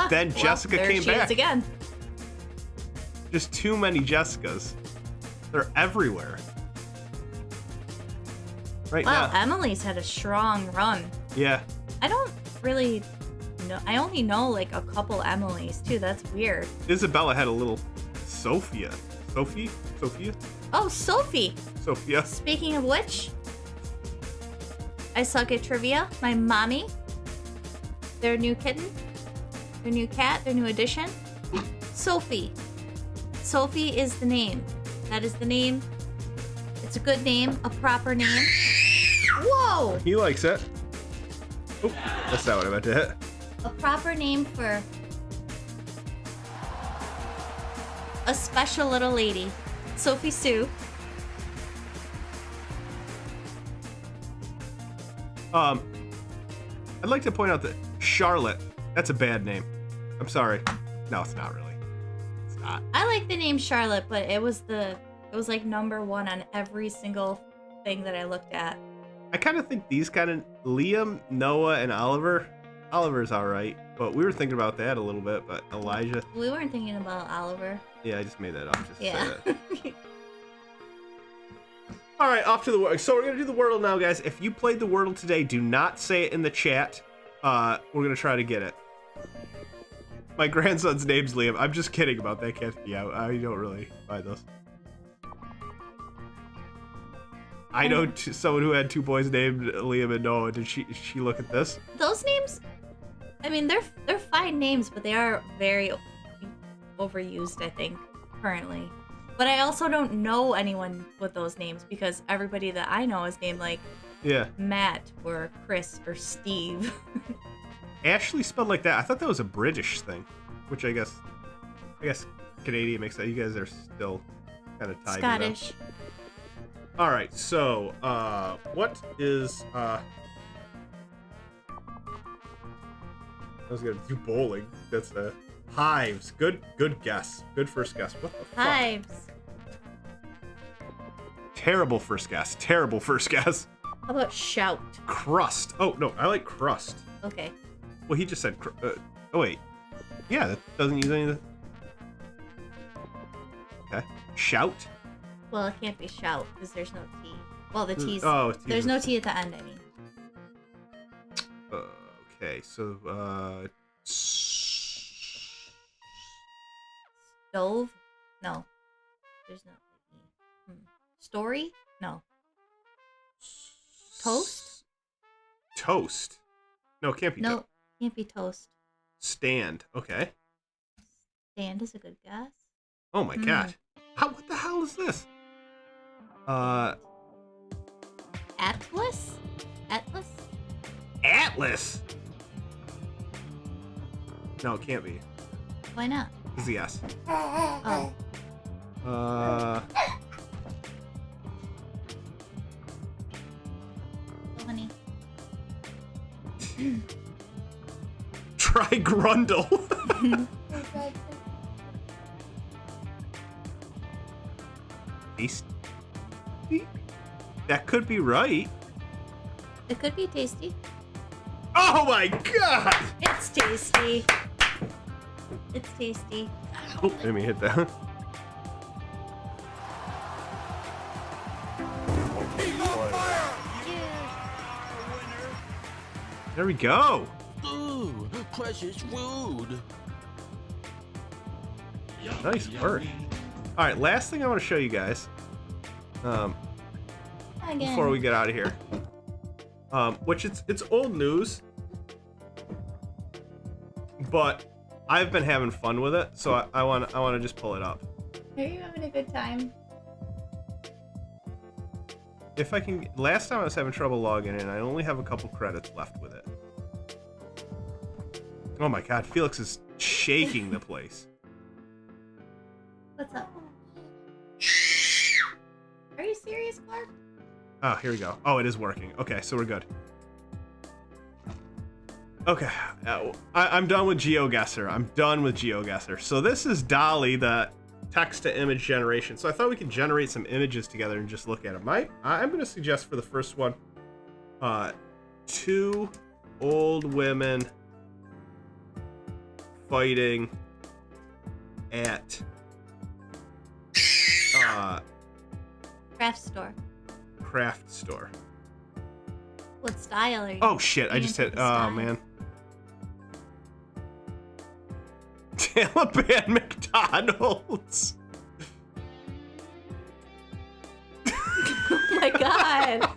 then Jessica there came she back. is again. Just too many Jessicas. They're everywhere. Right Wow, now. Emily's had a strong run. Yeah. I don't really know. I only know like a couple Emily's too. That's weird. Isabella had a little Sophia. Sophia? Oh, Sophie. Sophia. Speaking of which, I suck at trivia. My mommy, their new kitten, their new cat, their new addition, Sophie. Sophie is the name. That is the name. It's a good name, a proper name. Whoa! He likes it. Oh, that's not what I meant to hit. A proper name for a special little lady. Sophie Sue. I'd like to point out that Charlotte, that's a bad name. I'm sorry. No, it's not really. It's not. I like the name Charlotte, but it was like number one on every single thing that I looked at. I kind of think these kind of Liam, Noah, and Oliver. Oliver's all right, but we were thinking about that a little bit. But Elijah. We weren't thinking about Oliver. Yeah, I just made that up. Just to Yeah. say that. All right, off to the Wordle. So we're gonna do the Wordle now, guys. If you played the Wordle today, do not say it in the chat. We're gonna try to get it. My grandson's name's Liam. I'm just kidding about that. Can't be out. I don't really buy those. I know someone who had two boys named Liam and Noah. Did she look at this? Those names, I mean, they're fine names, but they are very overused, I think, currently. But I also don't know anyone with those names because everybody that I know is named like Matt or Chris or Steve. Ashley spelled like that. I thought that was a British thing, which I guess Canadian makes that. You guys are still kind of tied Scottish. to that. All right, so what is I was gonna do bowling. That's hives. Good guess. Good first guess. What the fuck? Hives. Terrible first guess. Terrible first guess. How about shout? Crust. Oh no, I like crust. Okay. Well, he just said. Oh wait. Yeah, that doesn't use any of the. Okay. Shout. Well, it can't be shout because there's no T. Well, the T's. Oh, there's no T at the end, I mean. Okay, so Stove? No. There's no E. Story? No. Toast? Toast. No, it can't be. No, can't be toast. Stand. Okay. Stand is a good guess. Oh my god. What the hell is this? Atlas? Atlas? Atlas. No, it can't be. Why not? It's a yes. Oh. Honey. Try Grundle. Tasty. That could be right. It could be tasty. Oh my god! It's tasty. It's tasty. Oh, let me hit that. There we go. Ooh, precious food. Nice work. All right, last thing I want to show you guys, before we get out of here, which it's old news, but I've been having fun with it, so I want to just pull it up. Are you having a good time? If I can, last time I was having trouble logging in, I only have a couple credits left with it. Oh my god, Felix is shaking the place. What's up? Are you serious, Clark? Oh, here we go. Oh, it is working. Okay, so we're good. Okay, I'm done with GeoGuessr. I'm done with GeoGuessr. So this is Dolly, the text-to-image generation. So I thought we could generate some images together and just look at them. I'm going to suggest for the first one, 2 old women fighting at craft store. What style are you? Oh shit! I just hit. Oh man. Taliban McDonald's. Oh my god.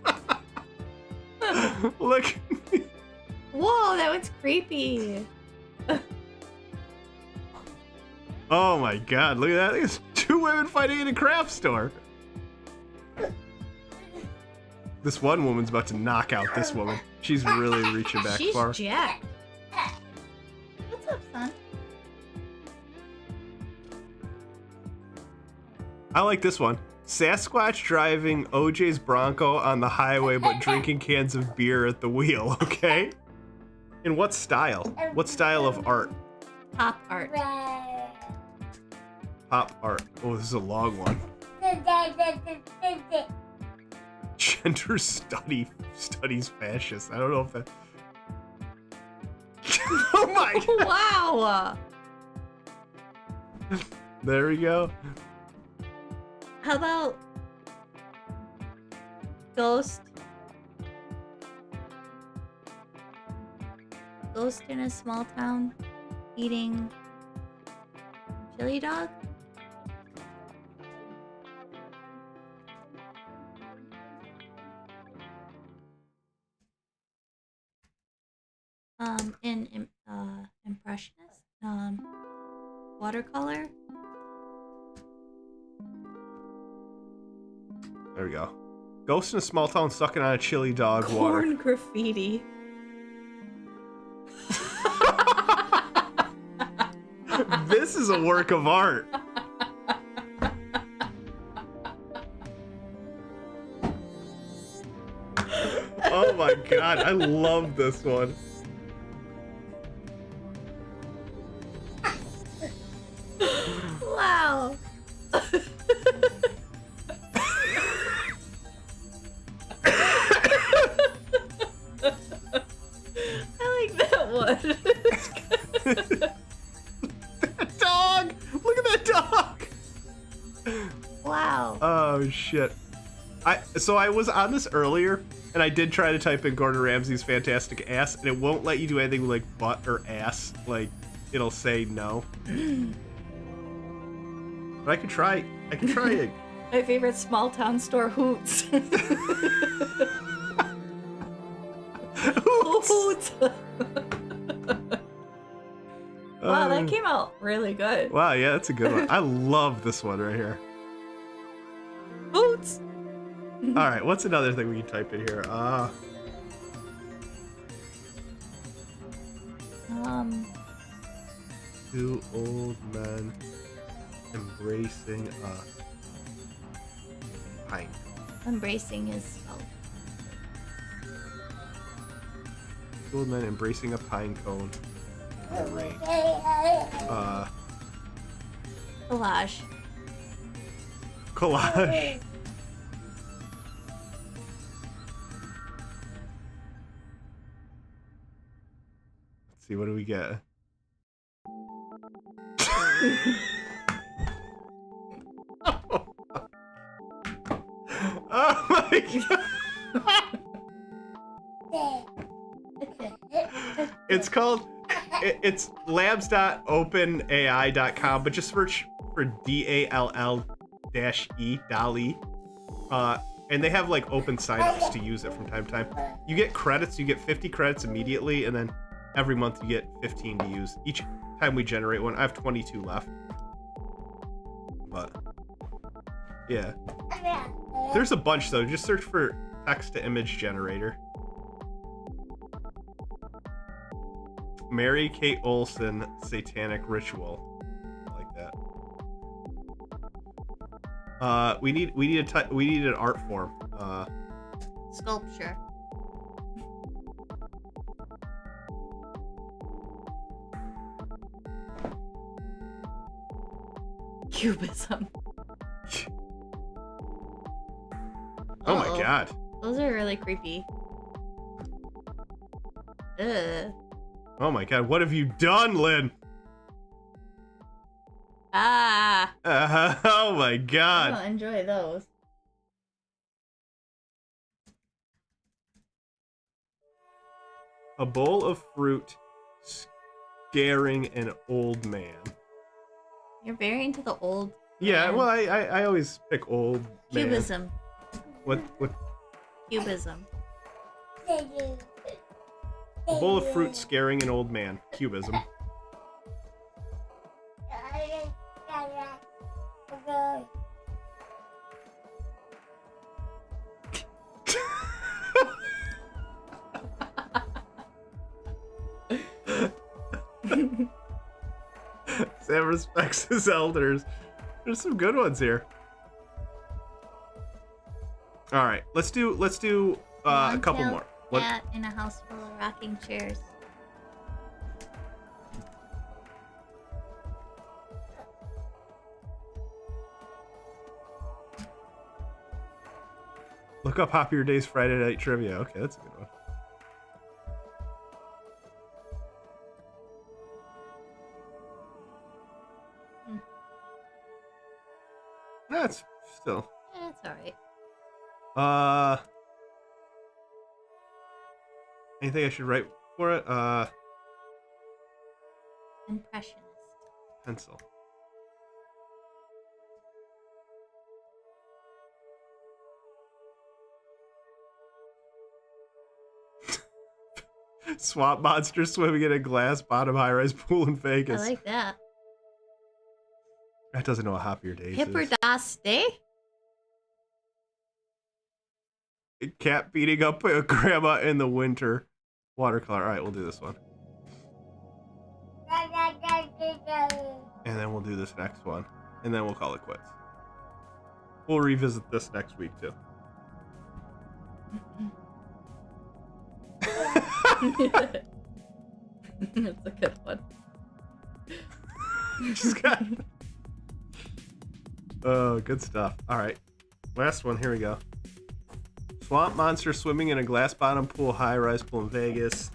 Look. Whoa, that was creepy. Oh my god, look at that. There's 2 women fighting in a craft store. This one woman's about to knock out this woman. She's really reaching back far. She's jacked. What's up, son? I like this one. Sasquatch driving OJ's Bronco on the highway but drinking cans of beer at the wheel, okay? In what style? What style of art? Pop art. Pop art. Oh, this is a long one. Gender studies fascist. I don't know if that... Oh my god. Wow. There we go. How about Ghost in a small town eating chili dog? Impressionist? Watercolor? There we go. Ghost in a small town sucking on a chili dog water. Corn graffiti. This is a work of art. Oh my god, I love this one. Wow. I like that one. That dog! Look at that dog! Wow. Oh shit. So I was on this earlier, and I did try to type in Gordon Ramsay's fantastic ass, and it won't let you do anything like butt or ass. Like, it'll say no. But I could try it. My favorite small town store, Hoots. Hoots. Wow, that came out really good. Wow, yeah, that's a good one. I love this one right here. Hoots. All right, what's another thing we can type in here? Two old men embracing a pine. Embracing is spelled. Two old men embracing a pine cone. Collage. Collage. Let's see, what do we get? Oh my god! It's called, it's labs.openai.com, but just search for DALL-E, Dolly. And they have like open signups to use it from time to time. You get credits, you get 50 credits immediately, and then every month you get 15 to use. Each time we generate one, I have 22 left. But yeah. There's a bunch though, just search for text-to-image generator. Mary Kate Olsen satanic ritual. I like that. We need an art form. Sculpture. Cubism. Oh my god. Those are really creepy. Ugh. Oh my god, what have you done, Lynn? Ah. Oh my I god. don't enjoy those. A bowl of fruit scaring an old man. You're very into the old. Yeah, man. well, I always pick old man. Cubism. What? Cubism. A bowl of fruit scaring an old man. Cubism. Sam respects his elders. There's some good ones here. All right, let's do a couple more. What? Cat in a house full of rocking chairs. Look up Hop Your Days Friday Night Trivia. Okay, that's a good one. That's still. Yeah, it's alright. Anything I should write for it? Impressionist. Pencil. Swamp monster swimming in a glass bottom high-rise pool in Vegas. I like that. That doesn't know what Hop Your Days is. Hipperdaste? Cat beating up a grandma in the winter. Watercolor. All right, we'll do this one. And then we'll do this next one. And then we'll call it quits. We'll revisit this next week, too. That's a good one. Just got... Oh, good stuff. All right. Last one. Here we go. Swamp monster swimming in a glass bottom pool, high rise pool in Vegas.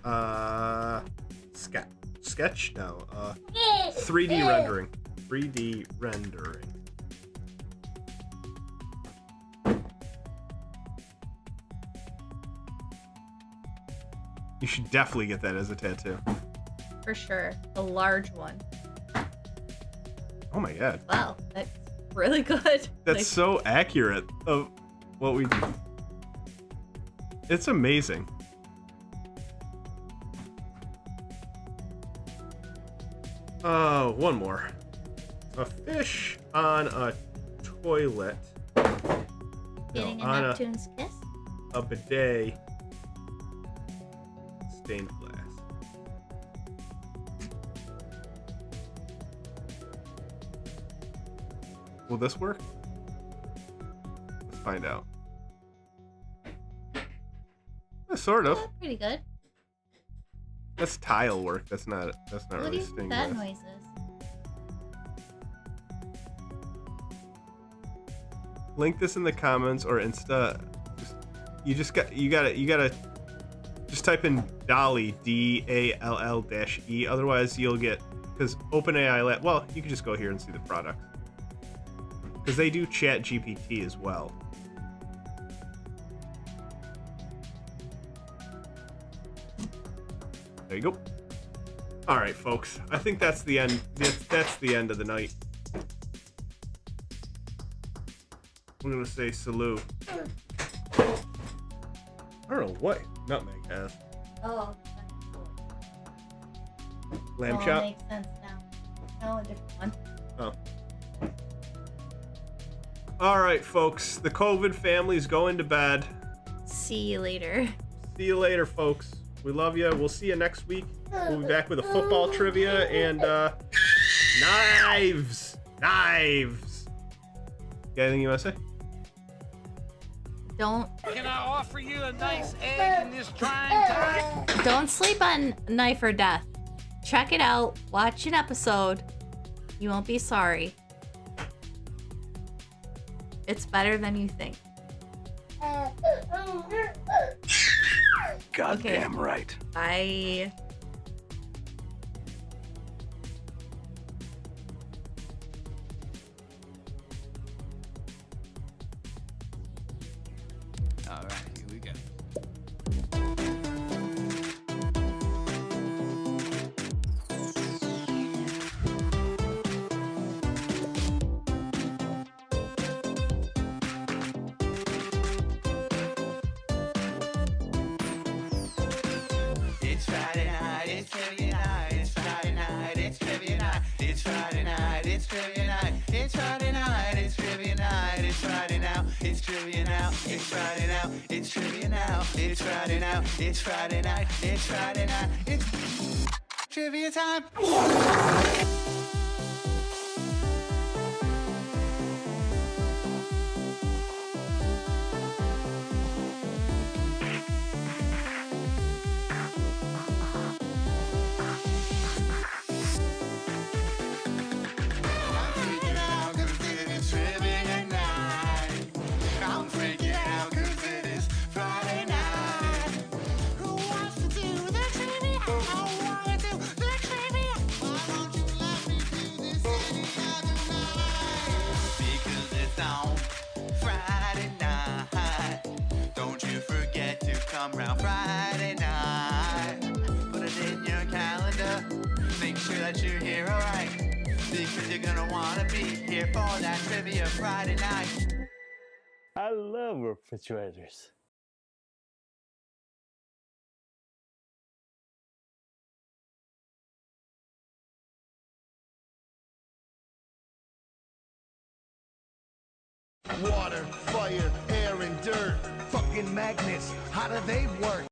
Sketch? No. 3D rendering. 3D rendering. You should definitely get that as a tattoo. For sure. A large one. Oh my god. Wow, that's really good. That's so accurate of what we do. It's amazing. One more. A fish on a toilet. Getting on a Neptune's kiss? A bidet. Stained glass. Will this work? Let's find out. Sort of. Yeah, pretty good. That's tile work. That's not What do really you think stained that glass. noise is? Link this in the comments or Insta. You gotta just type in Dolly, DALL-E. Otherwise you'll get, because OpenAI, well, you can just go here and see the product. Because they do Chat GPT as well. There you go. All right, folks. I think that's the end. That's the end of the night. We're gonna say salute. I don't know what nutmeg has. Oh. Lamb Oh, chop. makes sense now. No, a different one. Oh. All right, folks. The COVID family's going to bed. See you later. See you later, folks. We love you. We'll see you next week. We'll be back with a football trivia and knives. Got anything you want to say? Don't. Can I offer you a nice egg in this trying time? Don't sleep on Knife or Death. Check it out. Watch an episode. You won't be sorry. It's better than you think. Goddamn right. Bye. All right, here we go. It's Friday night, it's trivia night, it's Friday night, it's trivia night, it's Friday night, it's trivia night, it's Friday night, it's trivia night, it's Friday now, it's trivia now, it's Friday now, it's trivia now, it's Friday now, it's Friday night, it's Friday night, it's trivia time. Come round Friday night. Put it in your calendar. Make sure that you're here, alright. Because you're gonna wanna be here for that trivia Friday night. I love refrigerators. Water, fire, air, and dirt. Fucking magnets, how do they work?